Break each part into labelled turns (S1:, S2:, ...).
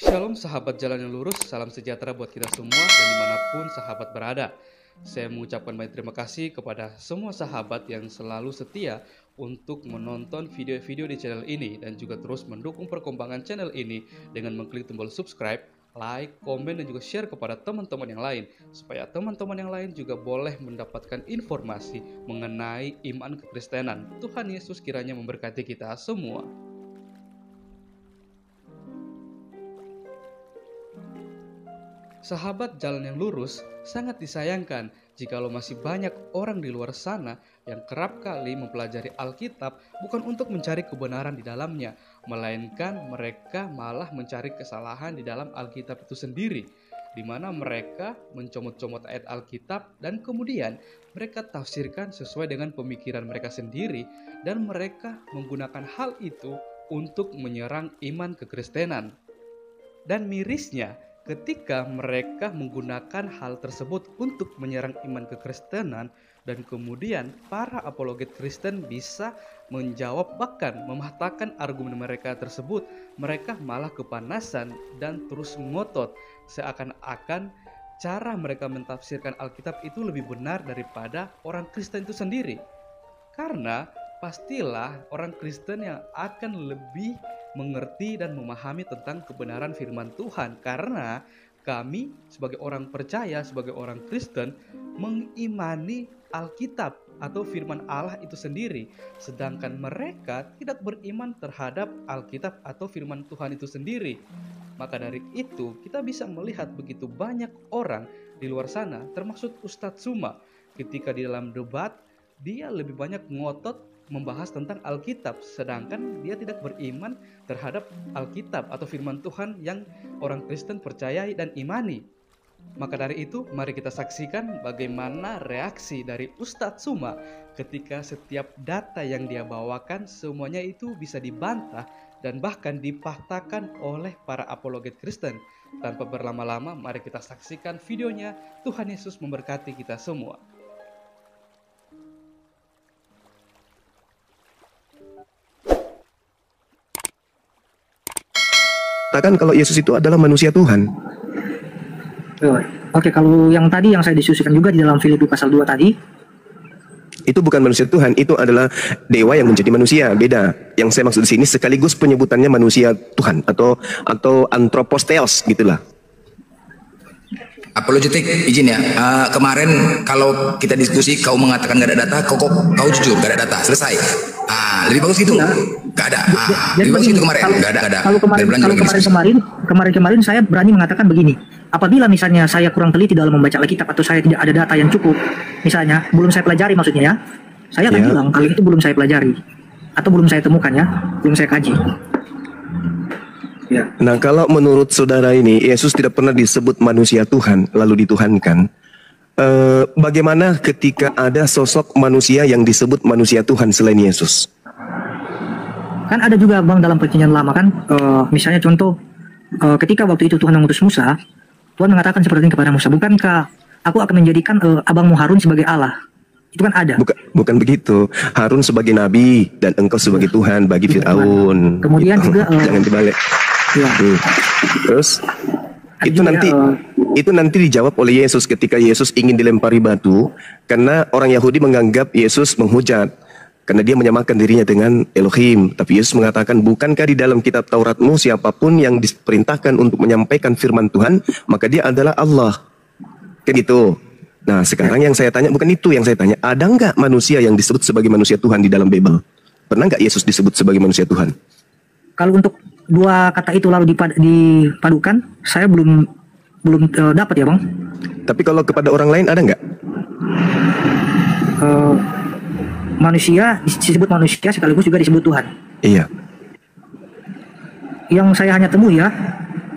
S1: Shalom sahabat jalan yang lurus, salam sejahtera buat kita semua dan dimanapun sahabat berada. Saya mengucapkan banyak terima kasih kepada semua sahabat yang selalu setia untuk menonton video-video di channel ini dan juga terus mendukung perkembangan channel ini dengan mengklik tombol subscribe, like, komen, dan juga share kepada teman-teman yang lain supaya teman-teman yang lain juga boleh mendapatkan informasi mengenai iman kekristenan. Tuhan Yesus kiranya memberkati kita semua. Sahabat jalan yang lurus, sangat disayangkan jikalau masih banyak orang di luar sana yang kerap kali mempelajari Alkitab bukan untuk mencari kebenaran di dalamnya, melainkan mereka malah mencari kesalahan di dalam Alkitab itu sendiri, di mana mereka mencomot-comot ayat Alkitab dan kemudian mereka tafsirkan sesuai dengan pemikiran mereka sendiri dan mereka menggunakan hal itu untuk menyerang iman kekristenan. Dan mirisnya, ketika mereka menggunakan hal tersebut untuk menyerang iman kekristenan dan kemudian para apologet Kristen bisa menjawab bahkan mematahkan argumen mereka tersebut, mereka malah kepanasan dan terus ngotot seakan-akan cara mereka mentafsirkan Alkitab itu lebih benar daripada orang Kristen itu sendiri. Karena pastilah orang Kristen yang akan lebih mengerti dan memahami tentang kebenaran firman Tuhan, karena kami sebagai orang percaya, sebagai orang Kristen mengimani Alkitab atau firman Allah itu sendiri, sedangkan mereka tidak beriman terhadap Alkitab atau firman Tuhan itu sendiri. Maka dari itu kita bisa melihat begitu banyak orang di luar sana, termasuk Ustadz Suma, ketika di dalam debat dia lebih banyak ngotot membahas tentang Alkitab, sedangkan dia tidak beriman terhadap Alkitab atau firman Tuhan yang orang Kristen percayai dan imani. Maka dari itu, mari kita saksikan bagaimana reaksi dari Ustadz Suma ketika setiap data yang dia bawakan semuanya itu bisa dibantah dan bahkan dipatahkan oleh para apologet Kristen. Tanpa berlama-lama, mari kita saksikan videonya. Tuhan Yesus memberkati kita semua.
S2: Katakan kalau Yesus itu adalah manusia Tuhan.
S3: Oke, kalau yang tadi yang saya diskusikan juga di dalam Filipi pasal 2 tadi,
S2: itu bukan manusia Tuhan, itu adalah dewa yang menjadi manusia. Beda. Yang saya maksud di sini sekaligus penyebutannya manusia Tuhan atau anthropos theos gitulah.
S4: Apologetik, izin ya. Kemarin kalau kita diskusi, kau mengatakan gak ada data, kau jujur gak ada data, selesai. Lebih bagus gitu. Gak ada. Lebih bagus itu kemarin. Gak ada.
S3: Kalau kemarin saya berani mengatakan begini. Apabila misalnya saya kurang teliti dalam membaca Alkitab atau saya tidak ada data yang cukup, misalnya belum saya pelajari maksudnya ya, saya akan bilang kalau itu belum saya pelajari atau belum saya temukan ya, belum saya kaji. Ya.
S2: Nah, kalau menurut saudara ini Yesus tidak pernah disebut manusia Tuhan lalu dituhankan, bagaimana ketika ada sosok manusia yang disebut manusia Tuhan selain Yesus?
S3: Kan ada juga Bang dalam perjanjian lama kan, misalnya contoh ketika waktu itu Tuhan mengutus Musa, Tuhan mengatakan seperti ini kepada Musa, bukankah aku akan menjadikan abangmu Harun sebagai Allah? Itu kan ada.
S2: Bukan begitu. Harun sebagai nabi dan engkau sebagai Tuhan bagi Firaun.
S3: Kemudian
S2: gitu.
S3: juga
S2: jangan dibalik.
S3: Ya.
S2: Terus itu nanti dijawab oleh Yesus ketika Yesus ingin dilempari batu karena orang Yahudi menganggap Yesus menghujat karena dia menyamakan dirinya dengan Elohim. Tapi Yesus mengatakan, bukankah di dalam kitab Tauratmu siapapun yang diperintahkan untuk menyampaikan firman Tuhan maka dia adalah Allah. Kan itu. Nah, sekarang yang saya tanya bukan itu yang saya tanya. Ada nggak manusia yang disebut sebagai manusia Tuhan di dalam Bible? Pernah nggak Yesus disebut sebagai manusia Tuhan?
S3: Kalau untuk dua kata itu lalu dipadukan, saya belum dapat ya Bang.
S2: Tapi kalau kepada orang lain ada nggak?
S3: Manusia disebut manusia sekaligus juga disebut Tuhan.
S2: Iya.
S3: Yang saya hanya temui ya,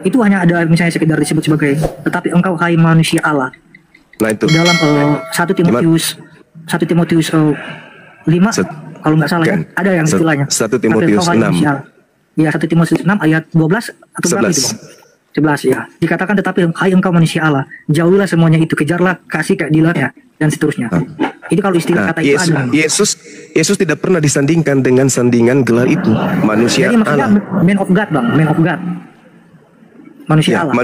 S3: itu hanya ada misalnya sekedar disebut sebagai tetapi engkau hai manusia Allah.
S2: Nah itu.
S3: Dalam 1 Timotius 5 kalau nggak salah ya, ada yang istilahnya
S2: 1 Timotius 6.
S3: Ya, 1 Timotius 6 ayat 12 atau berapa itu Bang? 11 ya. Dikatakan tetapi hai engkau manusia Allah, jauhilah semuanya itu, kejarlah kasih keadilannya dan seterusnya. Itu kalau istilah kata itu ada.
S2: Yesus tidak pernah disandingkan dengan sandingan gelar itu, manusia
S3: jadi maksudnya
S2: Allah.
S3: man of God Bang, man of God. Manusia
S2: Ya,
S3: Allah.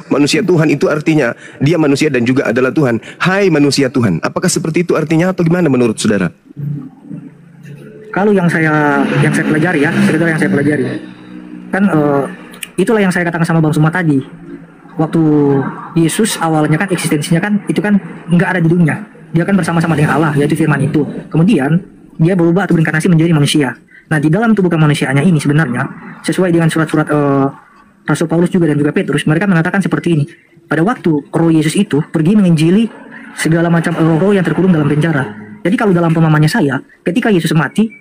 S2: manusia Tuhan itu artinya dia manusia dan juga adalah Tuhan. Hai manusia Tuhan. Apakah seperti itu artinya atau gimana menurut saudara?
S3: Kalau yang saya pelajari ya, sekedar yang saya pelajari, kan itulah yang saya katakan sama Bang Suma tadi. Waktu Yesus awalnya kan eksistensinya kan itu kan nggak ada di dunia. Dia kan bersama-sama dengan Allah, yaitu Firman itu. Kemudian dia berubah atau berinkarnasi menjadi manusia. Nah, di dalam tubuh kemanusiaannya ini sebenarnya sesuai dengan surat-surat Rasul Paulus juga dan juga Petrus, mereka mengatakan seperti ini. Pada waktu roh Yesus itu pergi menginjili segala macam roh-roh yang terkurung dalam penjara. Jadi kalau dalam pemahamannya saya, ketika Yesus mati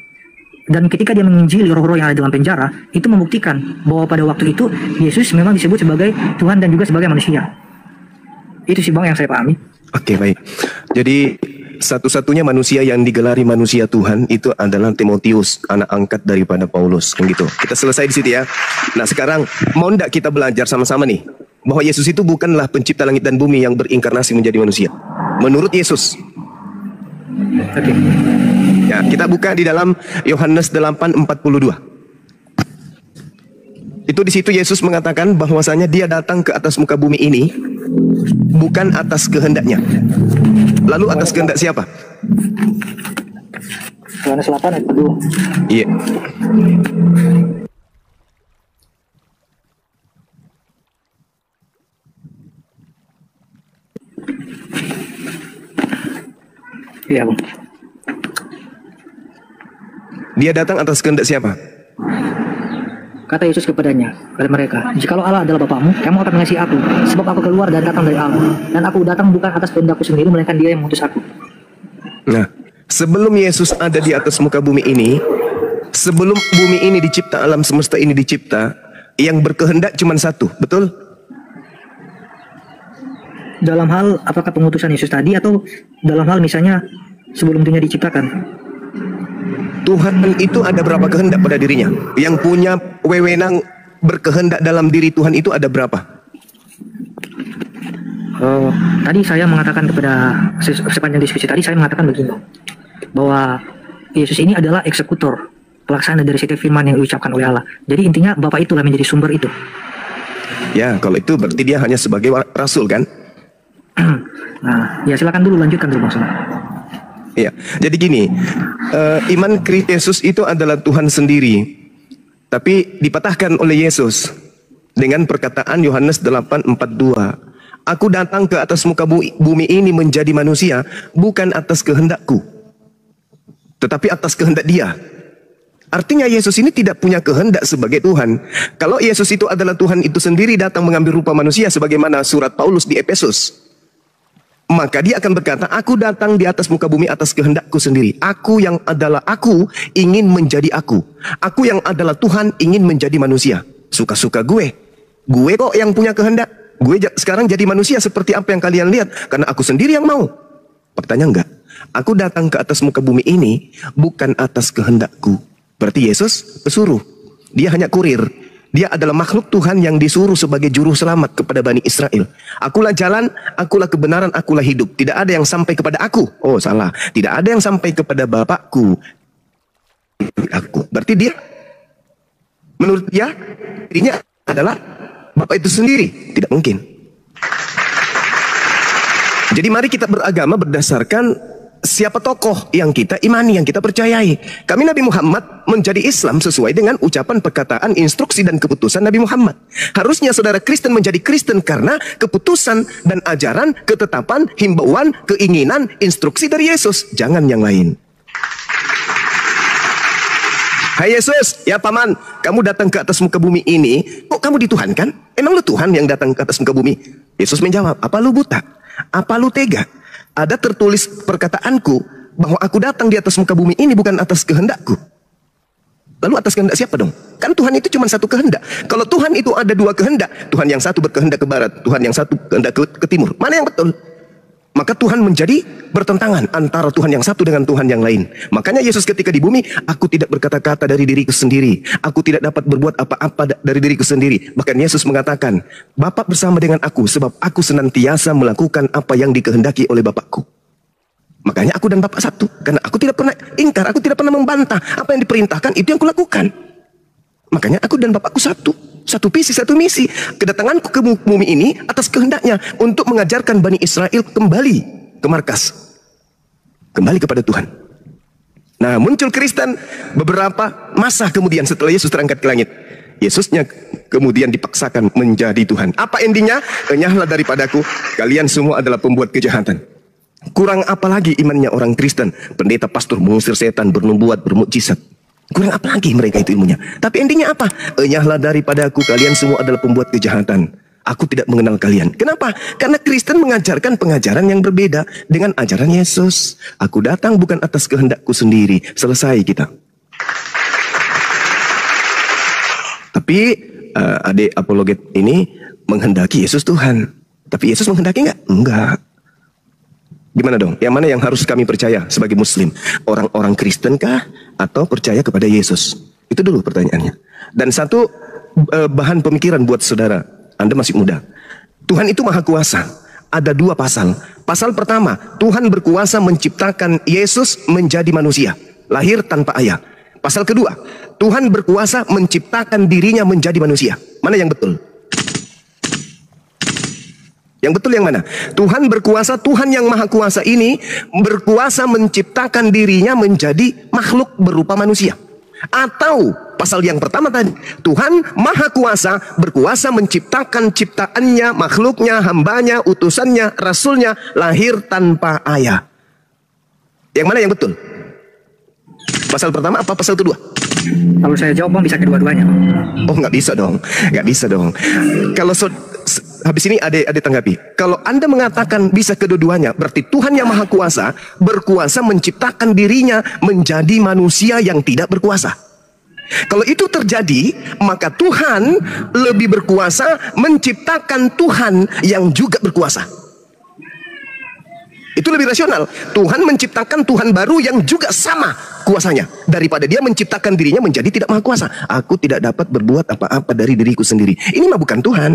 S3: dan ketika dia menginjili roh-roh yang ada dalam penjara, itu membuktikan bahwa pada waktu itu Yesus memang disebut sebagai Tuhan dan juga sebagai manusia. Itu sih Bang yang saya pahami.
S2: Oke, baik. Jadi satu-satunya manusia yang digelari manusia Tuhan itu adalah Timotius, anak angkat daripada Paulus, kan gitu. Kita selesai di situ ya. Nah, sekarang mau ndak kita belajar sama-sama nih bahwa Yesus itu bukanlah pencipta langit dan bumi yang berinkarnasi menjadi manusia. Menurut Yesus.
S3: Oke.
S2: Ya, kita buka di dalam Yohanes 8:42. Itu di situ Yesus mengatakan bahwasanya dia datang ke atas muka bumi ini bukan atas kehendaknya. Lalu atas kehendak siapa?
S3: Yohanes 8 ayat 2.
S2: Iya.
S3: Iya, Bang.
S2: Dia datang atas kehendak siapa?
S3: Kata Yesus kepadanya, kepada mereka, "Jikalau Allah adalah Bapamu, kamu akan mengasihi aku, sebab aku keluar dan datang dari Allah. Dan aku datang bukan atas kehendakku sendiri, melainkan Dia yang mengutus aku."
S2: Nah, sebelum Yesus ada di atas muka bumi ini, sebelum bumi ini dicipta, alam semesta ini dicipta, yang berkehendak cuma satu, betul?
S3: Dalam hal apakah pengutusan Yesus tadi atau dalam hal misalnya sebelum dunia diciptakan?
S2: Tuhan itu ada berapa kehendak pada dirinya? Yang punya wewenang berkehendak dalam diri Tuhan itu ada berapa?
S3: Tadi saya mengatakan kepada sepanjang diskusi tadi saya mengatakan begini, bahwa Yesus ini adalah eksekutor, pelaksana dari setiap firman yang diucapkan oleh Allah. Jadi intinya Bapa itulah menjadi sumber itu.
S2: Ya, kalau itu berarti dia hanya sebagai rasul kan?
S3: Nah, ya silakan dulu lanjutkan dulu Bang Suma.
S2: Ya, jadi gini, iman Kristus Yesus itu adalah Tuhan sendiri, tapi dipatahkan oleh Yesus dengan perkataan Yohanes 8:42. Aku datang ke atas muka bumi ini menjadi manusia, bukan atas kehendakku, tetapi atas kehendak Dia. Artinya Yesus ini tidak punya kehendak sebagai Tuhan. Kalau Yesus itu adalah Tuhan itu sendiri datang mengambil rupa manusia sebagaimana surat Paulus di Efesus, maka dia akan berkata, aku datang di atas muka bumi atas kehendakku sendiri. Aku yang adalah aku ingin menjadi aku. Aku yang adalah Tuhan ingin menjadi manusia. Suka-suka gue. Gue kok yang punya kehendak. Gue sekarang jadi manusia seperti apa yang kalian lihat. Karena aku sendiri yang mau. Faktanya enggak. Aku datang ke atas muka bumi ini bukan atas kehendakku. Berarti Yesus pesuruh. Dia hanya kurir. Dia adalah makhluk Tuhan yang disuruh sebagai juru selamat kepada Bani Israel. Akulah jalan, akulah kebenaran, akulah hidup. Tidak ada yang sampai kepada aku. Oh salah. Tidak ada yang sampai kepada Bapakku. Aku. Berarti dia, menurut dia, dirinya adalah Bapak itu sendiri. Tidak mungkin. Jadi mari kita beragama berdasarkan siapa tokoh yang kita imani, yang kita percayai. Kami Nabi Muhammad menjadi Islam sesuai dengan ucapan, perkataan, instruksi dan keputusan Nabi Muhammad. Harusnya saudara Kristen menjadi Kristen karena keputusan dan ajaran, ketetapan, himbauan, keinginan, instruksi dari Yesus. Jangan yang lain. Hai Yesus, ya paman, kamu datang ke atas muka bumi ini, kok kamu dituhankan? Emang lu Tuhan yang datang ke atas muka bumi? Yesus menjawab, apa lu buta? Apa lu tega? Ada tertulis perkataanku bahwa aku datang di atas muka bumi ini bukan atas kehendakku. Lalu atas kehendak siapa dong? Kan Tuhan itu cuma satu kehendak. Kalau Tuhan itu ada dua kehendak, Tuhan yang satu berkehendak ke barat, Tuhan yang satu kehendak ke timur. Mana yang betul? Maka Tuhan menjadi bertentangan antara Tuhan yang satu dengan Tuhan yang lain. Makanya Yesus ketika di bumi, aku tidak berkata-kata dari diriku sendiri. Aku tidak dapat berbuat apa-apa dari diriku sendiri. Bahkan Yesus mengatakan, Bapa bersama dengan aku, sebab aku senantiasa melakukan apa yang dikehendaki oleh Bapakku. Makanya aku dan Bapak satu. Karena aku tidak pernah ingkar, aku tidak pernah membantah. Apa yang diperintahkan, itu yang kulakukan. Makanya aku dan Bapakku satu. Satu visi, satu misi. Kedatanganku ke bumi ini atas kehendaknya untuk mengajarkan Bani Israel kembali ke markas. Kembali kepada Tuhan. Nah, muncul Kristen beberapa masa kemudian setelah Yesus terangkat ke langit. Yesusnya kemudian dipaksakan menjadi Tuhan. Apa endingnya? Enyahlah daripadaku, kalian semua adalah pembuat kejahatan. Kurang apa lagi imannya orang Kristen? Pendeta pastor mengusir setan, bernubuat, bermukjizat. Kurang apa lagi mereka itu ilmunya? Tapi endingnya apa? Enyahlah daripadaku, kalian semua adalah pembuat kejahatan. Aku tidak mengenal kalian. Kenapa? Karena Kristen mengajarkan pengajaran yang berbeda dengan ajaran Yesus. Aku datang bukan atas kehendakku sendiri. Selesai kita. Tapi adik apologet ini menghendaki Yesus Tuhan. Tapi Yesus menghendaki enggak? Enggak. Gimana dong? Yang mana yang harus kami percaya sebagai Muslim? Orang-orang Kristen kah? Atau percaya kepada Yesus? Itu dulu pertanyaannya. Dan satu bahan pemikiran buat saudara. Anda masih muda. Tuhan itu maha kuasa. Ada dua pasal. Pasal pertama, Tuhan berkuasa menciptakan Yesus menjadi manusia. Lahir tanpa ayah. Pasal kedua, Tuhan berkuasa menciptakan dirinya menjadi manusia. Mana yang betul? Yang betul yang mana? Tuhan berkuasa, Tuhan yang maha kuasa ini berkuasa menciptakan dirinya menjadi makhluk berupa manusia. Atau pasal yang pertama tadi, Tuhan maha kuasa berkuasa menciptakan ciptaannya, makhluknya, hambanya, utusannya, rasulnya lahir tanpa ayah. Yang mana yang betul? Pasal pertama apa pasal kedua?
S3: Kalau saya jawab bisa kedua-duanya.
S2: Oh, nggak bisa dong, nggak bisa dong. Kalau habis ini ada tanggapi. Kalau Anda mengatakan bisa kedua-duanya, berarti Tuhan yang maha kuasa berkuasa menciptakan dirinya menjadi manusia yang tidak berkuasa. Kalau itu terjadi, maka Tuhan lebih berkuasa menciptakan Tuhan yang juga berkuasa. Itu lebih rasional. Tuhan menciptakan Tuhan baru yang juga sama kuasanya, daripada dia menciptakan dirinya menjadi tidak maha kuasa. Aku tidak dapat berbuat apa-apa dari diriku sendiri. Ini mah bukan Tuhan.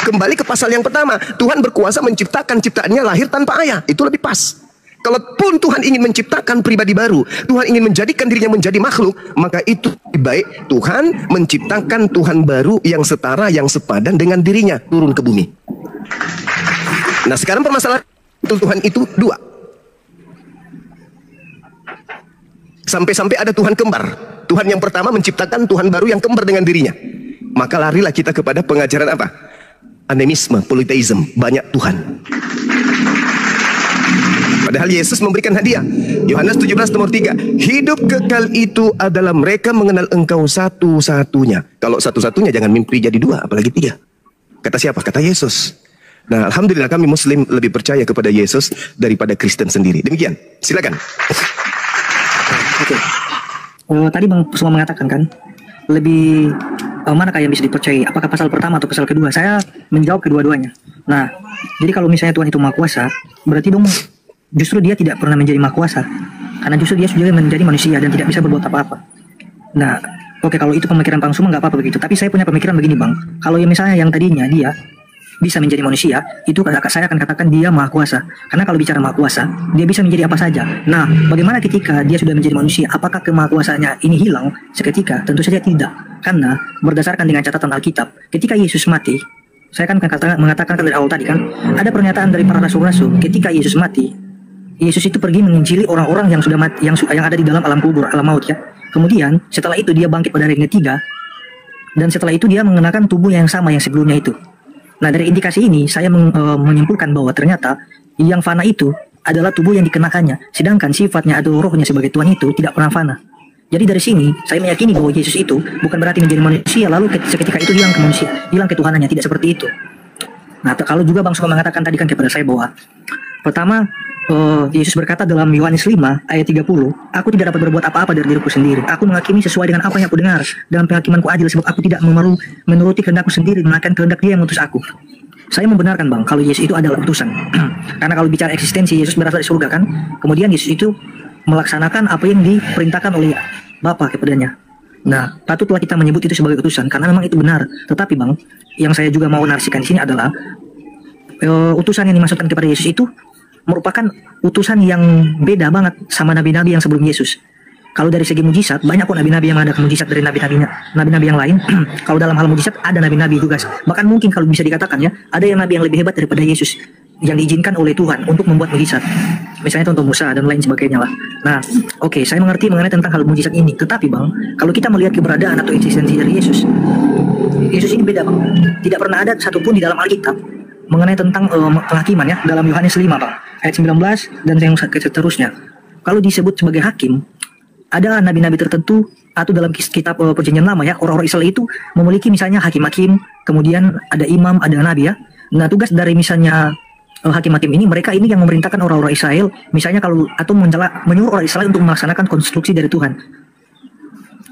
S2: Kembali ke pasal yang pertama, Tuhan berkuasa menciptakan ciptaannya lahir tanpa ayah. Itu lebih pas. Kalaupun Tuhan ingin menciptakan pribadi baru, Tuhan ingin menjadikan dirinya menjadi makhluk, maka itu lebih baik Tuhan menciptakan Tuhan baru yang setara, yang sepadan dengan dirinya turun ke bumi. Nah, sekarang permasalahan Tuhan itu dua. Sampai-sampai ada Tuhan kembar. Tuhan yang pertama menciptakan Tuhan baru yang kembar dengan dirinya. Maka larilah kita kepada pengajaran apa? Animisme, politeisme, banyak Tuhan. Padahal Yesus memberikan hadiah. Yohanes 17 nomor 3. Hidup kekal itu adalah mereka mengenal engkau satu-satunya. Kalau satu-satunya jangan mimpi jadi dua, apalagi tiga. Kata siapa? Kata Yesus. Nah, alhamdulillah kami Muslim lebih percaya kepada Yesus daripada Kristen sendiri. Demikian. Silakan.
S3: Oke. Tadi Bang semua mengatakan kan, lebih manakah yang bisa dipercayai? Apakah pasal pertama atau pasal kedua? Saya menjawab kedua-duanya. Nah, jadi kalau misalnya Tuhan itu maha kuasa, berarti dong justru dia tidak pernah menjadi maha kuasa, karena justru dia sudah menjadi manusia dan tidak bisa berbuat apa-apa. Nah, oke, kalau itu pemikiran Bang Suma nggak apa-apa begitu. Tapi saya punya pemikiran begini Bang. Kalau yang misalnya yang tadinya dia bisa menjadi manusia, itu saya akan katakan dia maha kuasa. Karena kalau bicara maha kuasa, dia bisa menjadi apa saja. Nah, bagaimana ketika dia sudah menjadi manusia? Apakah kemahakuasaannya ini hilang seketika? Tentu saja tidak. Karena berdasarkan dengan catatan Alkitab, ketika Yesus mati, saya kan mengatakan dari awal tadi kan, ada pernyataan dari para rasul-rasul, ketika Yesus mati, Yesus itu pergi menginjili orang-orang yang sudah mati, yang ada di dalam alam kubur, alam maut ya. Kemudian setelah itu dia bangkit pada hari ketiga, dan setelah itu dia mengenakan tubuh yang sama yang sebelumnya itu. Nah, dari indikasi ini saya menyimpulkan bahwa ternyata yang fana itu adalah tubuh yang dikenakannya, sedangkan sifatnya atau rohnya sebagai Tuhan itu tidak pernah fana. Jadi dari sini saya meyakini bahwa Yesus itu bukan berarti menjadi manusia lalu seketika itu hilang ke manusia, hilang ketuhanannya, tidak seperti itu. Nah, kalau juga Bang Suka mengatakan tadi kan kepada saya bahwa pertama Yesus berkata dalam Yohanes 5 ayat 30, aku tidak dapat berbuat apa-apa dari diriku sendiri. Aku menghakimi sesuai dengan apa yang aku dengar, dan penghakimanku adil sebab aku tidak menuruti kehendakku sendiri, melainkan kehendak Dia yang mengutus aku. Saya membenarkan Bang kalau Yesus itu adalah utusan. Karena kalau bicara eksistensi, Yesus berasal dari surga kan. Kemudian Yesus itu melaksanakan apa yang diperintahkan oleh Bapa kepadanya. Nah, patutlah kita menyebut itu sebagai utusan karena memang itu benar. Tetapi Bang, yang saya juga mau narasikan di sini adalah utusan yang dimaksudkan kepada Yesus itu merupakan utusan yang beda banget sama nabi-nabi yang sebelum Yesus. kalau dari segi mujizat banyak kok nabi-nabi yang mengadakan mujizat dari nabi-nabi yang lain. Kalau dalam hal mujizat ada nabi-nabi juga. Bahkan mungkin kalau bisa dikatakan ya, ada yang nabi yang lebih hebat daripada Yesus yang diizinkan oleh Tuhan untuk membuat mujizat. Misalnya contoh Musa dan lain sebagainya lah. Nah, oke, saya mengerti mengenai tentang hal mujizat ini. Tetapi Bang, kalau kita melihat keberadaan atau eksistensi dari Yesus, Yesus ini beda Bang. Tidak pernah ada satupun di dalam Alkitab mengenai tentang penghakiman ya, dalam Yohanes 5 Bang, ayat 19 dan yang seterusnya. Kalau disebut sebagai hakim, ada nabi-nabi tertentu atau dalam kitab perjanjian lama ya, orang-orang Israel itu memiliki misalnya hakim-hakim, kemudian ada imam, ada nabi ya. Nah, tugas dari misalnya hakim-hakim ini, mereka ini yang memerintahkan orang-orang Israel, misalnya kalau atau menyuruh orang Israel untuk melaksanakan konstruksi dari Tuhan.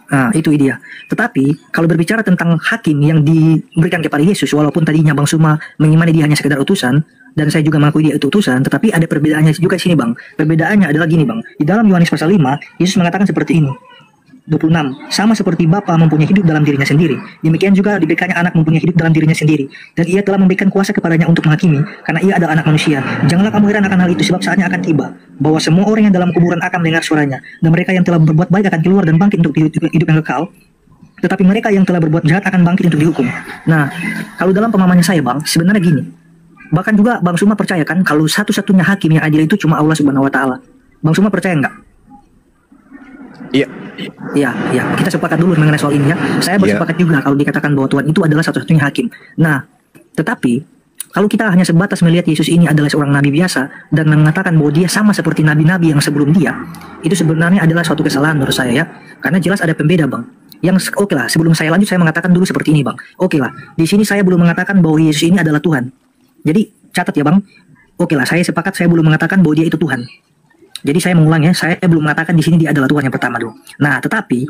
S3: Nah, itu dia. Tetapi kalau berbicara tentang hakim yang diberikan kepada Yesus, walaupun tadinya Bang Suma mengimani dia hanya sekedar utusan, dan saya juga mengakui dia itu utusan, tetapi ada perbedaannya juga di sini Bang. Perbedaannya adalah gini Bang. Di dalam Yohanes pasal 5, Yesus mengatakan seperti ini. 26. Sama seperti Bapa mempunyai hidup dalam dirinya sendiri, demikian juga diberikannya anak mempunyai hidup dalam dirinya sendiri, dan ia telah memberikan kuasa kepadanya untuk menghakimi, karena ia adalah anak manusia. Janganlah kamu heran akan hal itu, sebab saatnya akan tiba, bahwa semua orang yang dalam kuburan akan mendengar suaranya, dan mereka yang telah berbuat baik akan keluar dan bangkit untuk hidup yang kekal, tetapi mereka yang telah berbuat jahat akan bangkit untuk dihukum. Nah, kalau dalam pemahaman saya Bang, sebenarnya gini, bahkan juga Bang Suma percaya kan, kalau satu-satunya hakim yang adil itu cuma Allah Subhanahu Wa Taala. Bang Suma percaya nggak?
S2: Iya.
S3: Ya, kita sepakat dulu mengenai soal ini ya. Saya bersepakat juga kalau dikatakan bahwa Tuhan itu adalah satu-satunya hakim. Nah, tetapi kalau kita hanya sebatas melihat Yesus ini adalah seorang nabi biasa dan mengatakan bahwa dia sama seperti nabi-nabi yang sebelum dia, itu sebenarnya adalah suatu kesalahan menurut saya ya. Karena jelas ada pembeda Bang. Yang oke lah, sebelum saya lanjut saya mengatakan dulu seperti ini Bang. Oke lah, di sini saya belum mengatakan bahwa Yesus ini adalah Tuhan. Jadi catat ya Bang. Oke lah, saya sepakat saya belum mengatakan bahwa dia itu Tuhan. Jadi saya mengulang ya, saya belum mengatakan di sini dia adalah Tuhan yang pertama dulu. Nah, tetapi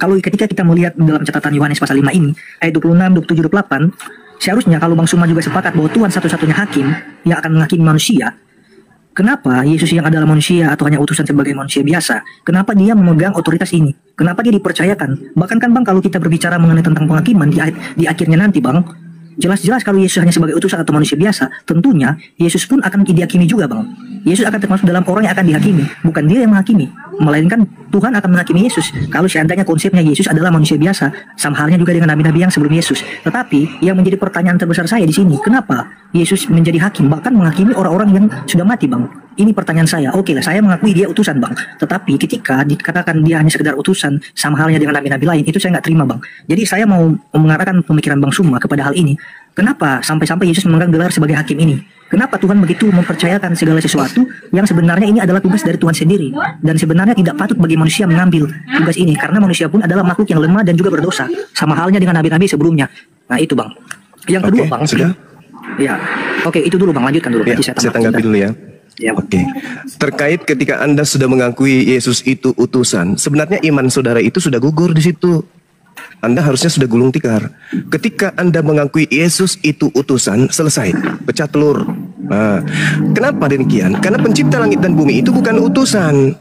S3: kalau ketika kita melihat dalam catatan Yohanes pasal 5 ini, ayat 26, 27, 28, seharusnya kalau Bang Suma juga sepakat bahwa Tuhan satu-satunya hakim yang akan menghakimi manusia, kenapa Yesus yang adalah manusia atau hanya utusan sebagai manusia biasa, kenapa dia memegang otoritas ini? Kenapa dia dipercayakan? Bahkan kan Bang, kalau kita berbicara mengenai tentang penghakiman di akhirnya nanti Bang, jelas-jelas kalau Yesus hanya sebagai utusan atau manusia biasa, tentunya Yesus pun akan dihakimi juga Bang. Yesus akan termasuk dalam orang yang akan dihakimi, bukan dia yang menghakimi, melainkan Tuhan akan menghakimi Yesus. Kalau seandainya konsepnya Yesus adalah manusia biasa, sama halnya juga dengan nabi-nabi yang sebelum Yesus. Tetapi yang menjadi pertanyaan terbesar saya di sini, kenapa Yesus menjadi hakim, bahkan menghakimi orang-orang yang sudah mati Bang? Ini pertanyaan saya. Oke lah, saya mengakui dia utusan Bang. Tetapi ketika dikatakan dia hanya sekedar utusan, sama halnya dengan nabi-nabi lain, itu saya nggak terima Bang. Jadi saya mau mengarahkan pemikiran Bang Suma kepada hal ini. Kenapa sampai-sampai Yesus memegang gelar sebagai hakim ini? Kenapa Tuhan begitu mempercayakan segala sesuatu yang sebenarnya ini adalah tugas dari Tuhan sendiri? Dan sebenarnya tidak patut bagi manusia mengambil tugas ini, karena manusia pun adalah makhluk yang lemah dan juga berdosa, sama halnya dengan nabi-nabi sebelumnya. Nah itu Bang. Yang kedua Bang.
S2: Sudah?
S3: Ya. Oke, itu dulu Bang, lanjutkan dulu.
S2: Ya, saya tanggapi dulu ya.
S3: Ya.
S2: Oke. Terkait ketika Anda sudah mengakui Yesus itu utusan, sebenarnya iman saudara itu sudah gugur di situ. Anda harusnya sudah gulung tikar. Ketika Anda mengakui Yesus itu utusan, selesai, pecah telur. Nah, kenapa demikian? Karena pencipta langit dan bumi itu bukan utusan.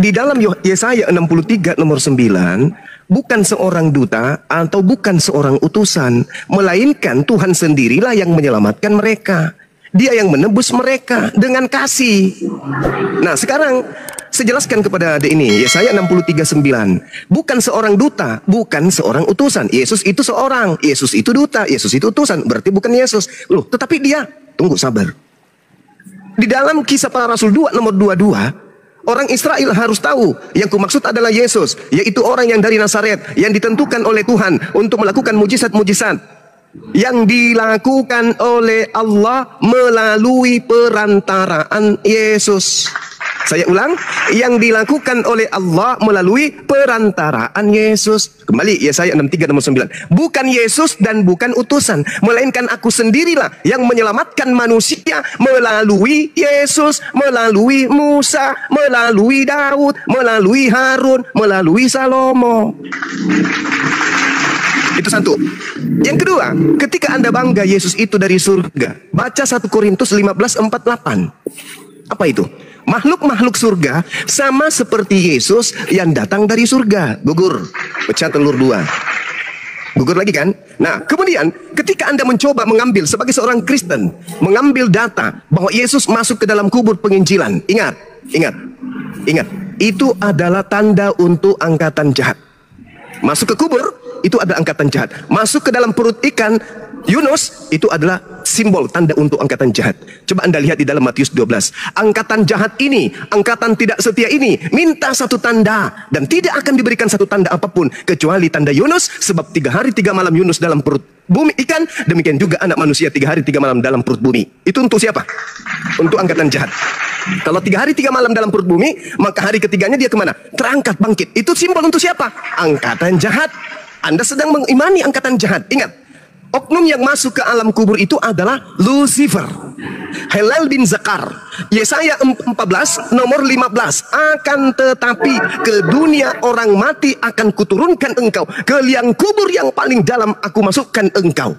S2: Di dalam Yesaya 63 nomor 9, bukan seorang duta atau bukan seorang utusan, melainkan Tuhan sendirilah yang menyelamatkan mereka. Dia yang menebus mereka dengan kasih. Nah, sekarang saya jelaskan kepada adik ini, Yesaya 63:9. Bukan seorang duta, bukan seorang utusan. Yesus itu seorang, Yesus itu duta, Yesus itu utusan. Berarti bukan Yesus. Loh, tetapi dia, tunggu sabar. Di dalam Kisah Para Rasul 2 nomor 22, orang Israel harus tahu yang kumaksud adalah Yesus, yaitu orang yang dari Nazaret, yang ditentukan oleh Tuhan untuk melakukan mujizat-mujizat yang dilakukan oleh Allah melalui perantaraan Yesus. Saya ulang, yang dilakukan oleh Allah melalui perantaraan Yesus. Kembali Yesaya 63 nomor 9. Bukan Yesus dan bukan utusan, melainkan aku sendirilah yang menyelamatkan manusia melalui Yesus, melalui Musa, melalui Daud, melalui Harun, melalui Salomo. Itu satu. Yang kedua, ketika Anda bangga Yesus itu dari surga, baca 1 Korintus 15:48. Apa itu? Makhluk-makhluk surga sama seperti Yesus yang datang dari surga. Gugur, pecah telur dua. Gugur lagi kan? Nah, kemudian ketika Anda mencoba mengambil sebagai seorang Kristen, mengambil data bahwa Yesus masuk ke dalam kubur penginjilan. Ingat. itu adalah tanda untuk angkatan jahat. Masuk ke kubur, itu adalah angkatan jahat. Masuk ke dalam perut ikan Yunus, itu adalah simbol tanda untuk angkatan jahat. Coba Anda lihat di dalam Matius 12. Angkatan jahat ini, angkatan tidak setia ini, minta satu tanda, dan tidak akan diberikan satu tanda apapun kecuali tanda Yunus, sebab 3 hari 3 malam Yunus dalam perut bumi ikan, demikian juga anak manusia 3 hari 3 malam dalam perut bumi. Itu untuk siapa? Untuk angkatan jahat. Kalau 3 hari 3 malam dalam perut bumi, maka hari ketiganya dia kemana? Terangkat, bangkit. Itu simbol untuk siapa? Angkatan jahat. Anda sedang mengimani angkatan jahat. Ingat, oknum yang masuk ke alam kubur itu adalah Lucifer, Helal bin Zakar. Yesaya 14 nomor 15. Akan tetapi ke dunia orang mati akan kuturunkan engkau, ke liang kubur yang paling dalam aku masukkan engkau.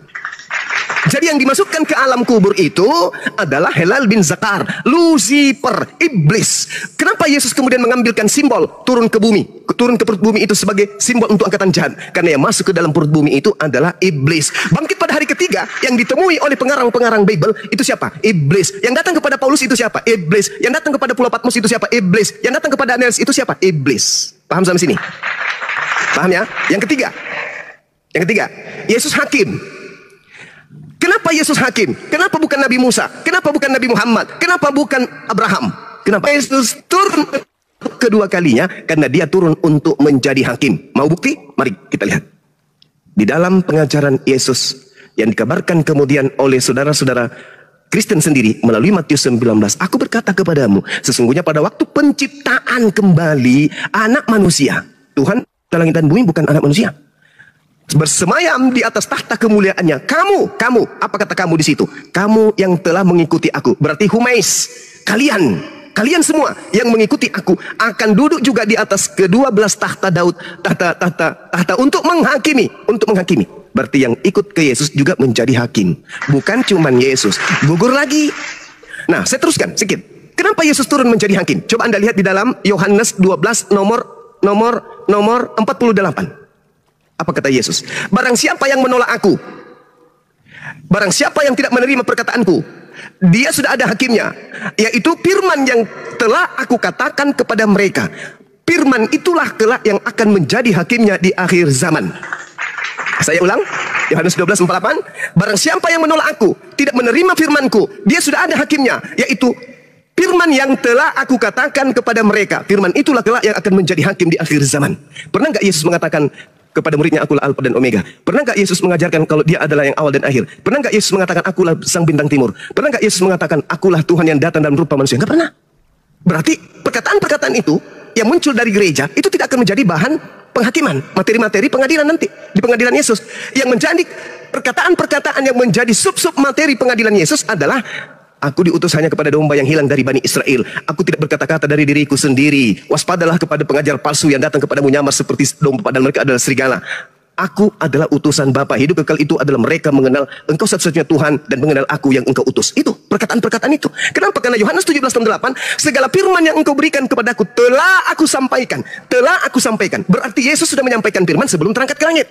S2: Jadi yang dimasukkan ke alam kubur itu adalah Helal bin Zakar, Lucifer, iblis. Kenapa Yesus kemudian mengambilkan simbol turun ke bumi, turun ke perut bumi itu sebagai simbol untuk angkatan jahat? Karena yang masuk ke dalam perut bumi itu adalah iblis. Bangkit pada hari ketiga yang ditemui oleh pengarang-pengarang Bible itu siapa? Iblis. Yang datang kepada Paulus itu siapa? Iblis. Yang datang kepada Pulau Patmos itu siapa? Iblis. Yang datang kepada Aeneas itu siapa? Iblis. Paham sampai sini? Paham ya? Yang ketiga, Yesus hakim. Kenapa Yesus hakim? Kenapa bukan Nabi Musa? Kenapa bukan Nabi Muhammad? Kenapa bukan Abraham? Kenapa Yesus turun kedua kalinya? Karena dia turun untuk menjadi hakim. Mau bukti? Mari kita lihat. Di dalam pengajaran Yesus yang dikabarkan kemudian oleh saudara-saudara Kristen sendiri melalui Matius 19. Aku berkata kepadamu, sesungguhnya pada waktu penciptaan kembali anak manusia, Tuhan langit dan bumi bukan anak manusia, bersemayam di atas tahta kemuliaannya. Kamu, apa kata kamu di situ? Kamu yang telah mengikuti aku. Berarti humais, kalian semua yang mengikuti aku akan duduk juga di atas ke-12 tahta Daud, tahta untuk menghakimi. Berarti yang ikut ke Yesus juga menjadi hakim. Bukan cuman Yesus, gugur lagi. Nah, saya teruskan sedikit. Kenapa Yesus turun menjadi hakim? Coba Anda lihat di dalam Yohanes 12 nomor 48. Apa kata Yesus? Barang siapa yang menolak aku, barang siapa yang tidak menerima perkataanku, dia sudah ada hakimnya, yaitu firman yang telah aku katakan kepada mereka. Firman itulah kelak yang akan menjadi hakimnya di akhir zaman. Saya ulang, Yohanes 12:48. Barang siapa yang menolak aku, tidak menerima firmanku, dia sudah ada hakimnya, yaitu firman yang telah aku katakan kepada mereka. Firman itulah kelak yang akan menjadi hakim di akhir zaman. Pernah nggak Yesus mengatakan kepada muridnya, akulah Alfa dan Omega? Pernah nggak Yesus mengajarkan kalau dia adalah yang awal dan akhir? Pernah nggak Yesus mengatakan akulah sang bintang timur? Pernah nggak Yesus mengatakan akulah Tuhan yang datang dalam rupa manusia? Nggak pernah. Berarti perkataan-perkataan itu yang muncul dari gereja itu tidak akan menjadi bahan penghakiman, materi-materi pengadilan nanti di pengadilan Yesus. Yang menjadi perkataan-perkataan yang menjadi sub-sub materi pengadilan Yesus adalah, aku diutus hanya kepada domba yang hilang dari Bani Israel. Aku tidak berkata-kata dari diriku sendiri. Waspadalah kepada pengajar palsu yang datang kepadamu nyamar seperti domba, padahal mereka adalah serigala. Aku adalah utusan Bapa. Hidup kekal itu adalah mereka mengenal engkau satu-satunya Tuhan dan mengenal aku yang engkau utus. Itu perkataan-perkataan itu. Kenapa? Karena Yohanes 17:8, segala firman yang engkau berikan kepadaku telah aku sampaikan. Telah aku sampaikan. Berarti Yesus sudah menyampaikan firman sebelum terangkat ke langit.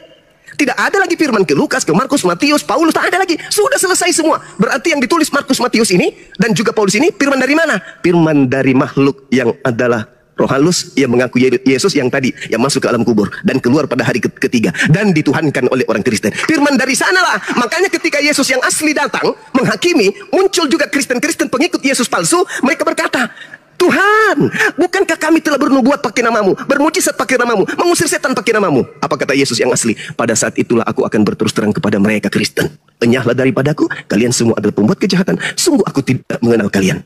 S2: Tidak ada lagi firman ke Lukas, ke Markus, Matius, Paulus, tak ada lagi. Sudah selesai semua. Berarti yang ditulis Markus, Matius ini dan juga Paulus ini firman dari mana? Firman dari makhluk yang adalah roh halus yang mengaku Yesus yang tadi yang masuk ke alam kubur dan keluar pada hari ketiga dan dituhankan oleh orang Kristen. Firman dari sanalah. Makanya ketika Yesus yang asli datang menghakimi, muncul juga Kristen-Kristen pengikut Yesus palsu. Mereka berkata, Tuhan, bukankah kami telah bernubuat pakai namamu, bermujizat pakai namamu, mengusir setan pakai namamu? Apa kata Yesus yang asli? Pada saat itulah aku akan berterus terang kepada mereka Kristen. Enyahlah daripadaku, kalian semua adalah pembuat kejahatan. Sungguh aku tidak mengenal kalian.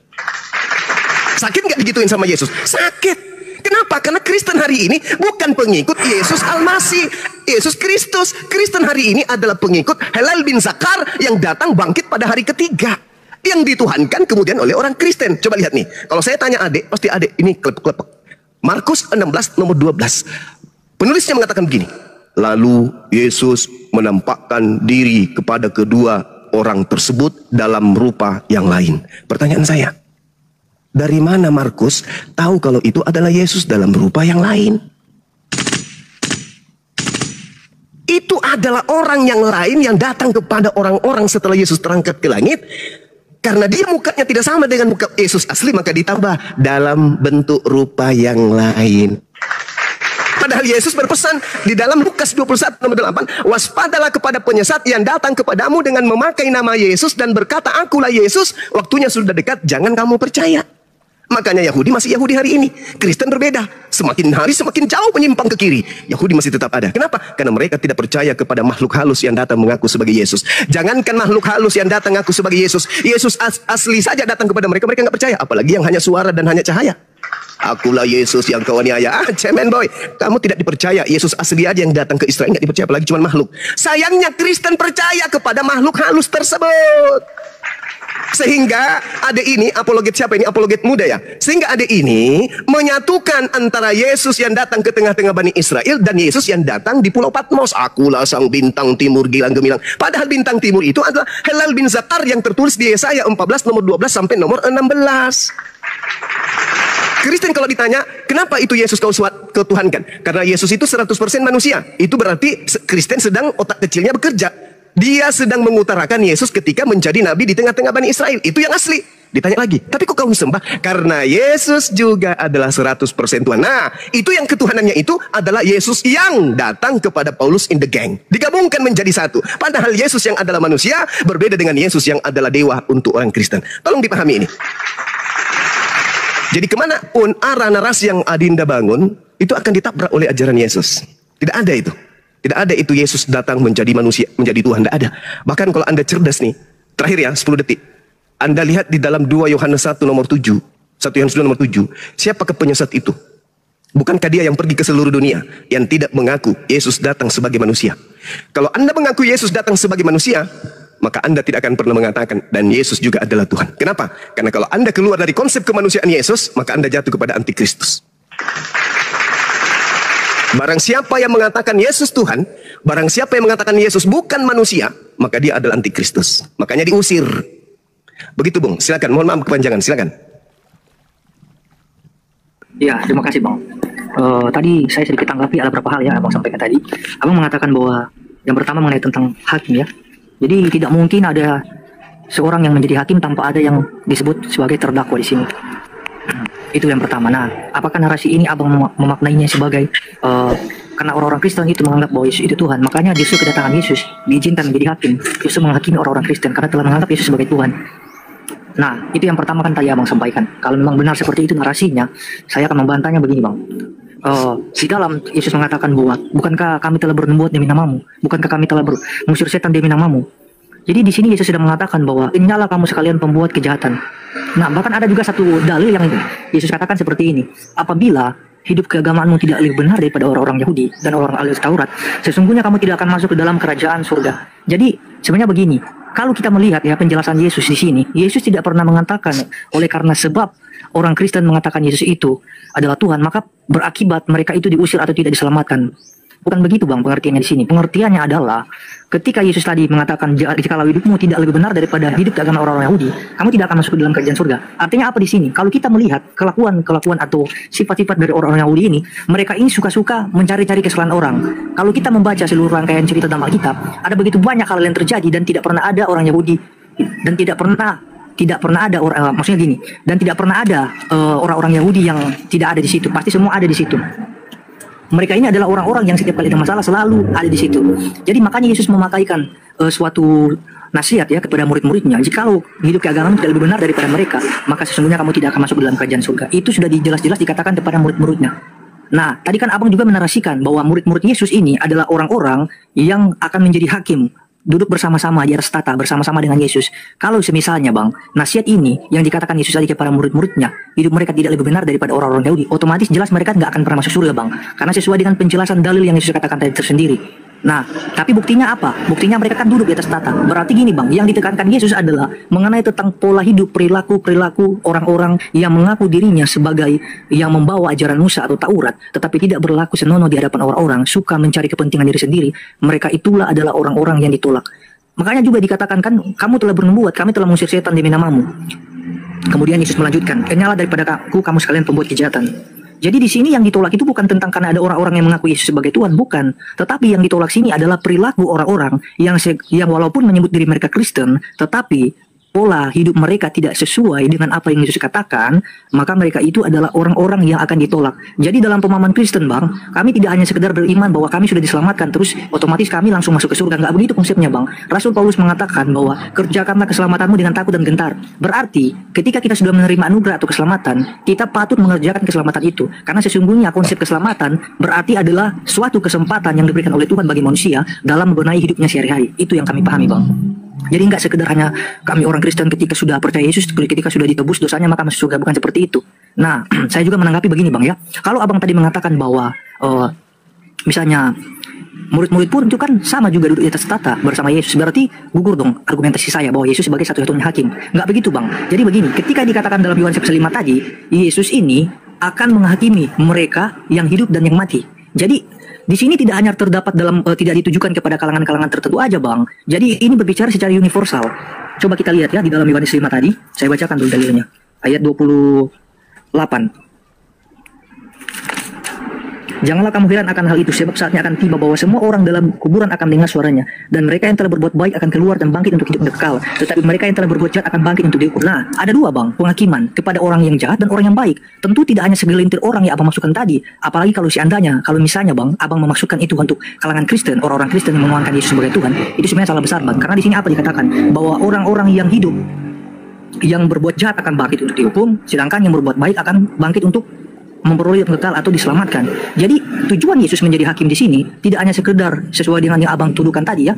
S2: Sakit nggak digituin sama Yesus? Sakit. Kenapa? Karena Kristen hari ini bukan pengikut Yesus Almasih, Yesus Kristus. Kristen hari ini adalah pengikut Helal bin Zakar yang datang bangkit pada hari ketiga, yang dituhankan kemudian oleh orang Kristen. Coba lihat nih, kalau saya tanya adik, pasti adik ini klepek-klepek. Markus 16 nomor 12. Penulisnya mengatakan begini, lalu Yesus menampakkan diri kepada kedua orang tersebut dalam rupa yang lain. Pertanyaan saya, dari mana Markus tahu kalau itu adalah Yesus dalam rupa yang lain? Itu adalah orang yang lain yang datang kepada orang-orang setelah Yesus terangkat ke langit. Karena dia mukanya tidak sama dengan muka Yesus asli, maka ditambah dalam bentuk rupa yang lain. Padahal Yesus berpesan di dalam Lukas 21 nomor 8, waspadalah kepada penyesat yang datang kepadamu dengan memakai nama Yesus dan berkata, akulah Yesus, waktunya sudah dekat, jangan kamu percaya. Makanya Yahudi masih Yahudi hari ini. Kristen berbeda. Semakin hari semakin jauh menyimpang ke kiri. Yahudi masih tetap ada. Kenapa? Karena mereka tidak percaya kepada makhluk halus yang datang mengaku sebagai Yesus. Jangankan makhluk halus yang datang mengaku sebagai Yesus. Yesus asli saja datang kepada mereka. Mereka nggak percaya. Apalagi yang hanya suara dan hanya cahaya. Akulah Yesus yang kau aniaya. Cemen boy. Kamu tidak dipercaya. Yesus asli aja yang datang ke Israel nggak dipercaya. Apalagi cuma makhluk. Sayangnya Kristen percaya kepada makhluk halus tersebut. Sehingga ada ini, apologet siapa ini? Apologet muda ya. Sehingga ada ini menyatukan antara Yesus yang datang ke tengah-tengah Bani Israel dan Yesus yang datang di Pulau Patmos. Akulah sang bintang timur gilang gemilang. Padahal bintang timur itu adalah Helal bin Zakar yang tertulis di Yesaya 14 nomor 12 sampai nomor 16. Kristen kalau ditanya, kenapa itu Yesus kau ketuhankan? Karena Yesus itu 100% manusia. Itu berarti Kristen sedang otak kecilnya bekerja. Dia sedang mengutarakan Yesus ketika menjadi nabi di tengah-tengah Bani Israel. Itu yang asli. Ditanya lagi, tapi kok kau sembah? Karena Yesus juga adalah 100% Tuhan. Nah, itu yang ketuhanannya itu adalah Yesus yang datang kepada Paulus in the gang. Digabungkan menjadi satu. Padahal Yesus yang adalah manusia berbeda dengan Yesus yang adalah dewa untuk orang Kristen. Tolong dipahami ini. Jadi kemanapun arah narasi yang Adinda bangun, itu akan ditabrak oleh ajaran Yesus. Tidak ada itu. Tidak ada itu Yesus datang menjadi manusia, menjadi Tuhan. Tidak ada. Bahkan kalau Anda cerdas nih, terakhir ya 10 detik. Anda lihat di dalam 2 Yohanes 1 nomor 7. 1 Yohanes 2 nomor 7. Siapakah penyesat itu? Bukankah dia yang pergi ke seluruh dunia, yang tidak mengaku Yesus datang sebagai manusia? Kalau Anda mengaku Yesus datang sebagai manusia, maka Anda tidak akan pernah mengatakan, dan Yesus juga adalah Tuhan. Kenapa? Karena kalau Anda keluar dari konsep kemanusiaan Yesus, maka Anda jatuh kepada antikristus. Barang siapa yang mengatakan Yesus Tuhan, barang siapa yang mengatakan Yesus bukan manusia, maka dia adalah antikristus. Makanya diusir. Begitu Bung, silakan. Mohon maaf kepanjangan, silakan.
S3: Ya, terima kasih Bang. Tadi saya sedikit tanggapi ada beberapa hal yang Abang sampaikan tadi. Abang mengatakan bahwa yang pertama mengenai tentang hakim ya. Jadi tidak mungkin ada seorang yang menjadi hakim tanpa ada yang disebut sebagai terdakwa di sini. Itu yang pertama. Nah, apakah narasi ini Abang memaknainya sebagai karena orang-orang Kristen itu menganggap bahwa Yesus itu Tuhan, makanya justru kedatangan Yesus diizinkan menjadi hakim, justru menghakimi orang-orang Kristen karena telah menganggap Yesus sebagai Tuhan. Nah, itu yang pertama kan tadi Abang sampaikan. Kalau memang benar seperti itu narasinya, saya akan membantahnya begini Bang. Di dalam Yesus mengatakan bahwa bukankah kami telah bernubuat demi namamu, bukankah kami telah mengusir setan demi namamu. Jadi di sini Yesus sudah mengatakan bahwa inyalah kamu sekalian pembuat kejahatan. Nah, bahkan ada juga satu dalil yang Yesus katakan seperti ini. Apabila hidup keagamaanmu tidak lebih benar daripada orang-orang Yahudi dan orang ahli Taurat, sesungguhnya kamu tidak akan masuk ke dalam kerajaan surga. Jadi sebenarnya begini, kalau kita melihat ya penjelasan Yesus di sini, Yesus tidak pernah mengatakan oleh karena sebab orang Kristen mengatakan Yesus itu adalah Tuhan, maka berakibat mereka itu diusir atau tidak diselamatkan. Bukan begitu Bang pengertiannya di sini. Pengertiannya adalah ketika Yesus tadi mengatakan jika hidupmu tidak lebih benar daripada hidup agama orang Yahudi, kamu tidak akan masuk ke dalam kerajaan surga. Artinya apa di sini? Kalau kita melihat kelakuan atau sifat-sifat dari orang Yahudi ini, mereka ini suka-suka mencari-cari kesalahan orang. Kalau kita membaca seluruh rangkaian cerita dalam Alkitab, ada begitu banyak hal yang terjadi dan tidak pernah ada orang Yahudi dan tidak pernah ada orang, maksudnya gini, dan tidak pernah ada orang-orang Yahudi yang tidak ada di situ. Pasti semua ada di situ. Mereka ini adalah orang-orang yang setiap kali ada masalah selalu ada di situ. Jadi makanya Yesus memakaikan suatu nasihat ya kepada murid-muridnya. Jikalau hidup keagamaan tidak lebih benar daripada mereka, maka sesungguhnya kamu tidak akan masuk dalam kerajaan surga. Itu sudah jelas-jelas dikatakan kepada murid-muridnya. Nah, tadi kan Abang juga menarasikan bahwa murid-murid Yesus ini adalah orang-orang yang akan menjadi hakim, duduk bersama-sama di atas tata bersama-sama dengan Yesus. Kalau semisalnya Bang, nasihat ini yang dikatakan Yesus tadi kepada murid-muridnya, hidup mereka tidak lebih benar daripada orang-orang Yahudi, otomatis jelas mereka nggak akan pernah masuk surga Bang, karena sesuai dengan penjelasan dalil yang Yesus katakan tadi tersendiri. Nah, tapi buktinya apa? Buktinya mereka kan duduk di atas tata. Berarti gini Bang, yang ditekankan Yesus adalah mengenai tentang pola hidup, perilaku orang-orang yang mengaku dirinya sebagai yang membawa ajaran Musa atau Taurat, tetapi tidak berlaku senonoh di hadapan orang-orang, suka mencari kepentingan diri sendiri. Mereka itulah adalah orang-orang yang ditolak. Makanya juga dikatakan kan, kamu telah bernubuat, kami telah mengusir setan demi namamu. Kemudian Yesus melanjutkan, kenyala daripada aku, kamu sekalian pembuat kejahatan. Jadi di sini yang ditolak itu bukan tentang karena ada orang-orang yang mengaku Yesus sebagai Tuhan, bukan. Tetapi yang ditolak sini adalah perilaku orang-orang yang walaupun menyebut diri mereka Kristen, tetapi pola hidup mereka tidak sesuai dengan apa yang Yesus katakan, maka mereka itu adalah orang-orang yang akan ditolak. Jadi dalam pemahaman Kristen, Bang, kami tidak hanya sekedar beriman bahwa kami sudah diselamatkan terus otomatis kami langsung masuk ke surga. Nggak begitu konsepnya, Bang. Rasul Paulus mengatakan bahwa kerjakanlah keselamatanmu dengan takut dan gentar. Berarti ketika kita sudah menerima anugerah atau keselamatan, kita patut mengerjakan keselamatan itu. Karena sesungguhnya konsep keselamatan berarti adalah suatu kesempatan yang diberikan oleh Tuhan bagi manusia dalam membenahi hidupnya sehari-hari. Itu yang kami pahami, Bang. Jadi nggak sekedar hanya kami orang Kristen ketika sudah percaya Yesus, ketika sudah ditebus dosanya maka masuk surga, bukan seperti itu. Nah, saya juga menanggapi begini, Bang, ya. Kalau Abang tadi mengatakan bahwa misalnya murid-murid pun itu kan sama juga duduk di atas tata bersama Yesus, berarti gugur dong argumentasi saya bahwa Yesus sebagai satu-satunya hakim. Nggak begitu, Bang. Jadi begini, ketika dikatakan dalam Yohanes 5 tadi, Yesus ini akan menghakimi mereka yang hidup dan yang mati. Jadi di sini tidak hanya terdapat dalam tidak ditujukan kepada kalangan-kalangan tertentu aja, Bang. Jadi ini berbicara secara universal. Coba kita lihat ya di dalam Yohanes 5 tadi. Saya bacakan dulu dalilnya. Ayat 28. Janganlah kamu heran akan hal itu, sebab saatnya akan tiba bahwa semua orang dalam kuburan akan mendengar suaranya, dan mereka yang telah berbuat baik akan keluar dan bangkit untuk hidup kekal, tetapi mereka yang telah berbuat jahat akan bangkit untuk dihukum. Nah, ada dua, Bang, penghakiman kepada orang yang jahat dan orang yang baik. Tentu tidak hanya segelintir orang yang Abang masukkan tadi, apalagi kalau seandainya, kalau misalnya, Bang, Abang memasukkan itu untuk kalangan Kristen, orang-orang Kristen yang menguangkan Yesus sebagai Tuhan, itu sebenarnya salah besar, Bang. Karena di sini apa dikatakan? Bahwa orang-orang yang hidup, yang berbuat jahat akan bangkit untuk dihukum, sedangkan yang berbuat baik akan bangkit untuk memperoleh hidup kekal atau diselamatkan. Jadi tujuan Yesus menjadi hakim di sini tidak hanya sekedar sesuai dengan yang Abang tuduhkan tadi ya.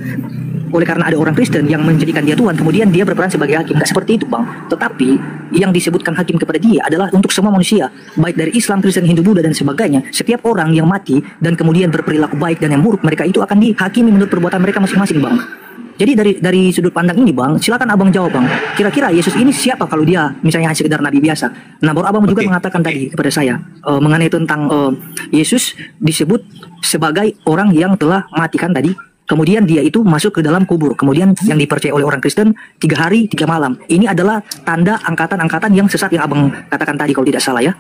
S3: Oleh karena ada orang Kristen yang menjadikan dia Tuhan, kemudian dia berperan sebagai hakim. Tidak seperti itu, Bang. Tetapi yang disebutkan hakim kepada dia adalah untuk semua manusia, baik dari Islam, Kristen, Hindu, Buddha dan sebagainya. Setiap orang yang mati dan kemudian berperilaku baik dan yang buruk, mereka itu akan dihakimi menurut perbuatan mereka masing-masing, Bang. Jadi dari sudut pandang ini, Bang, silakan Abang jawab, Bang. Kira-kira Yesus ini siapa kalau dia misalnya hanya sekedar nabi biasa? Nah, baru Abang juga mengatakan tadi kepada saya mengenai tentang Yesus disebut sebagai orang yang telah matikan tadi. Kemudian dia itu masuk ke dalam kubur. Kemudian yang dipercaya oleh orang Kristen 3 hari 3 malam. Ini adalah tanda angkatan-angkatan yang sesat yang Abang katakan tadi kalau tidak salah ya.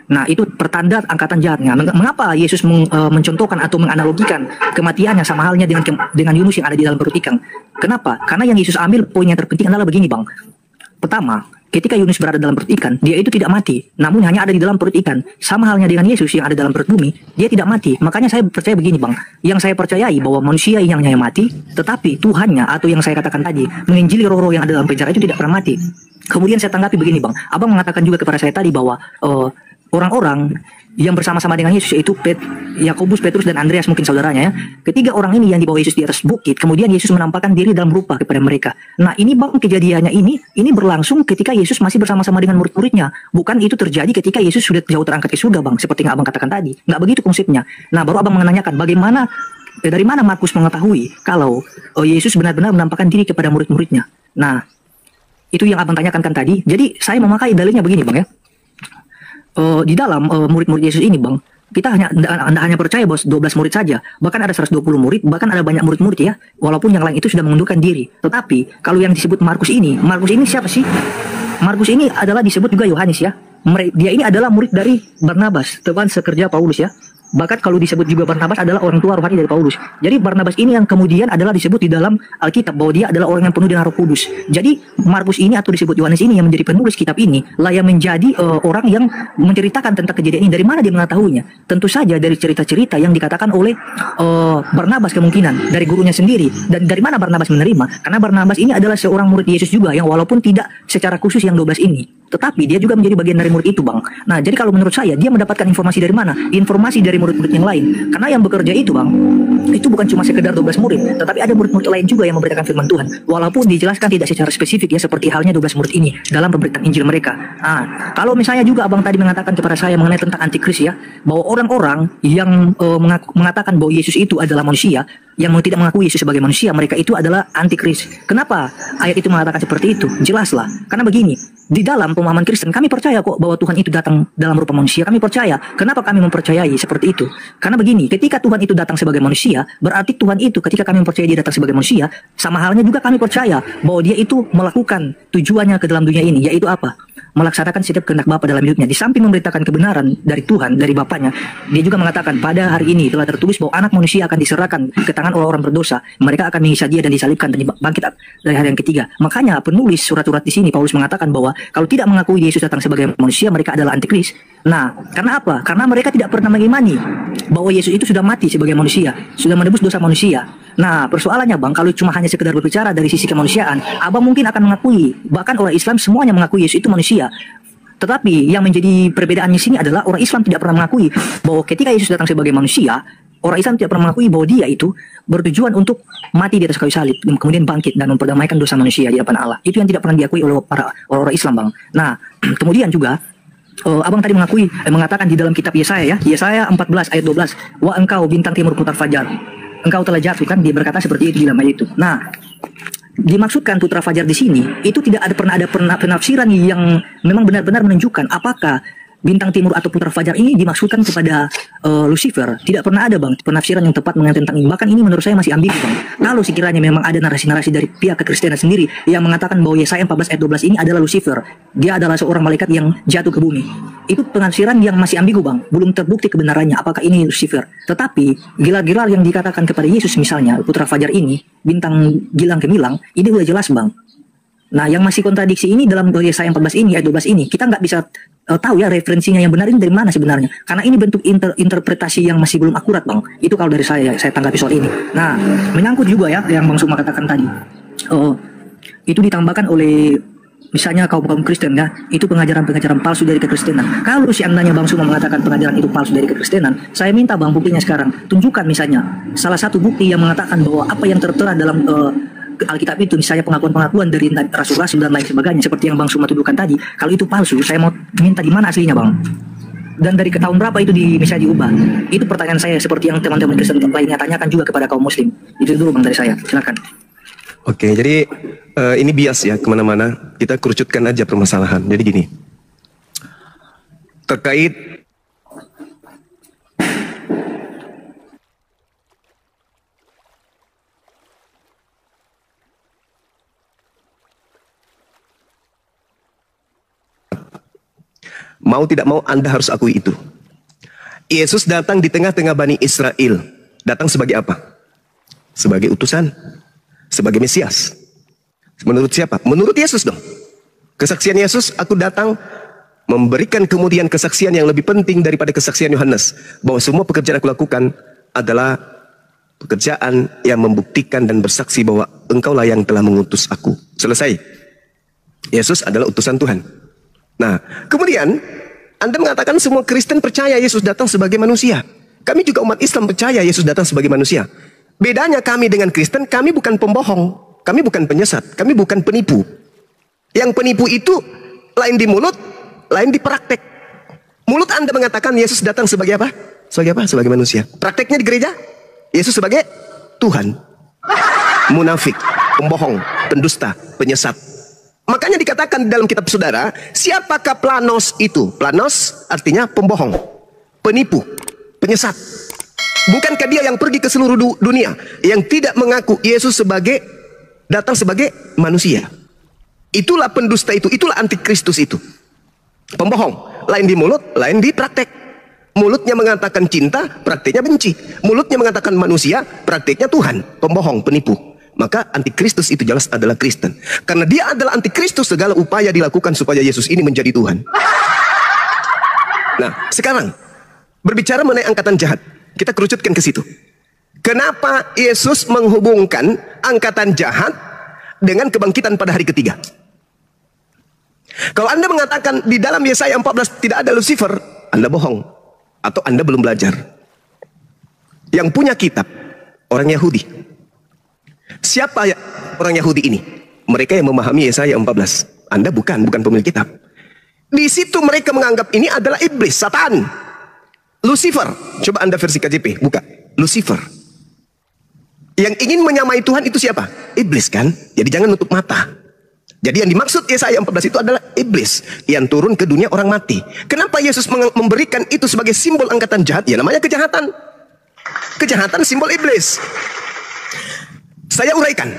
S3: Nah, itu pertanda angkatan jahatnya. Mengapa Yesus mencontohkan atau menganalogikan kematiannya sama halnya dengan Yunus yang ada di dalam perut ikan? Kenapa? Karena yang Yesus ambil poin yang terpenting adalah begini, Bang. Pertama, ketika Yunus berada dalam perut ikan, dia itu tidak mati, namun hanya ada di dalam perut ikan. Sama halnya dengan Yesus yang ada dalam perut bumi, dia tidak mati. Makanya saya percaya begini, Bang. Yang saya percayai bahwa manusia yang hanya mati, tetapi Tuhannya atau yang saya katakan tadi, menginjili roh-roh yang ada dalam penjara itu tidak pernah mati. Kemudian saya tanggapi begini, Bang. Abang mengatakan juga kepada saya tadi bahwa orang-orang yang bersama-sama dengan Yesus yaitu Yakobus, Petrus dan Andreas mungkin saudaranya ya. Ketiga orang ini yang dibawa Yesus di atas bukit, kemudian Yesus menampakkan diri dalam rupa kepada mereka. Nah, ini, Bang, kejadiannya ini berlangsung ketika Yesus masih bersama-sama dengan murid-muridnya. Bukan itu terjadi ketika Yesus sudah jauh terangkat ke surga, Bang, seperti yang Abang katakan tadi. Nggak begitu konsepnya. Nah, baru Abang menanyakan dari mana Markus mengetahui kalau Yesus benar-benar menampakkan diri kepada murid-muridnya. Nah, itu yang Abang tanyakan kan tadi. Jadi saya memakai dalilnya begini, Bang, ya. Di dalam murid-murid Yesus ini, Bang, kita hanya percaya bahwa 12 murid saja, bahkan ada 120 murid, bahkan ada banyak murid-murid ya, walaupun yang lain itu sudah mengundurkan diri. Tetapi kalau yang disebut Markus ini siapa sih? Markus ini adalah disebut juga Yohanes ya. Dia ini adalah murid dari Barnabas, teman sekerja Paulus ya. Bahkan kalau disebut juga Barnabas adalah orang tua rohani dari Paulus. Jadi Barnabas ini yang kemudian adalah disebut di dalam Alkitab bahwa dia adalah orang yang penuh dengan Roh Kudus. Jadi Markus ini atau disebut Yohanes ini yang menjadi penulis kitab ini lah yang menjadi orang yang menceritakan tentang kejadian ini. Dari mana dia mengetahuinya? Tentu saja dari cerita-cerita yang dikatakan oleh Barnabas kemungkinan dari gurunya sendiri. Dan dari mana Barnabas menerima? Karena Barnabas ini adalah seorang murid Yesus juga yang walaupun tidak secara khusus yang 12 ini, tetapi dia juga menjadi bagian dari murid itu, Bang. Nah, jadi kalau menurut saya dia mendapatkan informasi dari mana? Informasi dari murid-murid yang lain. Karena yang bekerja itu, Bang, itu bukan cuma sekedar 12 murid, tetapi ada murid-murid lain juga yang memberitakan firman Tuhan. Walaupun dijelaskan tidak secara spesifik ya seperti halnya 12 murid ini dalam pemberitaan Injil mereka. Nah, kalau misalnya juga Abang tadi mengatakan kepada saya mengenai tentang antikris ya, bahwa orang-orang yang mengatakan bahwa Yesus itu adalah manusia, yang tidak mengakui Yesus sebagai manusia, mereka itu adalah antikris. Kenapa ayat itu mengatakan seperti itu? Jelaslah. Karena begini, di dalam pemahaman Kristen kami percaya kok bahwa Tuhan itu datang dalam rupa manusia. Kami percaya. Kenapa kami mempercayai seperti itu? Karena begini, ketika Tuhan itu datang sebagai manusia, berarti Tuhan itu ketika kami mempercayai dia datang sebagai manusia, sama halnya juga kami percaya bahwa dia itu melakukan tujuannya ke dalam dunia ini, yaitu apa? melaksanakan setiap kehendak Bapa dalam hidupnya. Di samping memberitakan kebenaran dari Tuhan, dari Bapaknya, dia juga mengatakan pada hari ini telah tertulis bahwa anak manusia akan diserahkan ke tangan orang-orang berdosa. Mereka akan menyiksa dia dan disalibkan dan bangkit dari hari yang ketiga. Makanya penulis surat-surat di sini Paulus mengatakan bahwa kalau tidak mengakui Yesus datang sebagai manusia, mereka adalah antikris. Nah, karena apa? Karena mereka tidak pernah mengimani bahwa Yesus itu sudah mati sebagai manusia, sudah menebus dosa manusia. Nah, persoalannya Bang, kalau cuma hanya sekedar berbicara dari sisi kemanusiaan, Abang mungkin akan mengakui, bahkan orang Islam semuanya mengakui Yesus itu manusia. Tetapi yang menjadi perbedaannya sini adalah orang Islam tidak pernah mengakui bahwa ketika Yesus datang sebagai manusia, orang Islam tidak pernah mengakui bahwa dia itu bertujuan untuk mati di atas kayu salib, kemudian bangkit dan memperdamaikan dosa manusia di hadapan Allah. Itu yang tidak pernah diakui oleh para orang Islam, Bang. Nah, kemudian juga Abang tadi mengatakan di dalam kitab Yesaya, ya, Yesaya 14 ayat 12, "Wa engkau bintang timur putar fajar, engkau telah jatuh," kan dia berkata seperti itu di dalam ayat itu. Nah, dimaksudkan putra fajar di sini itu tidak ada penafsiran yang memang benar-benar menunjukkan apakah bintang timur atau putra fajar ini dimaksudkan kepada Lucifer. Tidak pernah ada Bang penafsiran yang tepat mengenai tentang ini. Bahkan ini menurut saya masih ambigu Bang. Kalau sekiranya memang ada narasi-narasi dari pihak kekristenan sendiri yang mengatakan bahwa Yesaya 14 ayat 12 ini adalah Lucifer, dia adalah seorang malaikat yang jatuh ke bumi, itu penafsiran yang masih ambigu Bang. Belum terbukti kebenarannya apakah ini Lucifer. Tetapi gelar-gelar yang dikatakan kepada Yesus misalnya putra fajar ini, bintang gilang gemilang, ini udah jelas Bang. Nah, yang masih kontradiksi ini dalam Yesaya 14 ini, ayat 12 ini, kita nggak bisa tahu ya referensinya yang benar ini dari mana sebenarnya. Karena ini bentuk interpretasi yang masih belum akurat Bang. Itu kalau dari saya tanggapi soal ini. Nah, menyangkut juga ya yang Bang Suma katakan tadi. Itu ditambahkan oleh misalnya kaum Kristen ya, itu pengajaran-pengajaran palsu dari kekristenan. Kalau seandainya Bang Suma mengatakan pengajaran itu palsu dari kekristenan, saya minta Bang buktinya sekarang. Tunjukkan misalnya salah satu bukti yang mengatakan bahwa apa yang tertera dalam Alkitab itu, misalnya pengakuan-pengakuan dari rasul-rasul dan lain sebagainya, seperti yang Bang Suma tuduhkan tadi. Kalau itu palsu, saya mau minta di mana aslinya Bang? Dan dari tahun berapa itu misalnya diubah? Itu pertanyaan saya, seperti yang teman-teman Kristen lainnya tanyakan juga kepada kaum Muslim. Itu dulu Bang dari saya, silakan.
S2: Oke, jadi ini bias ya kemana-mana. Kita kerucutkan aja permasalahan. Jadi gini, terkait mau tidak mau Anda harus akui itu. Yesus datang di tengah-tengah Bani Israel. Datang sebagai apa? Sebagai utusan. Sebagai Mesias. Menurut siapa? Menurut Yesus dong. Kesaksian Yesus, aku datang memberikan kemudian kesaksian yang lebih penting daripada kesaksian Yohanes. Bahwa semua pekerjaan aku lakukan adalah pekerjaan yang membuktikan dan bersaksi bahwa engkaulah yang telah mengutus aku. Selesai. Yesus adalah utusan Tuhan. Nah, kemudian Anda mengatakan semua Kristen percaya Yesus datang sebagai manusia. Kami juga umat Islam percaya Yesus datang sebagai manusia. Bedanya kami dengan Kristen, kami bukan pembohong, kami bukan penyesat, kami bukan penipu. Yang penipu itu lain di mulut, lain di praktek. Mulut Anda mengatakan Yesus datang sebagai apa? Sebagai apa? Sebagai manusia. Prakteknya di gereja, Yesus sebagai Tuhan. Munafik, pembohong, pendusta, penyesat. Makanya dikatakan di dalam kitab saudara, siapakah Planos itu? Planos artinya pembohong, penipu, penyesat. Bukankah dia yang pergi ke seluruh dunia, yang tidak mengaku Yesus sebagai datang sebagai manusia? Itulah pendusta itu, itulah antikristus itu. Pembohong, lain di mulut, lain di praktek. Mulutnya mengatakan cinta, prakteknya benci. Mulutnya mengatakan manusia, prakteknya Tuhan. Pembohong, penipu. Maka antikristus itu jelas adalah Kristen. Karena dia adalah antikristus, segala upaya dilakukan supaya Yesus ini menjadi Tuhan. Nah, sekarang berbicara mengenai angkatan jahat, kita kerucutkan ke situ. Kenapa Yesus menghubungkan angkatan jahat dengan kebangkitan pada hari ketiga? Kalau Anda mengatakan di dalam Yesaya 14 tidak ada Lucifer, Anda bohong. Atau Anda belum belajar. Yang punya kitab, orang Yahudi. Siapa ya orang Yahudi ini? Mereka yang memahami Yesaya 14. Anda bukan pemilik kitab. Di situ mereka menganggap ini adalah iblis, Satan, Lucifer. Coba Anda versi KJP, buka. Lucifer. Yang ingin menyamai Tuhan itu siapa? Iblis kan? Jadi jangan nutup mata. Jadi yang dimaksud Yesaya 14 itu adalah iblis yang turun ke dunia orang mati. Kenapa Yesus memberikan itu sebagai simbol angkatan jahat? Ya namanya kejahatan. Kejahatan simbol iblis. Saya uraikan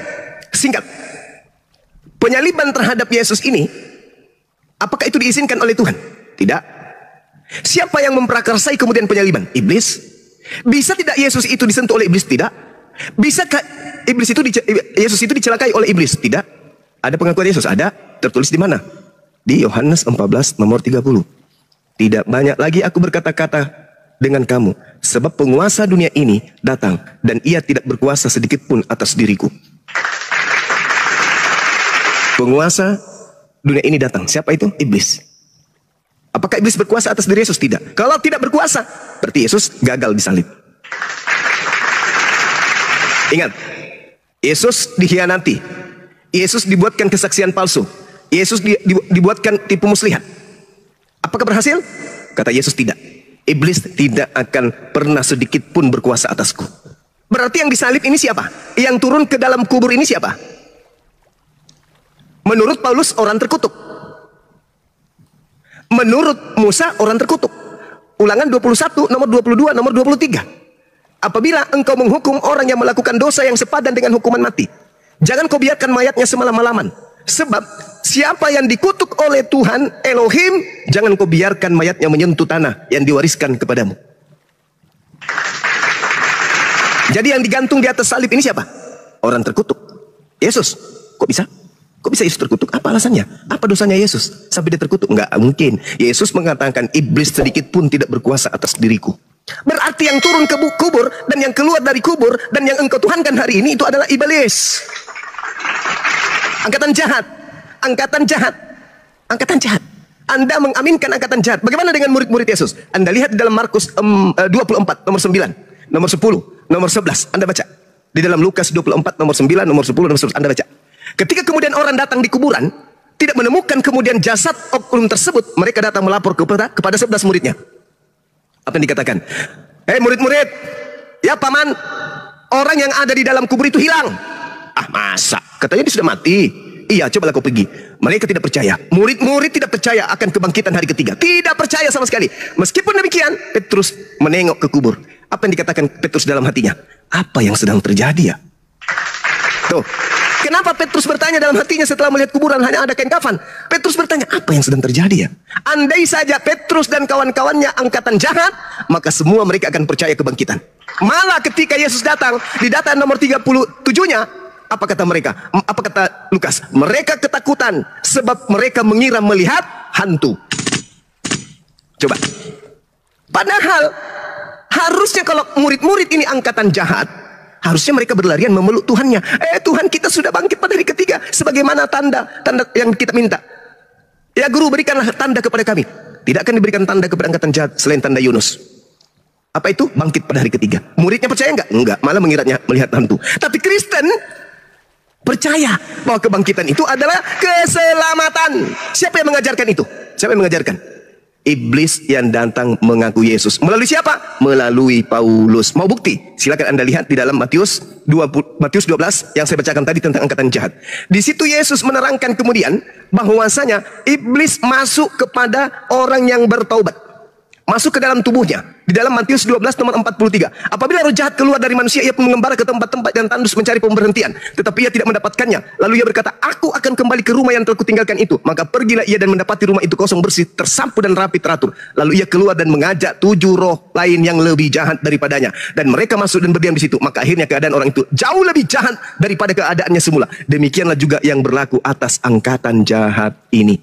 S2: singkat. Penyaliban terhadap Yesus ini Apakah itu diizinkan oleh Tuhan? Tidak. Siapa yang memprakarsai kemudian penyaliban? Iblis. Bisa tidak Yesus itu disentuh oleh iblis? Tidak. Bisakah Yesus itu dicelakai oleh iblis? Tidak. Ada pengakuan Yesus? Ada. Tertulis di mana? Di Yohanes 14 nomor 30. Tidak banyak lagi aku berkata-kata dengan kamu, sebab penguasa dunia ini datang dan ia tidak berkuasa sedikit pun atas diriku. Penguasa dunia ini datang. Siapa itu? Iblis. Apakah iblis berkuasa atas diri Yesus? Tidak. Kalau tidak berkuasa, berarti Yesus gagal disalib. Ingat, Yesus dikhianati. Yesus dibuatkan kesaksian palsu. Yesus dibuatkan tipu muslihat. Apakah berhasil? Kata Yesus, tidak. Iblis tidak akan pernah sedikit pun berkuasa atasku. Berarti yang disalib ini siapa? Yang turun ke dalam kubur ini siapa? Menurut Paulus, orang terkutuk. Menurut Musa, orang terkutuk. Ulangan 21, nomor 22, nomor 23. Apabila engkau menghukum orang yang melakukan dosa yang sepadan dengan hukuman mati, jangan kau biarkan mayatnya semalam-malaman. Sebab siapa yang dikutuk oleh Tuhan Elohim, jangan kau biarkan mayatnya menyentuh tanah yang diwariskan kepadamu. Jadi yang digantung di atas salib ini siapa? Orang terkutuk. Yesus. Kok bisa? Kok bisa Yesus terkutuk? Apa alasannya? Apa dosanya Yesus sampai dia terkutuk? Enggak mungkin. Yesus mengatakan, iblis sedikit pun tidak berkuasa atas diriku. Berarti yang turun ke kubur dan yang keluar dari kubur dan yang engkau tuhankan hari ini itu adalah iblis. Angkatan jahat. Angkatan jahat. Angkatan jahat. Anda mengaminkan angkatan jahat. Bagaimana dengan murid-murid Yesus? Anda lihat di dalam Markus 24 nomor 9, nomor 10, nomor 11. Anda baca. Di dalam Lukas 24 nomor 9, nomor 10, nomor 11. Anda baca. Ketika kemudian orang datang di kuburan, tidak menemukan kemudian jasad oknum tersebut, mereka datang melapor kepada 11 muridnya. Apa yang dikatakan? Hei murid-murid, ya paman, orang yang ada di dalam kubur itu hilang. Ah masa? Katanya dia sudah mati. Iya, cobalah kau pergi. Mereka tidak percaya. Murid-murid tidak percaya akan kebangkitan hari ketiga. Tidak percaya sama sekali. Meskipun demikian, Petrus menengok ke kubur. Apa yang dikatakan Petrus dalam hatinya? Apa yang sedang terjadi ya? Tuh. Kenapa Petrus bertanya dalam hatinya setelah melihat kuburan hanya ada kain kafan? Petrus bertanya, apa yang sedang terjadi ya? Andai saja Petrus dan kawan-kawannya angkatan jahat, maka semua mereka akan percaya kebangkitan. Malah ketika Yesus datang, di data nomor 37-nya, apa kata mereka? Apa kata Lukas? Mereka ketakutan sebab mereka mengira melihat hantu. Coba. Padahal harusnya kalau murid-murid ini angkatan jahat, harusnya mereka berlarian memeluk Tuhannya. Tuhan, kita sudah bangkit pada hari ketiga. Sebagaimana tanda yang kita minta. Ya guru, berikanlah tanda kepada kami. Tidak akan diberikan tanda kepada angkatan jahat selain tanda Yunus. Apa itu? Bangkit pada hari ketiga. Muridnya percaya enggak? Enggak, malah mengiranya melihat hantu. Tapi Kristen percaya bahwa kebangkitan itu adalah keselamatan. Siapa yang mengajarkan itu? Siapa yang mengajarkan? Iblis yang datang mengaku Yesus. Melalui siapa? Melalui Paulus. Mau bukti? Silakan Anda lihat di dalam Matius 12 yang saya bacakan tadi tentang angkatan jahat. Di situ Yesus menerangkan kemudian bahwasanya iblis masuk kepada orang yang bertaubat. Masuk ke dalam tubuhnya. Di dalam Matius 12 nomor 43. Apabila roh jahat keluar dari manusia, ia pun mengembara ke tempat-tempat yang tandus mencari pemberhentian. Tetapi ia tidak mendapatkannya. Lalu ia berkata, aku akan kembali ke rumah yang telah kutinggalkan itu. Maka pergilah ia dan mendapati rumah itu kosong, bersih, tersapu dan rapi teratur. Lalu ia keluar dan mengajak 7 roh lain yang lebih jahat daripadanya. Dan mereka masuk dan berdiam di situ. Maka akhirnya keadaan orang itu jauh lebih jahat daripada keadaannya semula. Demikianlah juga yang berlaku atas angkatan jahat ini.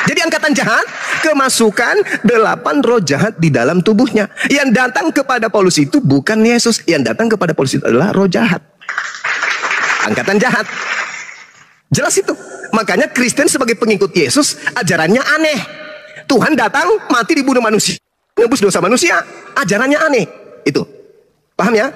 S2: Jadi angkatan jahat kemasukan 8 roh jahat di dalam tubuhnya. Yang datang kepada Paulus itu bukan Yesus. Yang datang kepada Paulus itu adalah roh jahat. Angkatan jahat. Jelas itu. Makanya Kristen sebagai pengikut Yesus ajarannya aneh. Tuhan datang mati dibunuh manusia, nebus dosa manusia. Ajarannya aneh. Itu. Paham ya?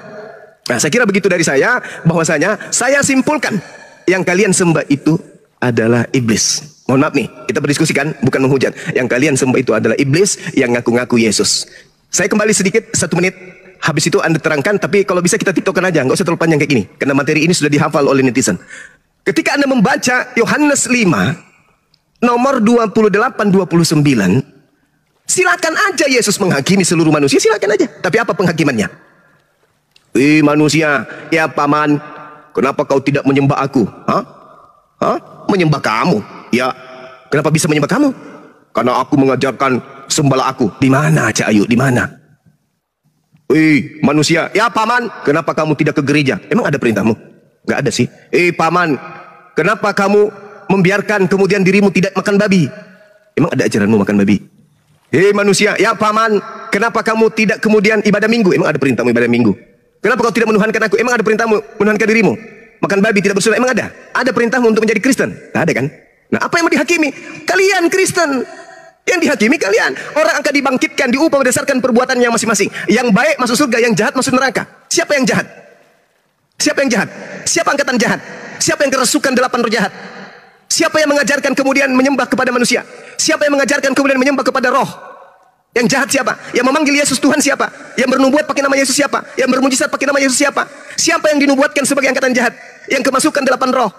S2: Nah, saya kira begitu dari saya. Bahwasanya saya simpulkan yang kalian sembah itu adalah iblis. Mohon maaf nih, kita berdiskusikan, bukan menghujat. Yang kalian sembah itu adalah iblis yang ngaku-ngaku Yesus. Saya kembali sedikit, 1 menit. Habis itu Anda terangkan, tapi kalau bisa kita tiktokkan aja, nggak usah terlalu panjang kayak gini. Karena materi ini sudah dihafal oleh netizen. Ketika Anda membaca Yohanes 5, nomor 28-29, silakan aja Yesus menghakimi seluruh manusia, silakan aja. Tapi apa penghakimannya? Manusia, ya paman, kenapa kau tidak menyembah aku? Menyembah kamu? Ya, Kenapa bisa menyembah kamu? Karena aku mengajarkan sembahlah aku. Di mana Cak Ayu? Di mana? Manusia, ya paman, kenapa kamu tidak ke gereja? Emang ada perintahmu? Gak ada sih. Paman, kenapa kamu membiarkan kemudian dirimu tidak makan babi? Emang ada ajaranmu makan babi? Manusia, ya paman, kenapa kamu tidak kemudian ibadah minggu? Emang ada perintahmu ibadah minggu? Kenapa kau tidak menuhankan aku? Emang ada perintahmu menuhankan dirimu? Makan babi, tidak bersunat, emang ada? Ada perintahmu untuk menjadi Kristen? Tidak ada kan? Nah, apa yang mau dihakimi? Kalian Kristen. Yang dihakimi kalian. Orang akan dibangkitkan, diupah berdasarkan perbuatannya masing-masing. Yang baik masuk surga, yang jahat masuk neraka. Siapa yang jahat? Siapa yang jahat? Siapa angkatan jahat? Siapa yang kerasukan 8 roh jahat? Siapa yang mengajarkan kemudian menyembah kepada manusia? Siapa yang mengajarkan kemudian menyembah kepada roh? Yang jahat siapa? Yang memanggil Yesus Tuhan siapa? Yang bernubuat pakai nama Yesus siapa? Yang bermujizat pakai nama Yesus siapa? Siapa yang dinubuatkan sebagai angkatan jahat? Yang kemasukan 8 roh?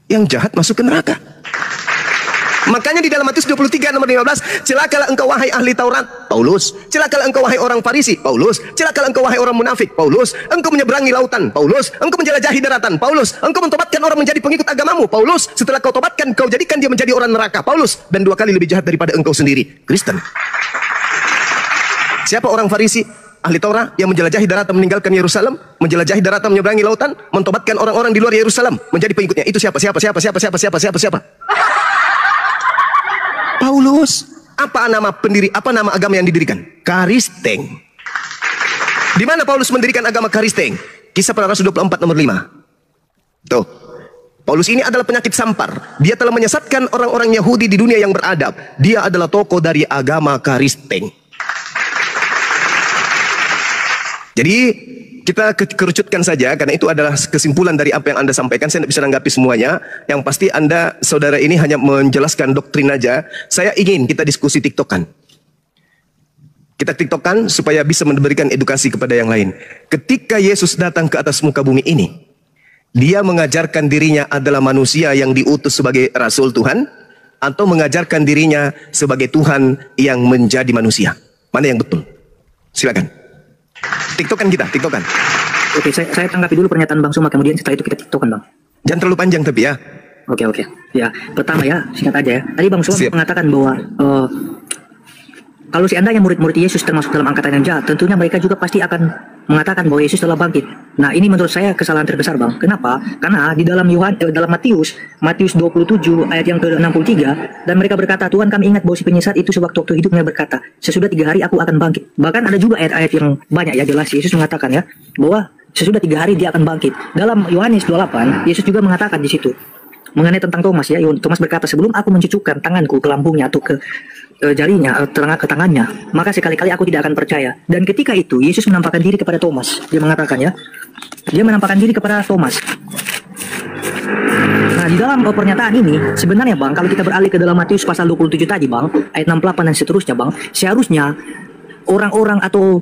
S2: Yang jahat masuk ke neraka. Makanya di dalam Matius 23 nomor 15, celakalah engkau wahai ahli Taurat, Paulus. Celakalah engkau wahai orang Farisi, Paulus. Celakalah engkau wahai orang munafik, Paulus. Engkau menyeberangi lautan, Paulus. Engkau menjelajahi daratan, Paulus. Engkau mentobatkan orang menjadi pengikut agamamu, Paulus. Setelah kau tobatkan, kau jadikan dia menjadi orang neraka, Paulus. Dan 2 kali lebih jahat daripada engkau sendiri, Kristen. Siapa orang Farisi? Ahli Taurat yang menjelajahi daratan meninggalkan Yerusalem, menjelajahi daratan menyeberangi lautan, mentobatkan orang-orang di luar Yerusalem menjadi pengikutnya. Itu siapa? Paulus. Apa nama pendiri? Apa nama agama yang didirikan? Karisteng. Di mana Paulus mendirikan agama Karisteng? Kisah Para Rasul 24 nomor 5. Tuh. Paulus ini adalah penyakit sampar. Dia telah menyesatkan orang-orang Yahudi di dunia yang beradab. Dia adalah tokoh dari agama Karisteng. Jadi kita kerucutkan saja, karena itu adalah kesimpulan dari apa yang Anda sampaikan. Saya tidak bisa menanggapi semuanya. Yang pasti Anda, saudara ini hanya menjelaskan doktrin aja. Saya ingin kita diskusi tiktokan. Kita tiktokan supaya bisa memberikan edukasi kepada yang lain. Ketika Yesus datang ke atas muka bumi ini, dia mengajarkan dirinya adalah manusia yang diutus sebagai Rasul Tuhan, atau mengajarkan dirinya sebagai Tuhan yang menjadi manusia? Mana yang betul? Silakan. Tiktokan kita, tiktokan.
S3: Oke, saya tanggapi dulu pernyataan Bang Suma, kemudian setelah itu kita tiktokan, Bang.
S2: Jangan terlalu panjang tapi ya.
S3: Oke. Ya, pertama ya, singkat aja ya. Tadi Bang Suma mengatakan bahwa kalau seandainya murid-murid Yesus termasuk dalam angkatan yang jahat, tentunya mereka juga pasti akan mengatakan bahwa Yesus telah bangkit. Nah, ini menurut saya kesalahan terbesar, Bang. Kenapa? Karena di dalam dalam Matius 27 ayat yang ke-63, dan mereka berkata, Tuhan kami ingat bahwa si penyesat itu sewaktu-waktu hidupnya berkata, sesudah 3 hari aku akan bangkit. Bahkan ada juga ayat-ayat yang banyak ya, jelas Yesus mengatakan ya, bahwa sesudah 3 hari dia akan bangkit. Dalam Yohanes 28, Yesus juga mengatakan di situ mengenai tentang Thomas ya. Thomas berkata, sebelum aku mencucukkan tanganku ke lambungnya atau ke jarinya, ke tangannya, maka sekali-kali aku tidak akan percaya. Dan ketika itu Yesus menampakkan diri kepada Thomas. Dia mengatakan ya, dia menampakkan diri kepada Thomas. Nah, di dalam pernyataan ini sebenarnya, Bang, kalau kita beralih ke dalam Matius pasal 27 tadi, Bang, ayat 68 dan seterusnya, Bang, seharusnya orang-orang atau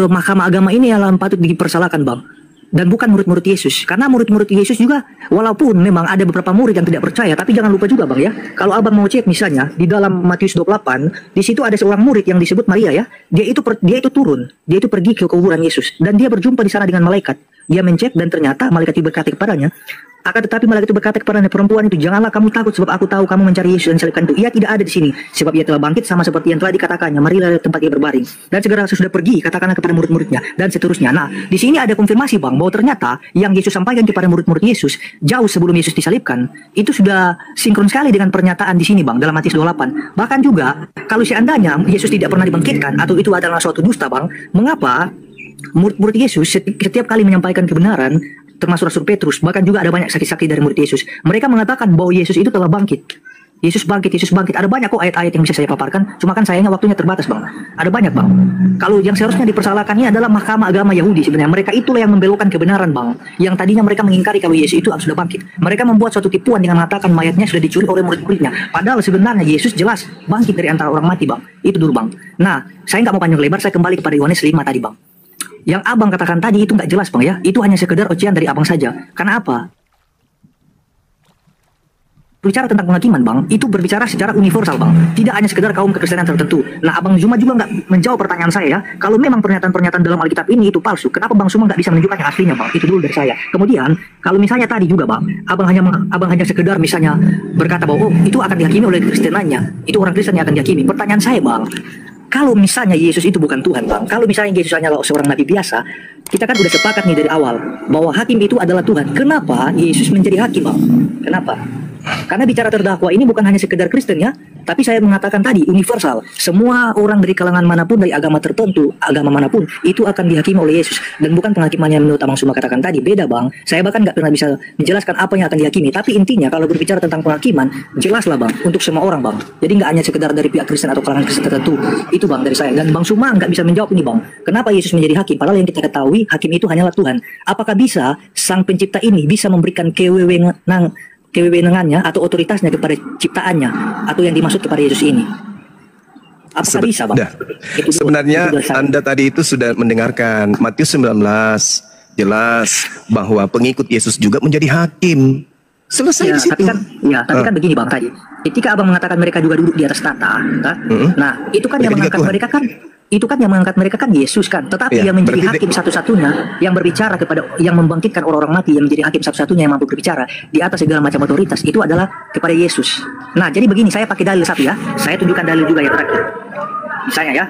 S3: mahkamah agama ini yang patut dipersalahkan, Bang, dan bukan murid-murid Yesus. Karena murid-murid Yesus juga, walaupun memang ada beberapa murid yang tidak percaya, tapi jangan lupa juga, Bang, ya, kalau Abang mau cek misalnya di dalam Matius 28, di situ ada seorang murid yang disebut Maria ya. Dia itu pergi ke kuburan Yesus dan dia berjumpa di sana dengan malaikat. Dia mencek dan ternyata malaikat itu berkata kepadanya, akan tetapi malaikat itu berkata kepadanya, perempuan itu, janganlah kamu takut, sebab aku tahu kamu mencari Yesus yang disalibkan itu. Ia tidak ada di sini, sebab ia telah bangkit sama seperti yang telah dikatakannya. Marilah tempat ia berbaring. Dan segera sesudah pergi, katakanlah kepada murid-muridnya, dan seterusnya. Nah, di sini ada konfirmasi, Bang, bahwa ternyata yang Yesus sampaikan kepada murid-murid Yesus jauh sebelum Yesus disalibkan, itu sudah sinkron sekali dengan pernyataan di sini, Bang, dalam Matius 28. Bahkan juga, kalau seandainya Yesus tidak pernah dibangkitkan, atau itu adalah suatu dusta, Bang, mengapa murid-murid Yesus setiap kali menyampaikan kebenaran, termasuk Rasul Petrus, bahkan juga ada banyak saksi-saksi dari murid Yesus, mereka mengatakan bahwa Yesus itu telah bangkit. Yesus bangkit. Ada banyak kok ayat-ayat yang bisa saya paparkan, cuma kan sayangnya waktunya terbatas, Bang. Ada banyak, Bang. Kalau yang seharusnya dipersalahkan ini adalah mahkamah agama Yahudi sebenarnya. Mereka itulah yang membelokkan kebenaran, Bang. Yang tadinya mereka mengingkari kalau Yesus itu sudah bangkit. Mereka membuat suatu tipuan dengan mengatakan mayatnya sudah dicuri oleh murid-muridnya. Padahal sebenarnya Yesus jelas bangkit dari antara orang mati, Bang. Itu dulu, Bang. Nah, saya nggak mau panjang lebar, saya kembali kepada Yohanes 5 tadi, Bang. Yang Abang katakan tadi itu nggak jelas, Bang, ya. Itu hanya sekedar ocehan dari Abang saja. Karena apa? Bicara tentang penghakiman, Bang, itu berbicara secara universal, Bang. Tidak hanya sekedar kaum kekristenan tertentu. Nah, Abang Zuma juga nggak menjawab pertanyaan saya ya. Kalau memang pernyataan-pernyataan dalam Alkitab ini itu palsu, kenapa Bang Zuma nggak bisa menunjukkan yang aslinya, Bang? Itu dulu dari saya. Kemudian, kalau misalnya tadi juga, Bang, Abang hanya sekedar misalnya berkata bahwa oh, itu akan dihakimi oleh Kristenannya. Itu orang Kristen yang akan dihakimi. Pertanyaan saya, Bang, kalau misalnya Yesus itu bukan Tuhan, Bang, kalau misalnya Yesus hanyalah seorang nabi biasa, kita kan udah sepakat nih dari awal bahwa hakim itu adalah Tuhan. Kenapa Yesus menjadi hakim, Bang? Kenapa? Karena bicara terdakwa ini bukan hanya sekedar Kristen ya, tapi saya mengatakan tadi universal. Semua orang dari kalangan manapun, dari agama tertentu, agama manapun, itu akan dihakimi oleh Yesus. Dan bukan penghakimannya menurut Abang Suma katakan tadi, beda, Bang. Saya bahkan nggak pernah bisa menjelaskan apa yang akan dihakimi. Tapi intinya kalau berbicara tentang penghakiman, jelaslah, Bang, untuk semua orang, Bang. Jadi nggak hanya sekedar dari pihak Kristen atau kalangan Kristen tertentu. Itu, Bang, dari saya. Dan Bang Suma nggak bisa menjawab ini, Bang. Kenapa Yesus menjadi hakim? Padahal yang kita ketahui, hakim itu hanyalah Tuhan. Apakah bisa sang pencipta ini bisa memberikan kewewenangannya atau otoritasnya kepada ciptaannya atau yang dimaksud kepada Yesus ini? Apakah bisa, Bang?
S2: Sebenarnya Anda tadi itu sudah mendengarkan Matius 19 jelas bahwa pengikut Yesus juga menjadi hakim. Selesai
S3: ya,
S2: di situ.
S3: Tapi kan begini, Bang, tadi. Ketika Abang mengatakan mereka juga duduk di atas tahta, kan? Nah, itu kan yang mengangkat mereka kan Yesus kan, tetapi yang menjadi hakim satu-satunya, yang berbicara yang membangkitkan orang-orang mati, yang menjadi hakim satu-satunya yang mampu berbicara di atas segala macam otoritas, itu adalah kepada Yesus. Nah, jadi begini, saya pakai dalil satu ya, saya tunjukkan dalil juga yang terakhir. Misalnya ya,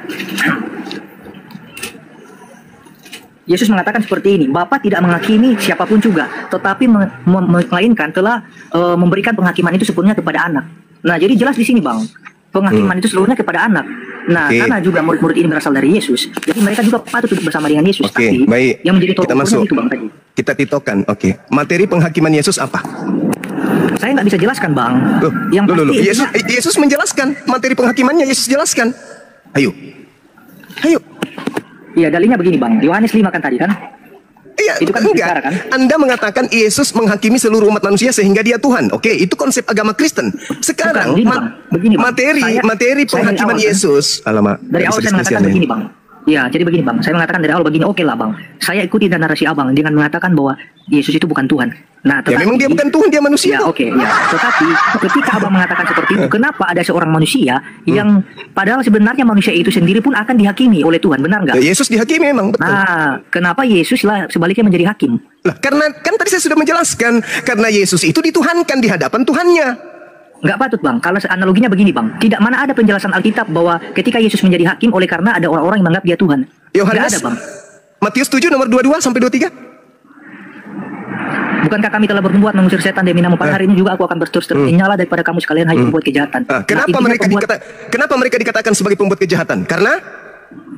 S3: Yesus mengatakan seperti ini, Bapa tidak menghakimi siapapun juga, tetapi melainkan telah memberikan penghakiman itu sepenuhnya kepada anak. Nah, jadi jelas di sini, Bang, penghakiman itu seluruhnya kepada anak. Nah, karena juga murid-murid ini berasal dari Yesus, jadi mereka juga patut duduk bersama dengan Yesus. Tapi
S2: baik.
S3: Yang menjadi
S2: Kita masuk.
S3: itu, Bang, tadi.
S2: Kita titokan. Materi penghakiman Yesus apa?
S3: Saya nggak bisa jelaskan, Bang.
S2: Yesus menjelaskan materi penghakimannya. Yesus jelaskan. Ayo.
S3: Iya, dalilnya begini, Bang. Yohanes 5 kan tadi kan?
S2: Iya,
S3: itu kan
S2: enggak.
S3: kan?
S2: Anda mengatakan Yesus menghakimi seluruh umat manusia sehingga dia Tuhan. Oke, itu konsep agama Kristen. Sekarang
S3: begini, Bang.
S2: materi penghakiman Yesus. Alamak.
S3: Dari awal saya mengatakan begini, Bang. Ya, jadi begini, Bang. Saya mengatakan dari awal begini, oke lah, Bang. Saya ikuti dan narasi Abang dengan mengatakan bahwa Yesus itu bukan Tuhan. Nah, tetapi,
S2: ya memang dia bukan Tuhan, dia manusia.
S3: Ya, oke, ya. Tetapi ketika Abang mengatakan seperti itu, kenapa ada seorang manusia yang padahal sebenarnya manusia itu sendiri pun akan dihakimi oleh Tuhan, benar nggak?
S2: Ya, Yesus dihakimi memang, betul.
S3: Nah, kenapa Yesus lah sebaliknya menjadi hakim?
S2: Lah, karena kan tadi saya sudah menjelaskan, karena Yesus itu dituhankan di hadapan Tuhannya.
S3: Nggak patut, Bang. Kalau analoginya begini, Bang. Tidak mana ada penjelasan Alkitab bahwa ketika Yesus menjadi hakim oleh karena ada orang-orang yang menganggap dia Tuhan. Nggak ada, Bang.
S2: Matius 7 nomor 22 sampai 23.
S3: Bukankah kami telah berbuat mengusir setan demi nama pada hari ini juga aku akan berterus nyala daripada kamu sekalian hai pembuat kejahatan.
S2: Kenapa mereka dikatakan sebagai pembuat kejahatan? Karena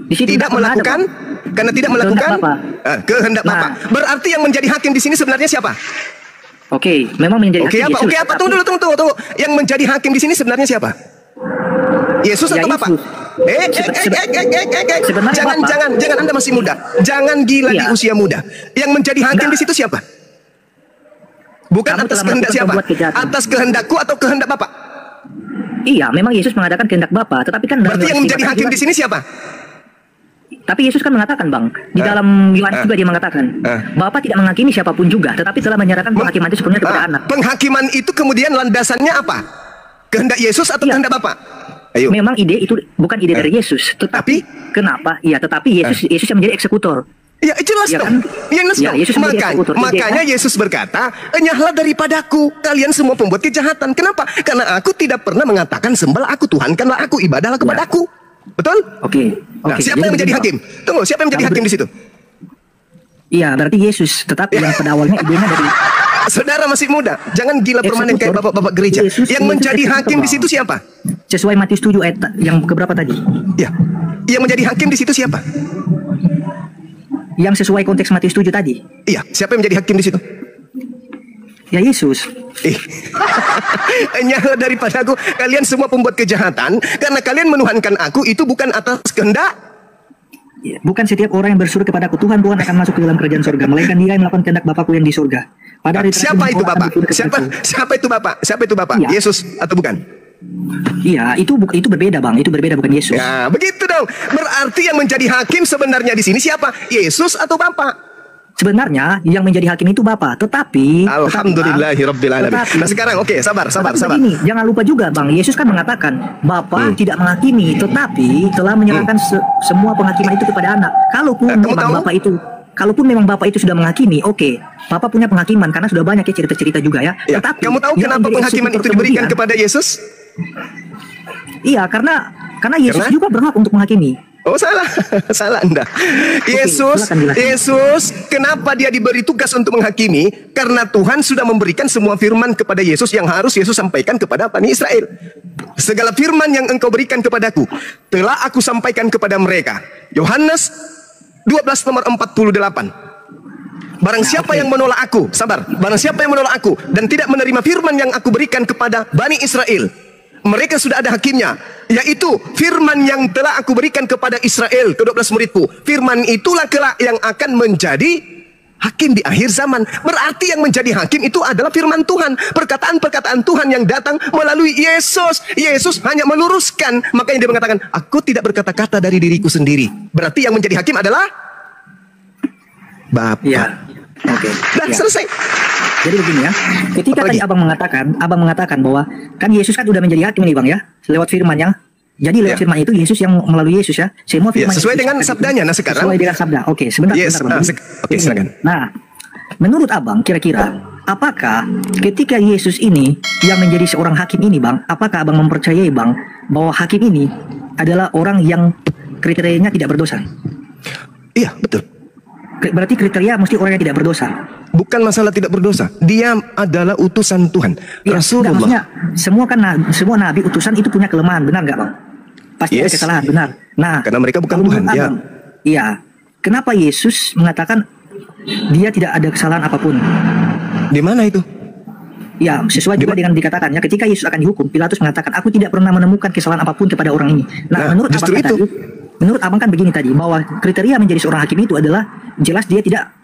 S2: tidak melakukan kehendak Bapa. Berarti yang menjadi hakim di sini sebenarnya siapa?
S3: Oke, memang menjadi hakim
S2: Yesus. Apa? Tunggu. Yang menjadi hakim di sini sebenarnya siapa? Yesus atau Bapa? Jangan Anda masih muda. Jangan gila di usia muda. Yang menjadi hakim di situ siapa? Bukan atas kehendak siapa? Atas kehendakku atau kehendak Bapa?
S3: Iya, memang Yesus mengadakan kehendak Bapa, tetapi kan
S2: berarti yang menjadi hakim di sini siapa?
S3: Tapi Yesus kan mengatakan, Bang, di dalam Yohanes juga dia mengatakan, Bapa tidak menghakimi siapapun juga, tetapi telah menyerahkan penghakiman itu sepenuhnya kepada anak.
S2: Penghakiman itu kemudian landasannya apa? Kehendak Yesus atau kehendak Bapa? Ayo.
S3: Memang ide itu bukan ide dari Yesus, tetapi kenapa? Iya, tetapi Yesus yang menjadi eksekutor.
S2: Ya jelas dong. Makanya Yesus berkata, enyahlah daripadaku kalian semua pembuat kejahatan. Kenapa? Karena aku tidak pernah mengatakan sembahlah aku, tuhankanlah aku, ibadahlah kepadaku. Betul?
S3: Oke.
S2: Nah, siapa yang menjadi hakim? Tunggu, siapa yang menjadi hakim di situ?
S3: Iya, berarti Yesus. Tetapi yang pada awalnya idenya dari
S2: saudara masih muda, jangan gila permanen kayak bapak-bapak gereja. Yang menjadi hakim di situ siapa?
S3: Sesuai Matius 7 ayat yang keberapa tadi?
S2: Ya. Yang menjadi hakim di situ siapa?
S3: Yang sesuai konteks Matius 7 tadi.
S2: Iya, siapa yang menjadi hakim di situ?
S3: Ya Yesus.
S2: Enyahlah daripada aku kalian semua pembuat kejahatan, karena kalian menuhankan aku itu bukan atas kehendak.
S3: Bukan setiap orang yang berseru kepadaku, Tuhan akan masuk ke dalam kerajaan surga, melainkan dia yang melakukan kehendak Bapakku yang di surga.
S2: Siapa itu Bapak? Siapa itu Bapak? Siapa itu Bapak? Ya. Yesus atau bukan?
S3: Iya, itu berbeda, Bang. Itu berbeda, bukan Yesus.
S2: Ya, begitu dong. Berarti yang menjadi hakim sebenarnya di sini siapa? Yesus atau Bapak?
S3: sebenarnya yang menjadi hakim itu Bapa, tetapi
S2: Alhamdulillahirabbil alamin. Nah sekarang oke, sabar.
S3: Begini, jangan lupa juga Bang, Yesus kan mengatakan Bapa tidak menghakimi, tetapi telah menyerahkan semua penghakiman itu kepada Anak. Kalaupun memang Bapak itu sudah menghakimi, oke, Bapak punya penghakiman karena sudah banyak ya cerita-cerita juga ya.
S2: Tetapi kamu tahu kenapa penghakiman itu diberikan kepada Yesus?
S3: Iya, karena Yesus juga berhak untuk menghakimi.
S2: Oh salah Anda. Yesus, kenapa dia diberi tugas untuk menghakimi? Karena Tuhan sudah memberikan semua firman kepada Yesus yang harus Yesus sampaikan kepada Bani Israel. Segala firman yang engkau berikan kepadaku, telah aku sampaikan kepada mereka. Yohanes 12 nomor 48. Barang siapa yang menolak aku, barang siapa yang menolak aku dan tidak menerima firman yang aku berikan kepada Bani Israel, mereka sudah ada hakimnya, yaitu firman yang telah aku berikan kepada Israel, ke-12 muridku. Firman itulah kelak yang akan menjadi hakim di akhir zaman. Berarti yang menjadi hakim itu adalah firman Tuhan, perkataan-perkataan Tuhan yang datang melalui Yesus. Yesus hanya meluruskan, makanya dia mengatakan, aku tidak berkata-kata dari diriku sendiri. Berarti yang menjadi hakim adalah Bapa.
S3: Ya. Oke.
S2: Selesai.
S3: Jadi begini ya, ketika tadi abang mengatakan bahwa kan Yesus kan udah menjadi hakim nih Bang ya, lewat firman-Nya. Jadi lewat firman itu Yesus yang melalui Yesus ya, semua firman
S2: sesuai dengan sabdanya. Nah sekarang
S3: sesuai dengan sabda. Oke, sebentar.
S2: Oke, silakan.
S3: Nah, menurut abang kira-kira apakah ketika Yesus ini yang menjadi seorang hakim ini Bang, apakah abang mempercayai Bang bahwa hakim ini adalah orang yang kriterianya tidak berdosa?
S2: Iya, betul.
S3: Berarti kriteria mesti orang yang tidak berdosa.
S2: Bukan masalah tidak berdosa, dia adalah utusan Tuhan,
S3: ya,
S2: Rasulullah.
S3: Maksudnya semua nabi utusan itu punya kelemahan, benar nggak Bang? Pasti ada kesalahan, benar. Nah,
S2: karena mereka bukan Tuhan.
S3: Iya. Kenapa Yesus mengatakan dia tidak ada kesalahan apapun?
S2: Di mana itu?
S3: Ya, sesuai juga dengan dikatakannya ketika Yesus akan dihukum, Pilatus mengatakan aku tidak pernah menemukan kesalahan apapun kepada orang ini. Nah menurut abang kan begini tadi, bahwa kriteria menjadi seorang hakim itu adalah jelas dia tidak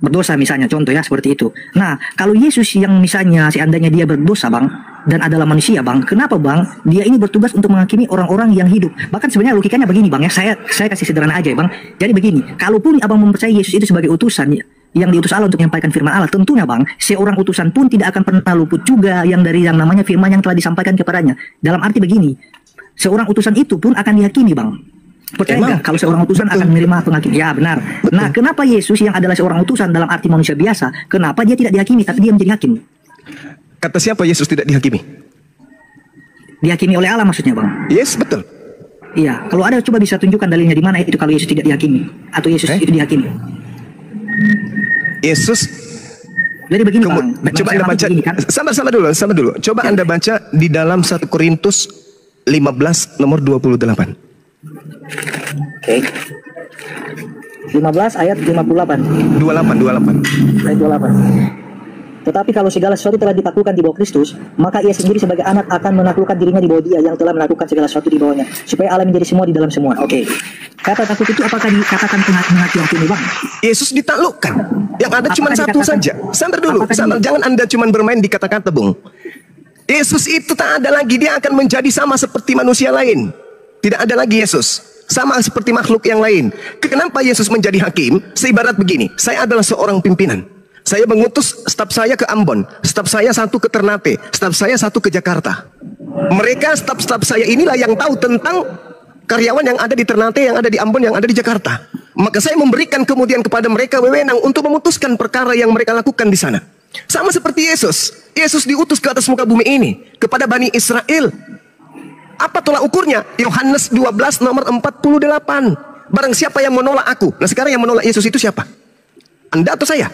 S3: berdosa misalnya, contoh ya seperti itu. Nah, kalau Yesus yang misalnya seandainya dia berdosa Bang, dan adalah manusia Bang, kenapa Bang dia ini bertugas untuk menghakimi orang-orang yang hidup? Bahkan sebenarnya logikanya begini Bang ya, saya kasih sederhana aja ya Bang. Jadi begini, kalaupun abang mempercayai Yesus itu sebagai utusan yang diutus Allah untuk menyampaikan firman Allah, tentunya Bang, seorang utusan pun tidak akan pernah luput juga yang dari yang namanya firman yang telah disampaikan kepadanya. Dalam arti begini, seorang utusan itu pun akan dihakimi Bang. Percaya nggak kalau seorang utusan akan menerima penghakim? Ya benar. Nah, kenapa Yesus yang adalah seorang utusan dalam arti manusia biasa, kenapa dia tidak dihakimi tapi dia menjadi hakim?
S2: Kata siapa Yesus tidak dihakimi?
S3: Dihakimi oleh Allah maksudnya Bang?
S2: Yes, betul.
S3: Iya, kalau ada coba bisa tunjukkan dalilnya di mana itu kalau Yesus tidak dihakimi atau Yesus itu dihakimi.
S2: Yesus.
S3: Jadi begini Bang.
S2: Coba Anda baca. Kan? Sama dulu. Coba Anda baca di dalam 1 Korintus 15 nomor 28.
S3: Oke. 15 ayat 58.
S2: 28.
S3: Ayat 28. Tetapi kalau segala sesuatu telah ditaklukkan di bawah Kristus, maka ia sendiri sebagai anak akan menaklukkan dirinya di bawah Dia yang telah menaklukkan segala sesuatu di bawahnya, supaya Allah menjadi semua di dalam semua. Oke. Kata takluk itu apakah dikatakan menghakimi Bang?
S2: Yesus ditaklukkan. Yang ada cuma satu saja. Sabar dulu. Jangan Anda cuma bermain di kata-kata, Bung. Yesus itu tak ada lagi, dia akan menjadi sama seperti manusia lain. Tidak ada lagi Yesus, sama seperti makhluk yang lain. Kenapa Yesus menjadi hakim? Seibarat begini, saya adalah seorang pimpinan. Saya mengutus staf saya ke Ambon, staf saya satu ke Ternate, staf saya satu ke Jakarta. Mereka staf-staf saya inilah yang tahu tentang karyawan yang ada di Ternate, yang ada di Ambon, yang ada di Jakarta. Maka saya memberikan kemudian kepada mereka wewenang untuk memutuskan perkara yang mereka lakukan di sana. Sama seperti Yesus. Yesus diutus ke atas muka bumi ini kepada Bani Israel. Apa tolak ukurnya? Yohanes 12 nomor 48. Barang siapa yang menolak aku. Nah sekarang yang menolak Yesus itu siapa? Anda atau saya?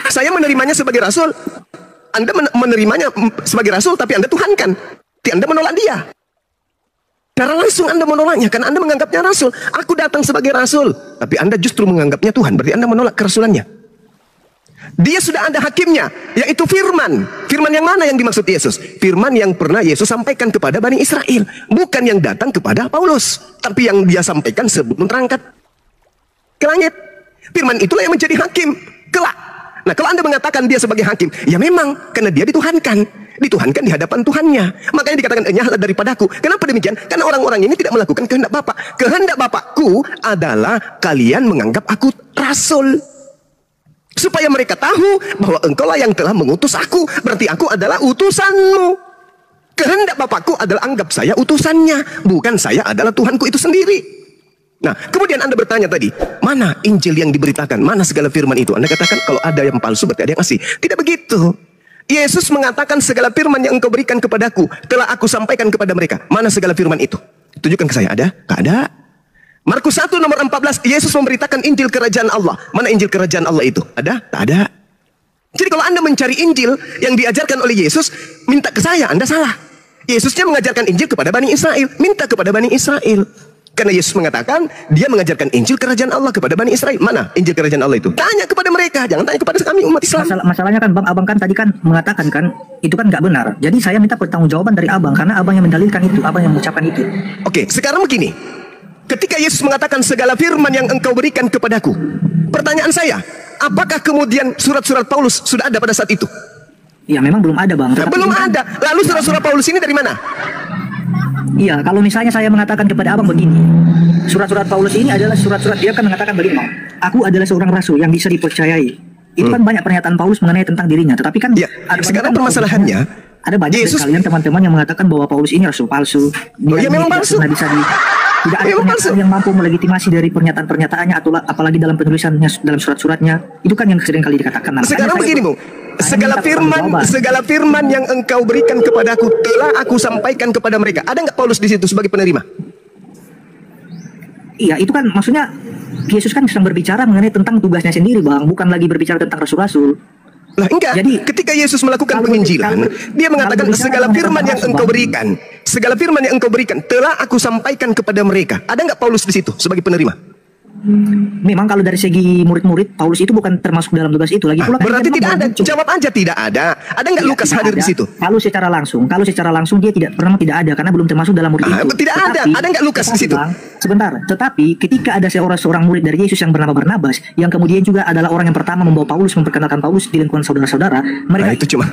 S2: Saya menerimanya sebagai rasul. Anda menerimanya sebagai rasul, tapi Anda tuhankan. Anda menolak dia. Secara langsung Anda menolaknya, karena Anda menganggapnya rasul. Aku datang sebagai rasul, tapi Anda justru menganggapnya Tuhan. Berarti Anda menolak kerasulannya. Dia sudah ada hakimnya, yaitu firman. Firman yang mana yang dimaksud Yesus? Firman yang pernah Yesus sampaikan kepada Bani Israel. Bukan yang datang kepada Paulus, tapi yang dia sampaikan sebelum terangkat ke langit. Firman itulah yang menjadi hakim kelak. Nah kalau Anda mengatakan dia sebagai hakim, ya memang, karena dia dituhankan. Dituhankan di hadapan Tuhannya. Makanya dikatakan enyahlah daripadaku. Kenapa demikian? Karena orang-orang ini tidak melakukan kehendak Bapa. Kehendak Bapakku adalah kalian menganggap aku rasul. Supaya mereka tahu bahwa engkaulah yang telah mengutus aku. Berarti aku adalah utusanmu. Kehendak Bapakku adalah anggap saya utusannya. Bukan saya adalah Tuhanku itu sendiri. Nah, kemudian Anda bertanya tadi, mana Injil yang diberitakan? Mana segala firman itu? Anda katakan kalau ada yang palsu berarti ada yang asli. Tidak begitu. Yesus mengatakan segala firman yang engkau berikan kepadaku telah aku sampaikan kepada mereka. Mana segala firman itu? Tunjukkan ke saya. Ada? Tidak ada. Markus 1 nomor 14, Yesus memberitakan Injil kerajaan Allah. Mana Injil kerajaan Allah itu? Ada? Tak ada. Jadi kalau Anda mencari Injil yang diajarkan oleh Yesus, minta ke saya, Anda salah. Yesusnya mengajarkan Injil kepada Bani Israel. Minta kepada Bani Israel. Karena Yesus mengatakan, dia mengajarkan Injil kerajaan Allah kepada Bani Israel. Mana Injil kerajaan Allah itu? Tanya kepada mereka, jangan tanya kepada kami umat Islam.
S3: Masalahnya kan Bang, abang kan tadi kan mengatakan kan, itu kan nggak benar. Jadi saya minta pertanggungjawaban dari abang, karena abang yang mendalilkan itu, abang yang mengucapkan itu.
S2: Oke, sekarang begini. Ketika Yesus mengatakan segala firman yang engkau berikan kepadaku, pertanyaan saya, apakah kemudian surat-surat Paulus sudah ada pada saat itu?
S3: Ya memang belum ada Bang.
S2: Belum ada. Lalu surat-surat Paulus ini dari mana?
S3: Iya, kalau misalnya saya mengatakan kepada abang begini, surat-surat Paulus ini adalah surat-surat, dia kan mengatakan begini, Bang, aku adalah seorang rasul yang bisa dipercayai. Itu kan banyak pernyataan Paulus mengenai tentang dirinya, tetapi kan
S2: ya, sekarang permasalahannya,
S3: ada banyak Yesus, dari kalian teman-teman yang mengatakan bahwa Paulus ini rasul palsu.
S2: Dia memang palsu.
S3: Tidak ada pernyataan yang mampu melegitimasi dari pernyataan-pernyataannya atau apalagi dalam penulisannya, dalam surat-suratnya. Itu kan yang sering kali dikatakan. Nah,
S2: sekarang begini, Bung. Segala firman yang engkau berikan kepadaku telah aku sampaikan kepada mereka. Ada nggak Paulus di situ sebagai penerima?
S3: Iya, itu kan maksudnya Yesus kan sedang berbicara mengenai tentang tugasnya sendiri, Bang, bukan lagi berbicara tentang rasul-rasul.
S2: Lah enggak, jadi ketika Yesus melakukan penginjilan, dia mengatakan segala firman yang engkau berikan, segala firman yang engkau berikan telah aku sampaikan kepada mereka. Ada nggak Paulus di situ sebagai penerima?
S3: Memang kalau dari segi murid-murid, Paulus itu bukan termasuk dalam tugas itu lagi pula.
S2: Berarti tidak ada. Jawab aja tidak ada. Ada nggak Lukas hadir di situ?
S3: Kalau secara langsung dia tidak ada karena belum termasuk dalam murid itu.
S2: Tidak ada. Ada nggak Lukas di situ?
S3: Sebentar. Tetapi ketika ada seorang murid dari Yesus yang bernama Barnabas, yang kemudian juga adalah orang yang pertama membawa Paulus, memperkenalkan Paulus di lingkungan saudara-saudara, mereka
S2: itu cuma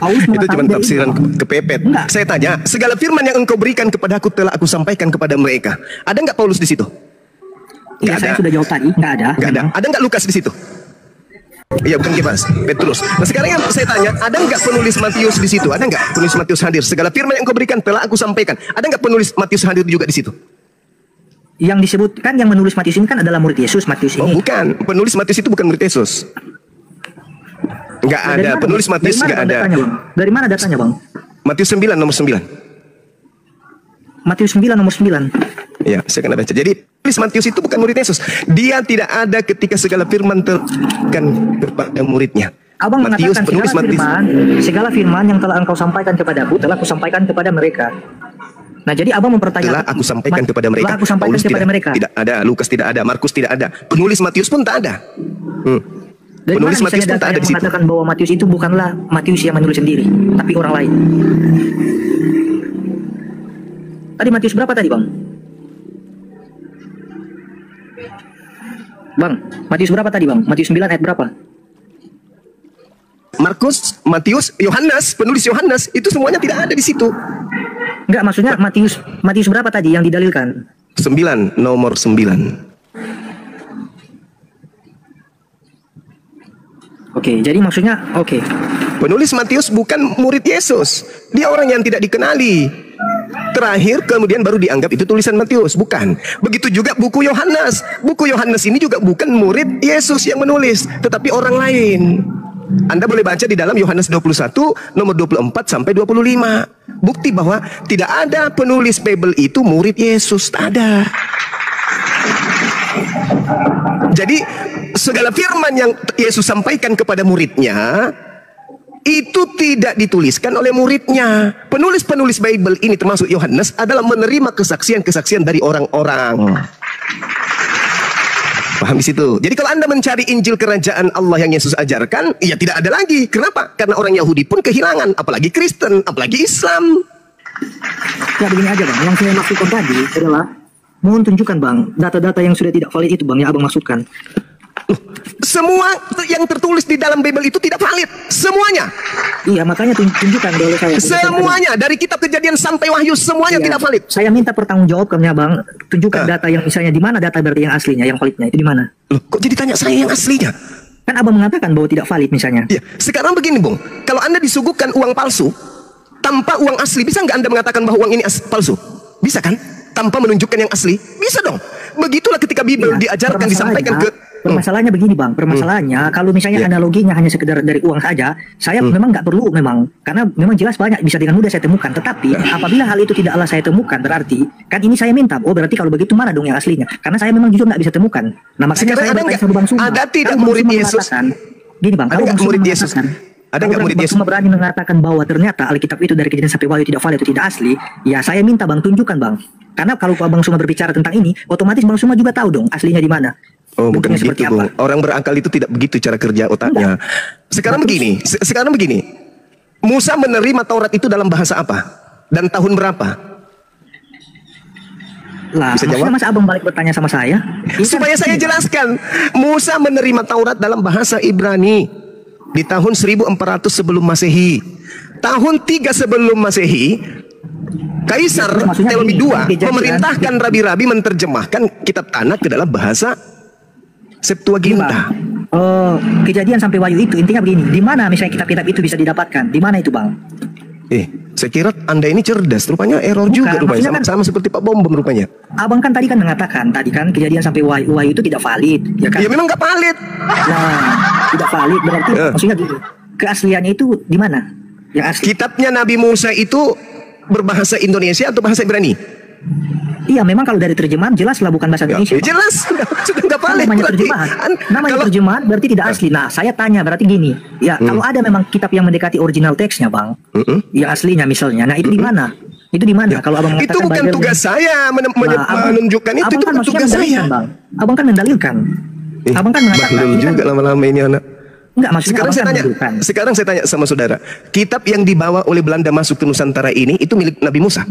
S2: tafsiran kepepet. Enggak. Saya tanya, segala firman yang engkau berikan kepadaku telah aku sampaikan kepada mereka. Ada nggak Paulus di situ?
S3: Iya, saya sudah jawab tadi, nggak ada.
S2: Nggak ada. Ada nggak Lukas di situ? Iya, bukan Kefas, Petrus. Nah sekarang yang saya tanya, ada nggak penulis Matius di situ? Ada nggak penulis Matius hadir? Segala firman yang kau berikan telah aku sampaikan. Ada nggak penulis Matius hadir juga di situ?
S3: Yang disebutkan yang menulis Matius ini kan adalah murid Yesus. Matius ini.
S2: Oh bukan, penulis Matius itu bukan murid Yesus. Nggak ada, penulis Matius nggak ada.
S3: Dari mana datanya, Bang?
S2: Matius 9 nomor 9.
S3: Matius 9 nomor 9.
S2: Ya, saya akan baca. Jadi, penulis Matius itu bukan murid Yesus. Dia tidak ada ketika segala firman terkan kepada muridnya.
S3: Abang Matius, mengatakan segala firman yang telah engkau sampaikan kepadaku, telah aku sampaikan kepada mereka. Nah, jadi abang mempertanyakan.
S2: Telah aku sampaikan kepada mereka.
S3: Telah aku sampaikan kepada mereka.
S2: Tidak ada, Lukas tidak ada, Markus tidak ada. Penulis Matius pun tak ada.
S3: Penulis Matius pun tak ada di situ. Mengatakan bahwa Matius itu bukanlah Matius yang menulis sendiri, tapi orang lain. Tadi Matius berapa tadi, Bang? Matius berapa tadi, Bang? Matius 9 ayat berapa?
S2: Markus, Matius, Yohanes, penulis Yohanes itu semuanya tidak ada di situ.
S3: Enggak, maksudnya Matius berapa tadi yang didalilkan?
S2: 9, nomor 9.
S3: Oke, jadi maksudnya
S2: penulis Matius bukan murid Yesus. Dia orang yang tidak dikenali. Terakhir kemudian baru dianggap itu tulisan Matius, bukan. Begitu juga buku Yohanes. Buku Yohanes ini juga bukan murid Yesus yang menulis, tetapi orang lain. Anda boleh baca di dalam Yohanes 21 nomor 24 sampai 25. Bukti bahwa tidak ada penulis Bible itu murid Yesus, tak ada. Jadi segala firman yang Yesus sampaikan kepada muridnya itu tidak dituliskan oleh muridnya. Penulis-penulis Bible ini termasuk Yohanes adalah menerima kesaksian-kesaksian dari orang-orang. Paham di situ? Jadi kalau Anda mencari Injil kerajaan Allah yang Yesus ajarkan, ya tidak ada lagi. Kenapa? Karena orang Yahudi pun kehilangan, apalagi Kristen, apalagi Islam.
S3: Ya begini aja, Bang. Yang saya maksudkan tadi adalah mohon tunjukkan, Bang, data-data yang sudah tidak valid itu, Bang, yang Abang maksudkan.
S2: Semua yang tertulis di dalam Bible itu tidak valid. Semuanya.
S3: Iya, makanya tunjukkan dulu saya.
S2: Semuanya. Dari kitab Kejadian sampai Wahyu, semuanya
S3: Iya.
S2: tidak valid.
S3: Saya minta pertanggungjawabannya, Bang. Tunjukkan data yang misalnya di mana data berarti yang aslinya, yang validnya itu di mana?
S2: Loh, kok jadi tanya saya yang aslinya?
S3: Kan Abang mengatakan bahwa tidak valid misalnya.
S2: Ya, sekarang begini, Bung. Kalau Anda disuguhkan uang palsu tanpa uang asli, bisa nggak Anda mengatakan bahwa uang ini palsu? Bisa kan? Tanpa menunjukkan yang asli? Bisa dong. Begitulah ketika Bible
S3: Iya,
S2: diajarkan, disampaikan ke...
S3: Permasalahannya begini, Bang. Permasalahannya kalau misalnya
S2: Ya.
S3: analoginya hanya sekedar dari uang saja, saya memang nggak perlu memang, karena memang jelas banyak bisa dengan mudah saya temukan. Tetapi apabila hal itu tidaklah saya temukan, berarti kan ini saya minta. Oh, berarti kalau begitu mana dong yang aslinya? Karena saya memang jujur nggak bisa temukan. Nah, makanya
S2: Sekarang
S3: saya
S2: ada
S3: bertanya
S2: nggak-
S3: sama Bang Suma.
S2: ada tidak
S3: Kalau Bang
S2: murid
S3: Suma
S2: Yesus?
S3: mengatakan, gini, Bang.
S2: Ada
S3: Kalau
S2: nggak
S3: Bang Suma
S2: murid Yesus?
S3: mengatakan,
S2: Ada nggak
S3: kalau
S2: murid
S3: Bang
S2: Yesus?
S3: Suma berani mengatakan bahwa ternyata Alkitab itu dari Kejadian sampai Wahyu tidak valid itu tidak asli, ya saya minta Bang tunjukkan, Bang. Karena kalau Bang Suma berbicara tentang ini, otomatis Bang Suma juga tahu dong aslinya di mana.
S2: Oh, bukan
S3: Bentuknya seperti
S2: begitu,
S3: apa.
S2: Bung. Orang berakal itu tidak begitu cara kerja otaknya. Sekarang begini, sekarang begini. Musa menerima Taurat itu dalam bahasa apa? Dan tahun berapa?
S3: Lah,
S2: Bisa
S3: maksudnya
S2: jawab?
S3: masa Abang balik bertanya sama saya? Ini kan
S2: Supaya saya
S3: gini, Bang.
S2: jelaskan. Musa menerima Taurat dalam bahasa Ibrani di tahun 1400 sebelum Masehi. Tahun 3 sebelum Masehi, Kaisar
S3: Maksudnya
S2: Ptolemy
S3: gini,
S2: II
S3: kejadian-
S2: memerintahkan rabi-rabi menerjemahkan kitab Tanakh ke dalam bahasa Septuaginta.
S3: Oh, Kejadian sampai Wahyu itu intinya begini. Di mana misalnya kitab-kitab itu bisa didapatkan? Di mana itu, Bang?
S2: Saya kira Anda ini cerdas, rupanya error
S3: Bukan,
S2: juga rupanya,
S3: maksudnya
S2: sama seperti Pak Bom rupanya.
S3: Abang kan tadi kan mengatakan Kejadian sampai Wahyu itu tidak valid, ya kan?
S2: Ya memang nggak valid.
S3: Nah, tidak valid berarti maksudnya gini. Keasliannya itu di mana? Yang asli.
S2: Kitabnya Nabi Musa itu berbahasa Indonesia atau bahasa Ibrani?
S3: Iya, memang kalau dari terjemahan jelaslah bukan bahasa Indonesia.
S2: Ya, jelas, sudah nggak
S3: Kan
S2: valid.
S3: namanya
S2: Berarti,
S3: terjemahan. Namanya
S2: kalau
S3: terjemahan berarti tidak asli. Nah, saya tanya berarti gini. Ya, kalau ada memang kitab yang mendekati original teksnya, Bang. Yang aslinya misalnya. Nah, itu di mana? Itu di mana? Kalau Abang
S2: itu
S3: mengatakan
S2: bukan
S3: Bible-
S2: tugas saya
S3: Abang-
S2: menunjukkan itu
S3: Abang kan
S2: bukan
S3: maksudnya
S2: tugas saya.
S3: mendalilkan, Bang. Abang kan mendalilkan. Abang kan mengatakan
S2: Bahlul
S3: ini kan-
S2: juga lama-lama ini anak.
S3: Enggak, maksudnya
S2: Sekarang
S3: Abang
S2: saya
S3: kan
S2: tanya,
S3: mendalilkan.
S2: sekarang saya tanya sama saudara, kitab yang dibawa oleh Belanda masuk ke Nusantara ini itu milik Nabi Musa.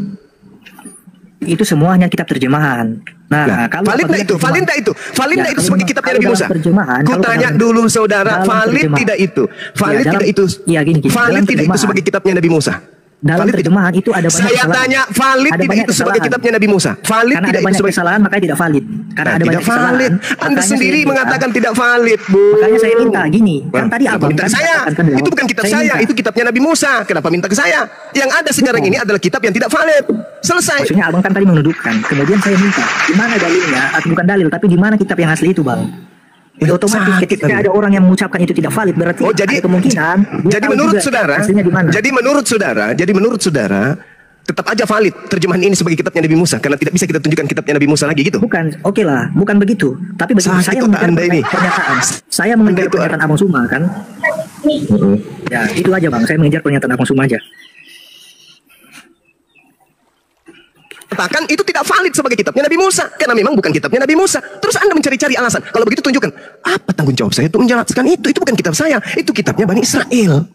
S3: Itu semuanya kitab terjemahan. Nah, kalau
S2: valid
S3: apabila
S2: nggak itu? Valid nggak itu? Valid
S3: Ya,
S2: nggak itu
S3: kalau
S2: sebagai
S3: memang-
S2: kitabnya
S3: kalau
S2: Nabi
S3: dalam
S2: Musa?
S3: terjemahan,
S2: Ku
S3: kalau
S2: tanya
S3: dalam-
S2: dulu saudara,
S3: dalam
S2: valid
S3: terjemahan.
S2: tidak itu? Valid
S3: Ya, dalam-
S2: tidak itu?
S3: ya, gini,
S2: Valid
S3: dalam
S2: tidak itu
S3: terjemahan.
S2: sebagai kitabnya Nabi Musa?
S3: Dalam
S2: Valid tidak?
S3: terjemahan itu ada banyak
S2: Saya
S3: kesalahan.
S2: tanya, valid
S3: Ada
S2: tidak
S3: banyak
S2: itu sebagai
S3: kesalahan.
S2: kitabnya Nabi Musa? Valid
S3: Karena ada
S2: tidak itu
S3: banyak
S2: sebagai
S3: kesalahan makanya tidak valid. Karena ada
S2: tidak
S3: banyak kesalahan.
S2: valid. Anda
S3: makanya
S2: sendiri
S3: saya minta-
S2: mengatakan tidak valid, Bu.
S3: Makanya saya minta gini, kan tadi
S2: Kenapa
S3: Abang
S2: minta
S3: kan
S2: ke saya?
S3: mengatakan kan,
S2: Itu bukan kitab saya,
S3: minta.
S2: itu kitabnya Nabi Musa. Kenapa minta ke saya? Yang ada sekarang ini adalah kitab yang tidak valid. Selesai.
S3: Maksudnya Abang kan tadi menuduhkan. Kemudian saya minta, di mana dalilnya? Atau bukan dalil, tapi di mana kitab yang asli itu, Bang? Ya, otomatis
S2: sakit,
S3: ketika
S2: Anda.
S3: ada orang yang mengucapkan itu tidak valid, berarti
S2: Oh, jadi
S3: ada kemungkinan. dia
S2: jadi
S3: tahu
S2: menurut
S3: juga
S2: saudara,
S3: aslinya di mana.
S2: jadi menurut saudara tetap aja valid terjemahan ini sebagai kitabnya Nabi Musa karena tidak bisa kita tunjukkan kitabnya Nabi Musa lagi gitu.
S3: Bukan, oke lah, bukan begitu. Tapi bagi
S2: Sakit
S3: saya
S2: otak
S3: mendengar
S2: Anda ini.
S3: pernyataan. Saya mengejar
S2: itu-
S3: pernyataan Abang Suma kan. Ya, itu aja Bang. Saya mengejar pernyataan Abang Suma aja.
S2: Katakan itu tidak valid sebagai kitabnya Nabi Musa karena memang bukan kitabnya Nabi Musa. Terus Anda mencari-cari alasan. Kalau begitu tunjukkan apa tanggung jawab saya untuk menjelaskan itu. Itu bukan kitab saya, itu kitabnya Bani Israel.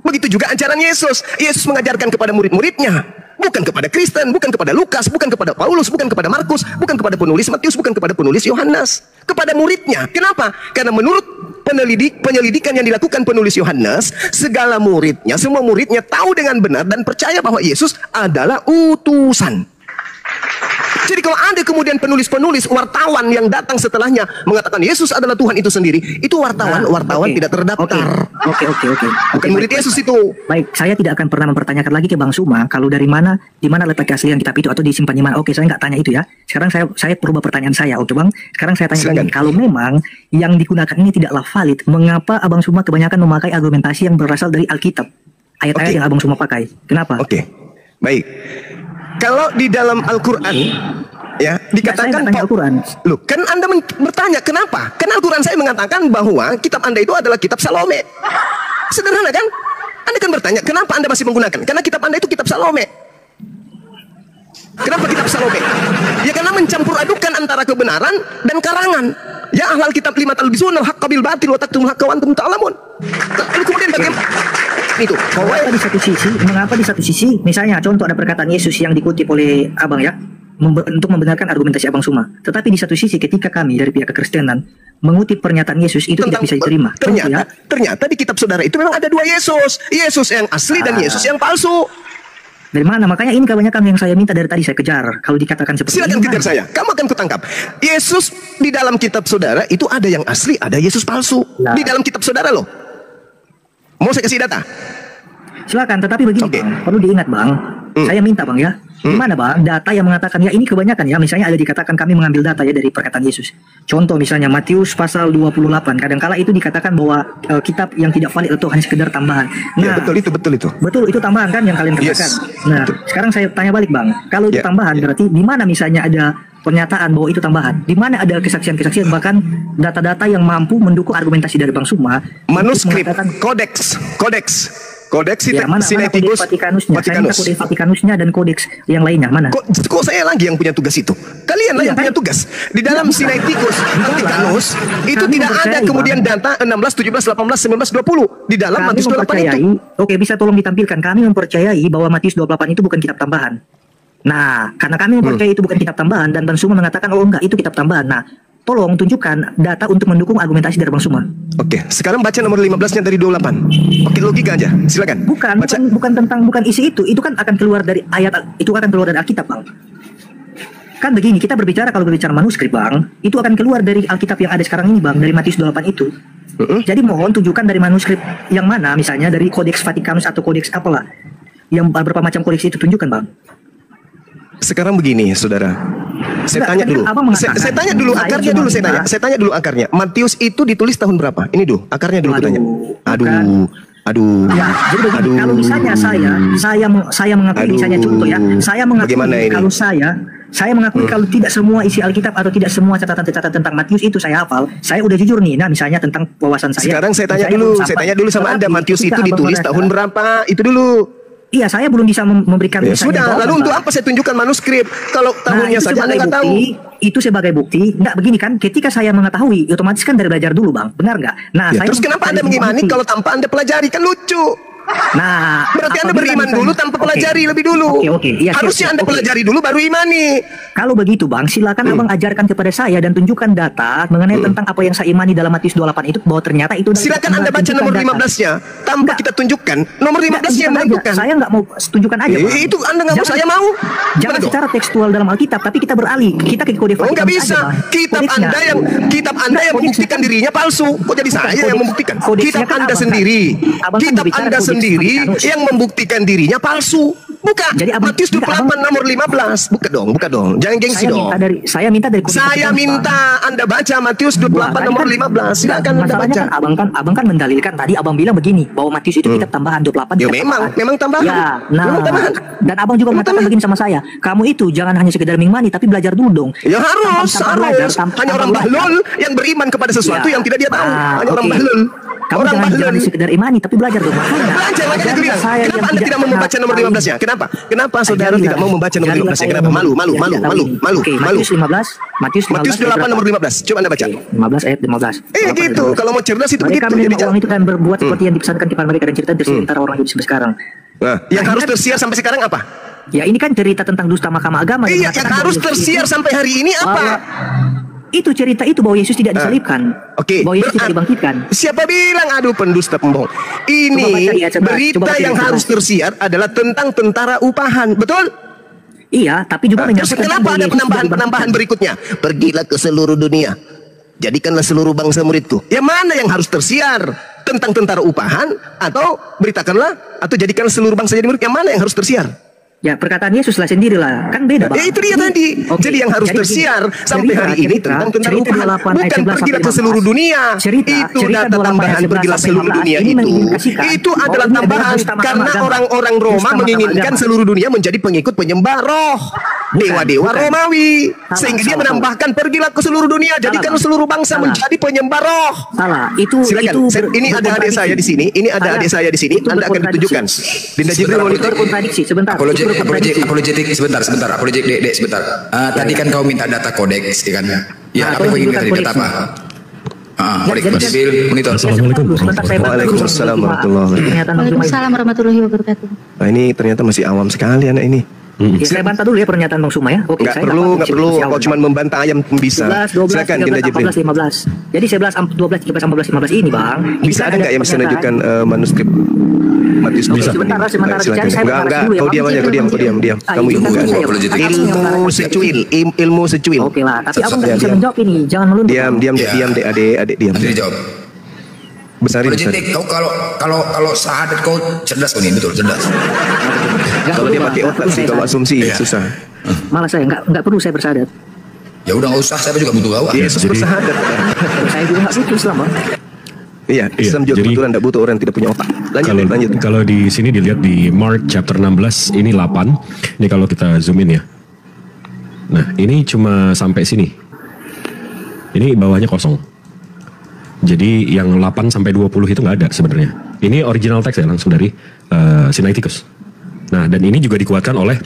S2: Begitu juga ajaran Yesus. Yesus mengajarkan kepada murid-muridnya, bukan kepada Kristen, bukan kepada Lukas, bukan kepada Paulus, bukan kepada Markus, bukan kepada penulis Matius, bukan kepada penulis Yohanes, kepada muridnya. Kenapa? Karena menurut penyelidikan yang dilakukan penulis Yohanes, segala muridnya, semua muridnya tahu dengan benar dan percaya bahwa Yesus adalah utusan. Jadi kalau ada kemudian penulis-penulis, wartawan yang datang setelahnya mengatakan Yesus adalah Tuhan itu sendiri, itu wartawan
S3: Oke.
S2: tidak terdaftar.
S3: Oke.
S2: Bukan murid Yesus itu.
S3: Baik, saya tidak akan pernah mempertanyakan lagi ke Bang Suma kalau di mana letak keaslian kitab itu atau disimpan di mana. Oke, saya nggak tanya itu ya. Sekarang saya perubah pertanyaan saya. Oke, Bang. Sekarang saya tanya
S2: Silakan.
S3: lagi, kalau memang yang digunakan ini tidaklah valid, mengapa Abang Suma kebanyakan memakai argumentasi yang berasal dari Alkitab? Ayat-ayat
S2: Oke.
S3: yang Abang Suma pakai. Kenapa?
S2: Oke, baik. Kalau di dalam Al-Quran, ya dikatakan
S3: saya nggak tanya Al-Quran.
S2: Loh, kan Anda bertanya kenapa? Karena Al-Quran saya mengatakan bahwa kitab Anda itu adalah kitab Salome. Sederhana kan? Anda kan bertanya kenapa Anda masih menggunakan? Karena kitab Anda itu kitab Salome. Kenapa kitab Salome? Ya karena mencampur adukan antara kebenaran dan karangan. Ya ahlal kitab lima talbisun al-haqqa bil batil wa taktumul haqqa wa antum ta'lamun. Lalu kemudian bagaimana? Itu.
S3: Mengapa di satu sisi, misalnya contoh ada perkataan Yesus yang dikutip oleh Abang ya, untuk membenarkan argumentasi Abang Suma. Tetapi di satu sisi ketika kami dari pihak kekristenan mengutip pernyataan Yesus itu tidak bisa diterima.
S2: Ternyata di kitab saudara itu memang ada dua Yesus. Yesus yang asli dan Yesus yang palsu.
S3: Dari mana? Makanya ini kebanyakan yang saya minta dari tadi saya kejar. Kalau dikatakan seperti
S2: silakan
S3: ini,
S2: kejar saya. Kamu akan kutangkap. Yesus di dalam kitab saudara itu ada yang asli, ada Yesus palsu.
S3: Nah.
S2: Di dalam kitab saudara loh. Mau saya kasih data?
S3: Silakan, tetapi begini Bang, perlu diingat Bang. Saya minta Bang ya. Gimana Bang, data yang mengatakan ya ini kebanyakan ya, misalnya ada dikatakan kami mengambil data ya dari perkataan Yesus. Contoh misalnya Matius pasal 28, kadangkala itu dikatakan bahwa kitab yang tidak valid itu hanya sekedar tambahan. Nah,
S2: ya, betul itu.
S3: Betul, itu tambahan kan yang kalian katakan.
S2: Yes,
S3: nah,
S2: betul.
S3: Sekarang saya tanya balik Bang, kalau itu tambahan berarti di mana misalnya ada pernyataan bahwa itu tambahan? Di mana ada kesaksian-kesaksian bahkan data-data yang mampu mendukung argumentasi dari Bang Suma?
S2: Manuskrip, kodeks
S3: ya, mana
S2: Sinaiticus,
S3: Vatikanusnya? Saya minta kodeks Vatikanusnya dan kodeks yang lainnya mana?
S2: Kok saya lagi yang punya tugas itu? Kalian lah yang punya tugas. Di dalam Sinaiticus, Vatikanus itu tidak ada kemudian data 16, 17, 18, 19, 20 di dalam Matius 28 itu.
S3: Oke, bisa tolong ditampilkan. Kami mempercayai bahwa Matius 28 itu bukan kitab tambahan. Nah, karena kami mempercayai itu bukan kitab tambahan dan Bang Suma mengatakan oh enggak itu kitab tambahan. Nah, tolong tunjukkan data untuk mendukung argumentasi dari Bang Suma.
S2: Oke, sekarang baca nomor 15-nya dari 28. Oke, logika aja. Silakan.
S3: Bukan isi itu. Itu kan akan keluar dari ayat, itu akan keluar dari Alkitab, Bang. Kan begini, kita kalau berbicara manuskrip, Bang, itu akan keluar dari Alkitab yang ada sekarang ini, Bang, dari Matius 28 itu. Jadi mohon tunjukkan dari manuskrip yang mana, misalnya dari Kodeks Vatikanus atau kodeks apalah. Yang beberapa macam kodeks itu tunjukkan, Bang.
S2: Sekarang begini, saudara. Saya tanya dulu. Saya tanya dulu akarnya dulu. Saya tanya dulu akarnya. Matius itu ditulis tahun berapa? Ini dulu. Akarnya dulu tanya. Aduh.
S3: Ya, jadi begini, kalau misalnya saya mengakui misalnya contoh ya, saya mengakui kalau saya mengakui kalau tidak semua isi Alkitab atau tidak semua catatan-catatan tentang Matius itu saya hafal, saya udah jujur nih. Nah, misalnya tentang wawasan saya.
S2: Sekarang saya tanya dulu sama Anda, Matius itu ditulis tahun berapa? Itu dulu.
S3: Iya, saya belum bisa memberikan.
S2: Ya sudah, lalu untuk apa saya tunjukkan manuskrip? Kalau tahunnya saja Anda nggak tahu.
S3: Itu sebagai bukti. Nggak begini kan? Ketika saya mengetahui, otomatis kan dari belajar dulu, Bang. Benar nggak? Nah,
S2: ya, terus kenapa Anda mengimani kalau tanpa Anda pelajari? Kan lucu.
S3: Nah,
S2: berarti Anda beriman dulu tanpa pelajari lebih dulu.
S3: Oke. Ya,
S2: harusnya Anda pelajari dulu baru imani.
S3: Kalau begitu Bang, silakan Abang ajarkan kepada saya dan tunjukkan data mengenai tentang apa yang saya imani dalam Matius 28 itu, bahwa ternyata itu.
S2: Silakan Anda baca nomor 15-nya tanpa kita tunjukkan. Nomor 15-nya yang menunjukkan.
S3: Saya nggak mau tunjukkan aja, Bang.
S2: Itu Anda nggak mau, saya mau.
S3: Jangan secara tekstual dalam Alkitab, tapi kita beralih. Kita ke kode Vatikanus.
S2: Nggak bisa. Kitab Anda yang membuktikan dirinya palsu. Kok jadi saya yang membuktikan? Kitab Anda sendiri. Kitab Anda sendiri yang membuktikan dirinya palsu. Bukan. Jadi Matius 28 nomor 15. Buka dong. Jangan gengsi dong.
S3: Saya minta
S2: Anda baca Matius 28 nomor 15. Silakan Anda baca.
S3: Abang kan mendalilkan tadi, Abang bilang begini bahwa Matius itu kitab tambahan 28.
S2: Ya memang tambahan.
S3: Ya, memang tambahan. Dan Abang juga mengatakan begini sama saya. Kamu itu jangan hanya sekedar mengimani tapi belajar dulu dong.
S2: Ya harus. Hanya orang bahlul yang beriman kepada sesuatu yang tidak dia tahu. Hanya orang bahlul.
S3: Kamu jangan sekedar imani tapi belajar dong.
S2: Belajar. Kenapa Anda tidak mau membaca nomor 15-nya? Kenapa saudara tidak mau membaca nomor 15-nya? Kenapa? Malu. Matius 28 nomor 15. Coba Anda baca.
S3: 15 ayat 15.
S2: Gitu. Kalau mau cerdas itu begitu.
S3: Jadi orang itu kan berbuat seperti yang dipesankan kepada mereka dan cerita tersiar antara orang hidup sampai sekarang.
S2: Nah, yang harus tersiar sampai sekarang apa?
S3: Ya ini kan cerita tentang dusta Mahkamah Agama.
S2: Iya, yang harus tersiar sampai hari ini apa?
S3: Itu cerita itu bahwa Yesus tidak disalibkan. Bahwa Yesus tidak dibangkitkan.
S2: Siapa bilang aduh pendusta pembohong? Ini berita yang harus tersiar adalah tentang tentara upahan, betul?
S3: Iya, tapi juga
S2: terus kenapa ada penambahan berikutnya? Pergilah ke seluruh dunia, jadikanlah seluruh bangsa muridku. Yang mana yang harus tersiar? Tentang tentara upahan atau beritakanlah atau jadikan seluruh bangsa jadi murid? Yang mana yang harus tersiar?
S3: Ya perkataan Yesus lah sendirilah, kan beda Bang.
S2: Ya itu dia tadi. Jadi yang harus tersiar sampai hari ini tentang tentara upahan. Bukan pergilah ke seluruh dunia. Itu data tambahan pergilah seluruh dunia itu. Itu adalah tambahan karena orang-orang Roma menginginkan seluruh dunia menjadi pengikut penyembah roh. Dewa-dewa Romawi. Sehingga dia menambahkan pergilah ke seluruh dunia, jadikan seluruh bangsa menjadi penyembah roh.
S3: Salah. Itu
S2: silakan. Ini ada adik saya di sini. Anda akan ditunjukkan. Dinda Jibril monitor
S3: kontradiksi sebentar.
S4: Apologetik sebentar. Apologetik Dek sebentar. Tadi kan kau minta data kodeks, kan? Ya, apa yang ingin tadi data apa? Monitor.
S2: Assalamualaikum. Waalaikumsalam warahmatullahi wabarakatuh.
S5: Waalaikumsalam warahmatullahi wabarakatuh.
S2: Nah, ini ternyata masih awam sekali anak ini.
S3: Ya, saya bantah dulu ya pernyataan Bang Suma ya. Oke,
S2: Nggak
S3: saya
S2: perlu,
S3: bantah
S2: nggak perlu.
S3: si awal,
S2: Kalau cuma
S3: Bang.
S2: membantah ayam pun bisa.
S3: 11, 12,
S2: Silakan
S3: 13,
S2: Dinda Jibril.
S3: 14, 15. Jadi 11, 12, 13, 14, 15 ini Bang.
S2: Bisa ada nggak yang bisa menunjukkan manuskrip Matius
S3: Oke,
S2: 28
S3: sebentar,
S2: ini?
S3: sebentar
S2: Silakan.
S3: dicari, saya
S2: Enggak,
S3: berharap
S2: enggak.
S3: dulu ya,
S2: Kau
S3: Bang.
S2: diam aja, kau diam. Kamu
S3: Izinkan
S2: ilmu kan?
S3: saya,
S4: Boleh jadi.
S2: Ilmu secuil, ilmu secuil.
S3: Oke lah, tapi abang nggak
S2: Diam,
S3: bisa
S2: diam.
S3: menjawab ini. Jangan melunduk.
S2: Diam,
S3: Bang.
S2: diam,
S4: Ya.
S2: diam, dek, adik, diam.
S4: Nanti dijawab.
S2: Besarin,
S4: Kalau
S2: besarin.
S4: JT, kau kalau syahadat kau cerdas kau nih, betul cerdas.
S3: Nggak
S2: Kalau
S3: perlu,
S2: dia
S3: Bang.
S2: pakai
S3: Nggak
S2: otak
S3: perlu
S2: sih,
S3: saya
S2: kalau
S3: sadar.
S2: asumsi
S4: Iya.
S2: susah.
S3: Malah saya nggak perlu saya bersadat.
S4: Ya udah nggak usah, saya juga butuh kau.
S2: Yesus
S5: jadi-
S2: bersahadat.
S3: Saya juga nggak butuh Islam Bang.
S2: Iya, Islam juga
S5: jadi-
S2: kebetulan tidak butuh orang yang tidak punya otak.
S5: Kalau
S2: Lanjut.
S5: kalau di sini dilihat di Mark chapter 16 ini 8. Ini kalau kita zoom in ya. Nah, ini cuma sampai sini. Ini bawahnya kosong. Jadi yang 8 sampai 20 itu nggak ada sebenarnya. Ini original teks ya langsung dari Sinaiticus. Nah, dan ini juga dikuatkan oleh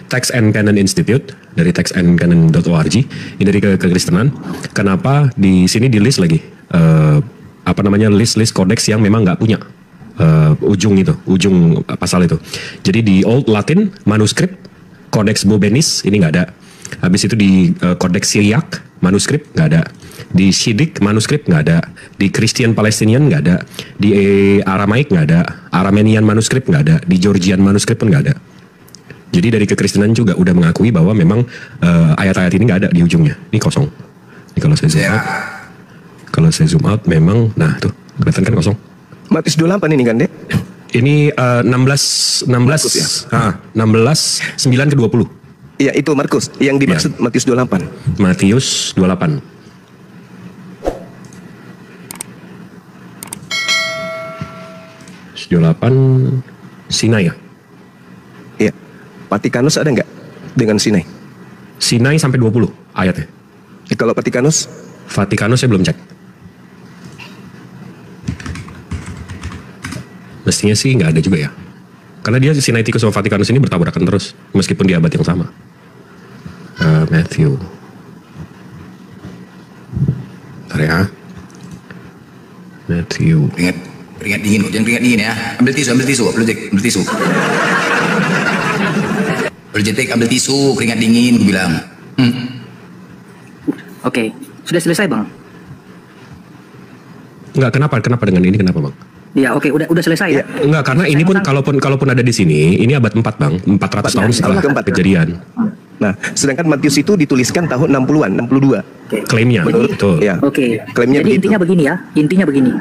S5: Text and Canon Institute dari textandcanon.org. Ini dari kekristenan. Kenapa di sini di list lagi list kodeks yang memang nggak punya ujung pasal itu. Jadi di Old Latin manuskrip Codex Bobenis ini nggak ada. Habis itu di Codex Syriac manuskrip nggak ada. Di Siddiq manuskrip nggak ada. Di Christian Palestinian nggak ada. Di Aramaik nggak ada. Aramenian manuskrip nggak ada. Di Georgian manuskrip pun nggak ada. Jadi dari kekristenan juga udah mengakui bahwa memang ayat-ayat ini nggak ada di ujungnya. Ini kosong. Ini kalau saya zoom
S4: Ya.
S5: out. Kalau saya zoom out memang, nah tuh kelihatan kan kosong.
S2: Matius 28 ini kan, Dek?
S5: Ini 16
S2: Markus ya?
S5: 9 ke 20.
S2: Iya, itu Markus. Yang dimaksud Matius 28.
S5: Matius 28. Matius 28 Sinai ya.
S2: Iya. Vatikanus ada nggak dengan Sinai?
S5: Sinai sampai 20 ayatnya.
S2: Kalau Vatikanus,
S5: Vatikanus saya belum cek. Mestinya sih nggak ada juga ya. Karena dia Sinaiticus sama Vatikanus ini bertabrakan terus meskipun di abad yang sama. Matthew. Bentar ya. Matthew.
S4: Keringat dingin, jangan keringat dingin ya. Ambil tisu, ambil tisu. Ambil tisu. Berjetek, ambil tisu, keringat dingin, gue bilang.
S3: Oke, sudah selesai Bang.
S5: Enggak, kenapa dengan ini kenapa Bang?
S3: Ya, oke, udah selesai ya.
S5: Enggak, karena ini pun kalaupun ada di sini, ini abad 4 Bang, 400 tahun setelah
S2: keempat.
S5: kejadian.
S2: nah, sedangkan Matius itu dituliskan tahun 60-an, 62.
S3: Oke.
S5: Klaimnya, betul.
S2: Ya.
S3: Oke,
S2: Klaimnya
S3: jadi
S2: begitu.
S3: intinya begini.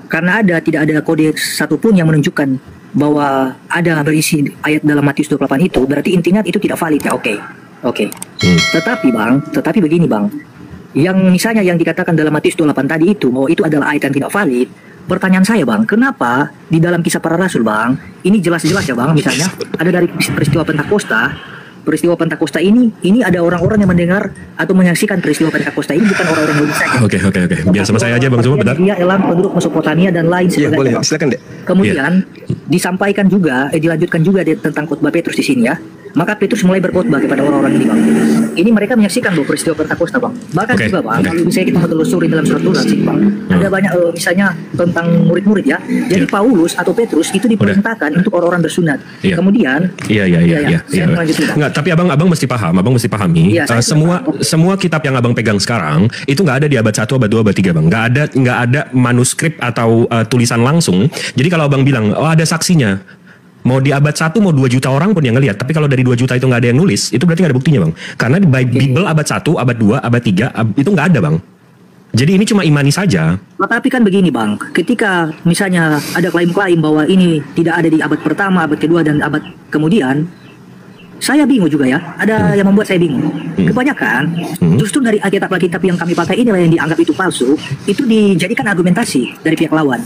S3: Karena tidak ada kode satupun yang menunjukkan bahwa ada berisi ayat dalam Matius 28 itu, berarti intinya itu tidak valid ya. Oke. Tetapi begini Bang, yang misalnya yang dikatakan dalam Matius 28 tadi itu, bahwa itu adalah ayat yang tidak valid. Pertanyaan saya Bang, kenapa di dalam Kisah Para Rasul Bang, ini jelas-jelas ya Bang, misalnya ada dari peristiwa Pentakosta ini ada orang-orang yang mendengar atau menyaksikan peristiwa Pentakosta ini, bukan orang-orang Yahudi saja.
S5: Oke. Biar sama saya aja Bang Zuma, bentar.
S3: Dia elang penduduk Mesopotamia dan lain
S2: Iya,
S3: sebagainya.
S2: boleh.
S3: Bang.
S2: Silakan, Dek.
S3: Kemudian disampaikan juga, dilanjutkan juga tentang khotbah Petrus di sini ya. Maka Petrus mulai berkhotbah kepada orang-orang ini Bang. Ini mereka menyaksikan bahwa peristiwa Pentakosta Bang. Bahkan
S5: Oke,
S3: juga Bang,
S5: oke.
S3: kalau misalnya kita menelusuri dalam surat Tuhan sih Bang, ada banyak misalnya tentang murid-murid ya. Jadi
S5: Iya.
S3: Paulus atau Petrus itu diperintahkan untuk orang-orang bersunat.
S5: Iya.
S3: Kemudian
S5: Iya.
S3: Saya melanjutkan.
S5: Enggak, tapi abang mesti pahami.
S3: Iya, saya
S5: Semua kitab yang abang pegang sekarang itu nggak ada di abad 1, abad 2, abad 3 bang. Nggak ada manuskrip atau tulisan langsung. Jadi kalau abang bilang, oh ada saksinya, mau di abad 1 mau 2 juta orang pun yang ngelihat. Tapi kalau dari 2 juta itu nggak ada yang nulis, itu berarti nggak ada buktinya bang. Karena di Bible abad 1, abad 2, abad 3 itu nggak ada bang. Jadi ini cuma imani saja.
S3: Tetapi kan begini Bang, ketika misalnya ada klaim-klaim bahwa ini tidak ada di abad pertama, abad kedua, dan abad kemudian, saya bingung juga ya, ada yang membuat saya bingung. Kebanyakan, justru dari Alkitab yang kami pakai inilah yang dianggap itu palsu, itu dijadikan argumentasi dari pihak lawan.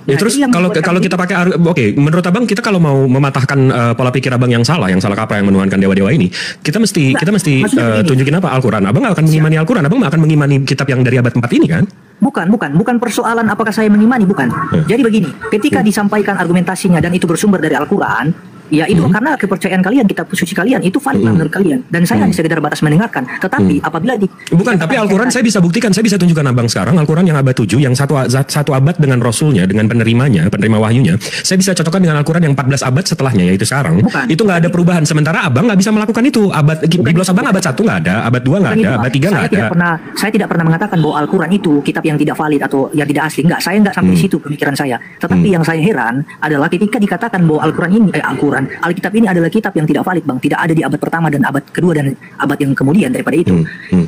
S5: Ya
S3: Nah,
S5: terus
S3: ini yang
S5: kalau
S3: membuat
S5: kalau
S3: kami-
S5: kita pakai oke, menurut abang kita kalau mau mematahkan pola pikir abang yang salah kaprah yang menuhankan dewa-dewa ini, kita mesti
S3: Nah, maksudnya begini.
S5: tunjukin apa Al-Quran. Abang nggak akan mengimani Al-Quran, abang nggak akan mengimani kitab yang dari abad 4 ini kan?
S3: Bukan persoalan apakah saya mengimani, bukan. Jadi begini, ketika disampaikan argumentasinya dan itu bersumber dari Al-Quran, Ya itu karena kepercayaan kalian, kitab suci kalian itu valid menurut kalian, dan saya hanya sekedar batas mendengarkan. Tetapi apabila
S5: bukan, tapi Al-Quran saya bisa buktikan, saya bisa tunjukkan abang sekarang Al-Quran yang abad 7 yang satu abad dengan Rasulnya, dengan penerima wahyunya, saya bisa cocokkan dengan Al-Quran yang 14 abad setelahnya, yaitu sekarang. Itu nggak ada perubahan. Sementara abang nggak bisa melakukan itu. Biblos abang abad 1 nggak ada, abad 2 nggak ada, abad 3 nggak ada.
S3: Saya tidak pernah mengatakan bahwa Al-Quran itu kitab yang tidak valid atau yang tidak asli. Enggak, saya nggak sampai di situ pemikiran saya. Tetapi yang saya heran adalah ketika dikatakan bahwa Alkitab ini adalah kitab yang tidak valid, Bang. Tidak ada di abad pertama dan abad kedua dan abad yang kemudian daripada itu.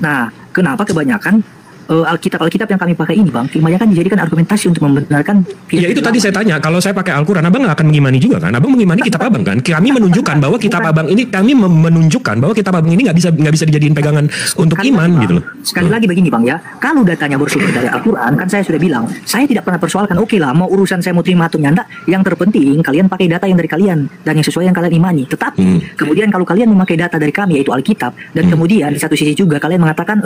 S3: Nah, kenapa kebanyakan Alkitab yang kami pakai ini, Bang, kebanyakan dijadikan argumentasi untuk membenarkan.
S5: Ya itu tadi saya tanya, kalau saya pakai Al-Quran, abang nggak akan mengimani juga kan? Abang mengimani kitab abang kan? Kami menunjukkan bahwa kitab abang ini, menunjukkan bahwa kitab abang ini nggak bisa dijadiin pegangan untuk iman gitu loh.
S3: Sekali lagi begini, Bang, ya, kalau datanya bersumber dari Al-Quran, kan saya sudah bilang, saya tidak pernah persoalkan, oke lah, mau urusan saya mau terima atau nyanda, yang terpenting kalian pakai data yang dari kalian dan yang sesuai yang kalian imani. Tetapi kemudian kalau kalian memakai data dari kami yaitu Alkitab, dan kemudian di satu sisi juga kalian mengatakan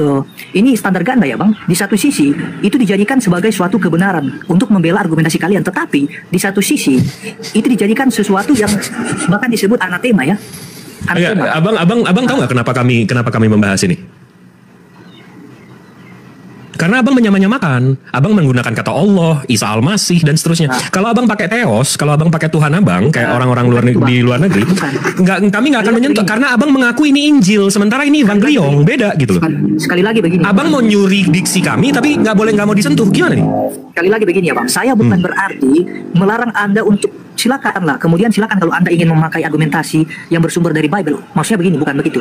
S3: ini standar ganda ya, Bang. Di satu sisi itu dijadikan sebagai suatu kebenaran untuk membela argumentasi kalian, tetapi di satu sisi itu dijadikan sesuatu yang bahkan disebut anatema ya.
S5: Anatema. Abang tahu nggak kenapa kami membahas ini? Karena abang menyamakan, abang menggunakan kata Allah, Isa Al-Masih dan seterusnya. Kalau abang pakai Theos, kalau abang pakai Tuhan abang, kayak orang-orang di luar negeri, kami nggak akan menyentuh karena abang mengaku ini Injil, sementara ini Evangelion, beda gitu loh.
S3: Sekali lagi begini.
S5: Abang mau nyuri diksi kami, tapi nggak mau disentuh, gimana nih?
S3: Sekali lagi begini ya, Bang. Saya bukan berarti melarang Anda untuk silakanlah. Kemudian silakan kalau Anda ingin memakai argumentasi yang bersumber dari Bible. Maksudnya begini, bukan begitu.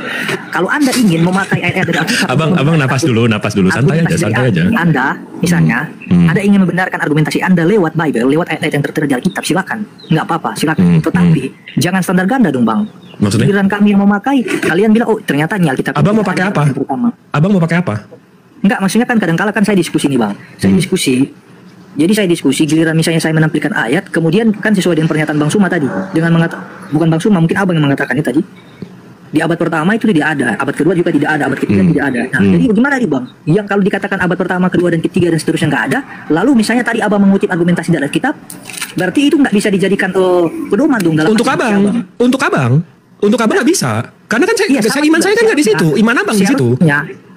S3: Kalau Anda ingin memakai ayat-ayat dari Alkitab,
S5: abang napas dulu, santai aja.
S3: Anda misalnya, Anda ingin membenarkan argumentasi Anda lewat Bible, lewat ayat-ayat yang tertera di Alkitab, silakan. Nggak apa-apa, silakan. Tetapi jangan standar ganda dong, Bang.
S5: Maksudnya?
S3: Giliran kami yang memakai, kalian bilang, oh ternyata ini Alkitab.
S5: Abang mau pakai apa? Abang mau pakai apa?
S3: Enggak, maksudnya kan kadang-kala kan saya diskusi nih, Bang. Saya diskusi. Jadi saya diskusi, giliran misalnya saya menampilkan ayat, kemudian kan sesuai dengan pernyataan Bang Suma tadi, dengan bukan Bang Suma, mungkin abang yang mengatakannya tadi. Di abad pertama itu tidak ada, abad kedua juga tidak ada, abad ketiga tidak ada. Nah, jadi bagaimana nih, Bang? Yang kalau dikatakan abad pertama, kedua, dan ketiga dan seterusnya nggak ada, lalu misalnya tadi abang mengutip argumentasi dari Alkitab, berarti itu nggak bisa dijadikan pedoman dong dalam.
S5: Untuk abang nggak bisa, karena kan iman saya kan nggak di situ, iman abang di situ.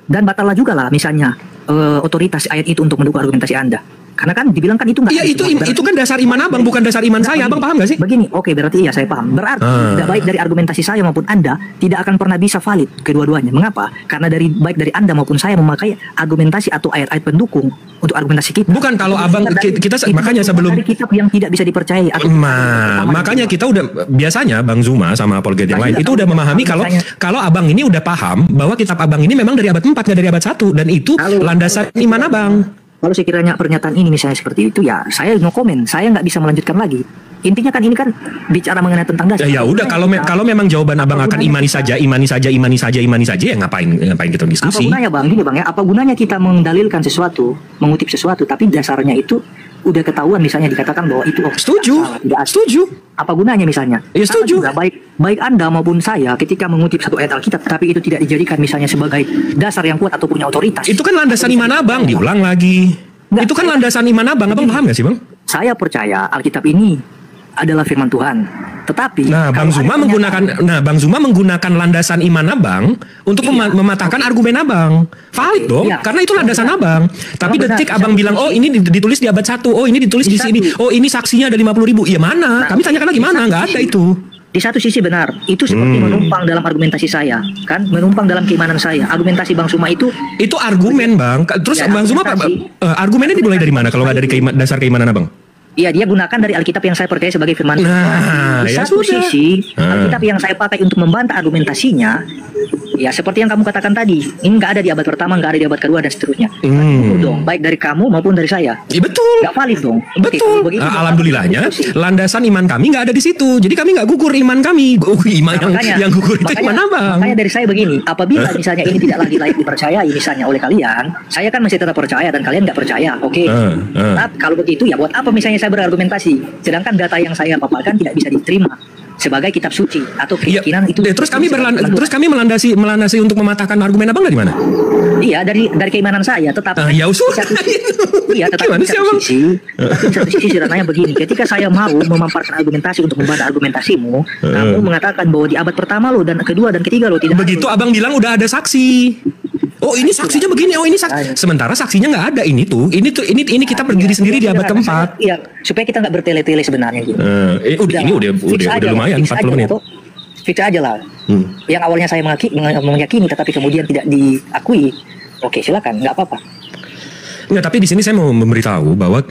S3: Dan batallah juga lah misalnya otoritas ayat itu untuk mendukung argumentasi Anda. Karena kan dibilang kan itu nggak. Iya,
S5: itu kan dasar iman abang, bukan dasar iman saya. Abang paham nggak sih?
S3: Begini, oke, berarti iya saya paham. Berarti tidak baik dari argumentasi saya maupun Anda tidak akan pernah bisa valid kedua-duanya. Mengapa? Karena baik dari Anda maupun saya memakai argumentasi atau ayat-ayat pendukung untuk argumentasi kita.
S5: Bukan, kalau abang kita makanya sebelum
S3: dari kitab yang tidak bisa dipercayai.
S5: Makanya kita udah biasanya Bang Zuma sama apologet yang lain itu udah memahami kalau abang ini udah paham bahwa kitab abang ini memang dari abad 4 nggak dari abad 1, dan itu landasan iman abang.
S3: Kalau sekiranya pernyataan ini misalnya seperti itu, ya saya no comment, saya nggak bisa melanjutkan lagi. Intinya kan ini kan bicara mengenai tentang dasar.
S5: Ya udah, kalau memang jawaban abang akan imani saja, ya ngapain kita diskusi?
S3: Apa gunanya, Bang? Gini, Bang, ya, apa gunanya kita mendalilkan sesuatu, mengutip sesuatu, tapi dasarnya itu udah ketahuan misalnya dikatakan bahwa itu
S5: setuju.
S3: Apa gunanya misalnya?
S5: Ya setuju.
S3: Baik Anda maupun saya ketika mengutip satu ayat Alkitab, tapi itu tidak dijadikan misalnya sebagai dasar yang kuat atau punya otoritas.
S5: Itu kan landasan iman abang, diulang lagi. Itu kan landasan iman abang paham nggak sih, Bang?
S3: Saya percaya Alkitab ini adalah firman Tuhan. Tetapi
S5: Bang Zuma menggunakan landasan iman abang untuk mematahkan argumen abang. Valid dong, karena itu landasan abang. Tapi detik abang bilang, oh ini ditulis di abad 1, oh ini ditulis di sini, oh ini saksinya ada 50.000. Ya mana? Kami tanyakan lagi mana? Nggak ada itu.
S3: Di satu sisi benar, itu seperti menumpang dalam argumentasi saya, kan? Menumpang dalam keimanan saya. Argumentasi Bang Suma itu
S5: argumen, Bang. Terus Bang Suma argumennya dimulai dari mana kalau nggak dari dasar keimanan abang?
S3: Iya, dia gunakan dari Alkitab yang saya percaya sebagai firman Tuhan. Di satu sisi, Alkitab yang saya pakai untuk membantah argumentasinya, ya seperti yang kamu katakan tadi, ini nggak ada di abad pertama, nggak ada di abad kedua dan seterusnya. Betul dong, baik dari kamu maupun dari saya.
S5: Betul.
S3: Nggak valid dong.
S5: Betul. Alhamdulillahnya, landasan iman kami nggak ada di situ. Jadi kami nggak gugur iman kami. Yang gugur itu iman abang.
S3: Makanya dari saya begini, apabila misalnya ini tidak lagi layak dipercayai misalnya oleh kalian, saya kan masih tetap percaya dan kalian nggak percaya. Oke. Tapi kalau begitu ya buat apa misalnya saya berargumentasi, sedangkan data yang saya paparkan tidak bisa diterima sebagai kitab suci atau keyakinan itu.
S5: Terus kami melandasi untuk mematahkan argumen abang dari mana?
S3: Iya, dari keimanan saya, tetapi
S5: Ya usul.
S3: iya, tetapi
S5: Gimana
S3: di
S5: sih,
S3: satu
S5: Abang?
S3: sisi, di satu sisi sederhananya begini, ketika saya mau memaparkan argumentasi untuk membantah argumentasimu, kamu mengatakan bahwa di abad pertama lo dan kedua dan ketiga lo tidak
S5: Begitu abang bilang udah ada saksi. Oh ini saksinya begini, oh ini saksi. Sementara saksinya nggak ada. Ini kita berdiri sendiri di abad keempat.
S3: Iya, supaya kita nggak bertele-tele sebenarnya gitu.
S5: Ini udah lumayan 40 menit.
S3: Fix aja lah. Yang awalnya saya meyakini tetapi kemudian tidak diakui. Oke, silakan, nggak apa-apa.
S5: Nggak, tapi di sini saya mau memberitahu bahwa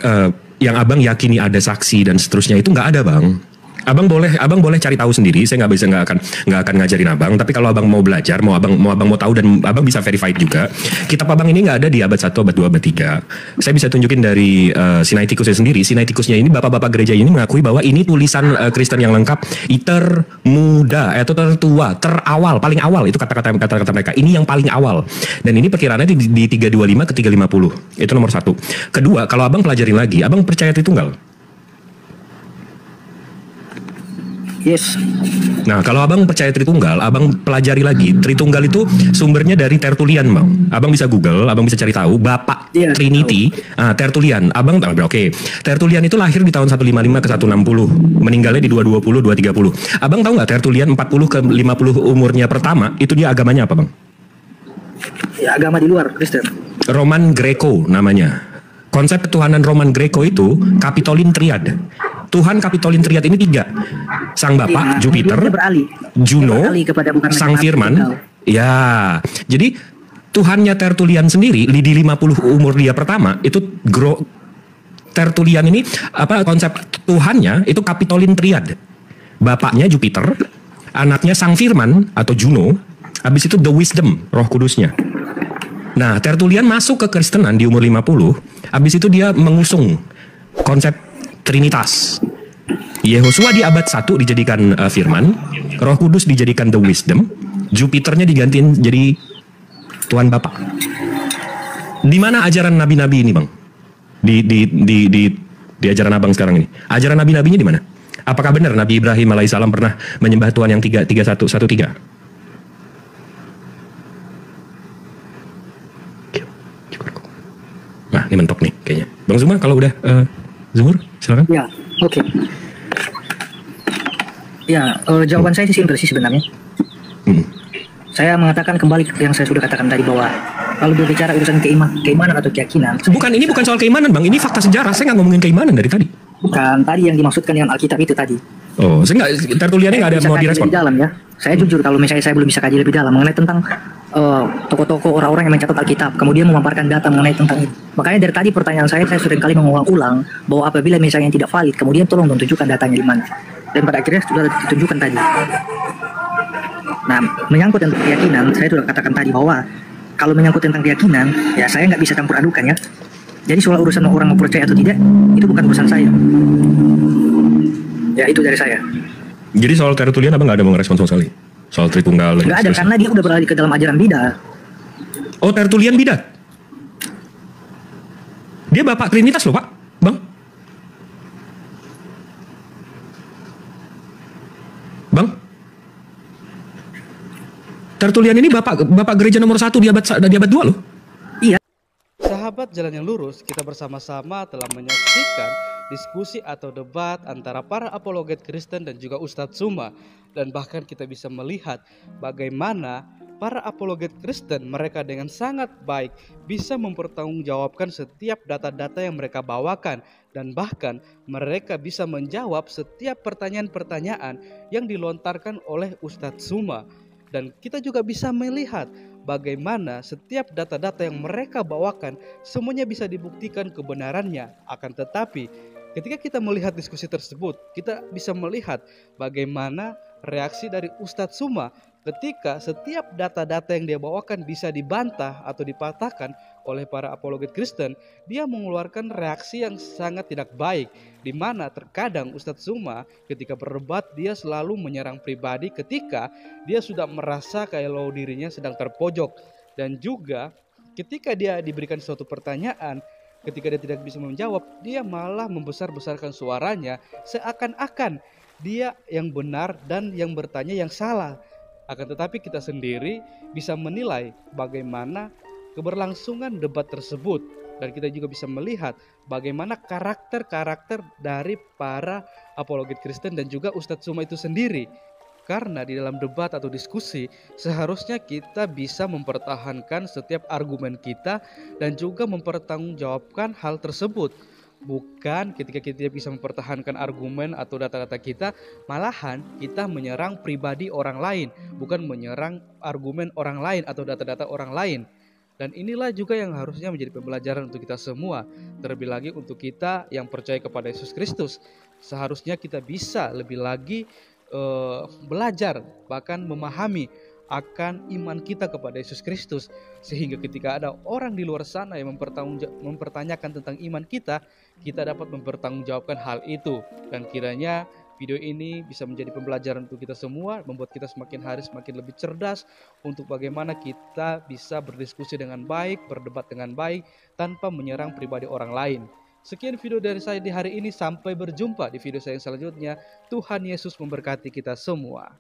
S5: yang abang yakini ada saksi dan seterusnya itu nggak ada, bang. Abang boleh cari tahu sendiri. Saya nggak akan ngajarin abang. Tapi kalau abang mau belajar, mau abang mau tahu dan abang bisa verified juga. Kitab abang ini nggak ada di abad 1, abad 2, abad 3. Saya bisa tunjukin dari Sinaiticusnya sendiri. Sinaiticusnya ini bapak-bapak gereja ini mengakui bahwa ini tulisan Kristen yang lengkap, termuda atau tertua, terawal, paling awal itu kata-kata mereka. Ini yang paling awal. Dan ini perkiraannya di 325 ke 350. Itu nomor 1. Kedua, kalau abang pelajarin lagi, abang percaya Tritunggal?
S3: Yes.
S5: Nah, kalau abang percaya Tritunggal, abang pelajari lagi. Tritunggal itu sumbernya dari Tertullian, bang. Abang bisa Google, abang bisa cari tahu. Bapak Trinity, Tertullian. Abang, oke. Tertullian itu lahir di tahun 155 ke 160. Meninggalnya di 220, 230. Abang tahu nggak Tertullian 40 ke 50 umurnya pertama, itu dia agamanya apa, bang?
S3: Ya, agama di luar Kristen.
S5: Roman Greco namanya. Konsep ketuhanan Roman Greco itu Kapitolin Triad. Tuhan Kapitolin Triad ini 3. Sang Bapa, Jupiter, Juno, Sang Firman. Ya, jadi Tuhannya Tertullian sendiri di 50 umur dia pertama itu Tertullian ini konsep Tuhannya itu Kapitolin Triad. Bapaknya Jupiter, anaknya Sang Firman atau Juno, habis itu the wisdom, Roh Kudusnya. Nah, Tertullian masuk ke Kristenan di umur 50, habis itu dia mengusung konsep Trinitas. Yehosua di abad 1 dijadikan Firman, Roh Kudus dijadikan the wisdom, Jupiternya digantiin jadi Tuhan Bapa. Di mana ajaran nabi-nabi ini, bang? Di ajaran abang sekarang ini. Ajaran nabi-nabinya di mana? Apakah benar Nabi Ibrahim alaihissalam pernah menyembah Tuhan yang 3-1-1-3? Nah, ini mentok nih kayaknya. Bang Zuma kalau udah Zuhur, silakan.
S3: Ya, oke. Ya, jawaban saya sih simpel sih sebenarnya. Saya mengatakan kembali ke yang saya sudah katakan tadi bahwa kalau berbicara urusan keimanan atau keyakinan.
S5: Ini bukan soal keimanan, bang. Ini fakta sejarah. Saya nggak ngomongin keimanan dari tadi.
S3: Bukan, tadi yang dimaksudkan dengan Alkitab itu tadi.
S5: Oh, saya nggak, Tertulliannya nggak ada mau direspon.
S3: Lebih dalam ya. Saya jujur kalau misalnya saya belum bisa kaji lebih dalam mengenai tentang tokoh-tokoh orang-orang yang mencatat Alkitab, kemudian memaparkan data mengenai tentang itu. Makanya dari tadi pertanyaan saya sering kali mengulang-ulang bahwa apabila misalnya yang tidak valid, kemudian tolong tunjukkan datanya di mana. Dan pada akhirnya sudah ditunjukkan tadi. Nah, menyangkut tentang keyakinan, saya sudah katakan tadi bahwa kalau menyangkut tentang keyakinan, ya saya nggak bisa campur adukan ya. Jadi soal urusan orang mau percaya atau tidak, itu bukan urusan saya. Ya itu dari saya.
S5: Jadi soal Tertullian abang nggak ada mau ngerespon sama sekali? Soal Tritunggal?
S3: Nggak ada, karena dia udah beralih ke dalam ajaran bidat.
S5: Oh, Tertullian bidat? Dia bapak Trinitas loh, Pak. Bang? Bang? Tertullian ini bapak gereja nomor 1 di abad 2 loh.
S3: Iya.
S1: Sahabat Jalan yang Lurus, kita bersama-sama telah menyaksikan diskusi atau debat antara para apologet Kristen dan juga Ustadz Zuma. Dan bahkan kita bisa melihat bagaimana para apologet Kristen mereka dengan sangat baik bisa mempertanggungjawabkan setiap data-data yang mereka bawakan. Dan bahkan mereka bisa menjawab setiap pertanyaan-pertanyaan yang dilontarkan oleh Ustadz Zuma. Dan kita juga bisa melihat bagaimana setiap data-data yang mereka bawakan semuanya bisa dibuktikan kebenarannya. Akan tetapi ketika kita melihat diskusi tersebut, kita bisa melihat bagaimana reaksi dari Ustadz Zuma ketika setiap data-data yang dia bawakan bisa dibantah atau dipatahkan oleh para apologet Kristen. Dia mengeluarkan reaksi yang sangat tidak baik, di mana terkadang Ustadz Zuma ketika berdebat dia selalu menyerang pribadi ketika dia sudah merasa kalau dirinya sedang terpojok. Dan juga ketika dia diberikan suatu pertanyaan, ketika dia tidak bisa menjawab, dia malah membesar-besarkan suaranya seakan-akan dia yang benar dan yang bertanya yang salah. Akan tetapi kita sendiri bisa menilai bagaimana keberlangsungan debat tersebut. Dan kita juga bisa melihat bagaimana karakter-karakter dari para apologet Kristen dan juga Ustadz Suma itu sendiri. Karena di dalam debat atau diskusi seharusnya kita bisa mempertahankan setiap argumen kita dan juga mempertanggungjawabkan hal tersebut. Bukan ketika kita bisa mempertahankan argumen atau data-data kita, malahan kita menyerang pribadi orang lain, bukan menyerang argumen orang lain atau data-data orang lain. Dan inilah juga yang harusnya menjadi pembelajaran untuk kita semua. Terlebih lagi untuk kita yang percaya kepada Yesus Kristus. Seharusnya kita bisa lebih lagi belajar, bahkan memahami akan iman kita kepada Yesus Kristus. Sehingga ketika ada orang di luar sana yang mempertanyakan tentang iman kita dapat mempertanggungjawabkan hal itu. Dan kiranya video ini bisa menjadi pembelajaran untuk kita semua, membuat kita semakin hari semakin lebih cerdas untuk bagaimana kita bisa berdiskusi dengan baik, berdebat dengan baik, tanpa menyerang pribadi orang lain. Sekian video dari saya di hari ini, sampai berjumpa di video saya yang selanjutnya. Tuhan Yesus memberkati kita semua.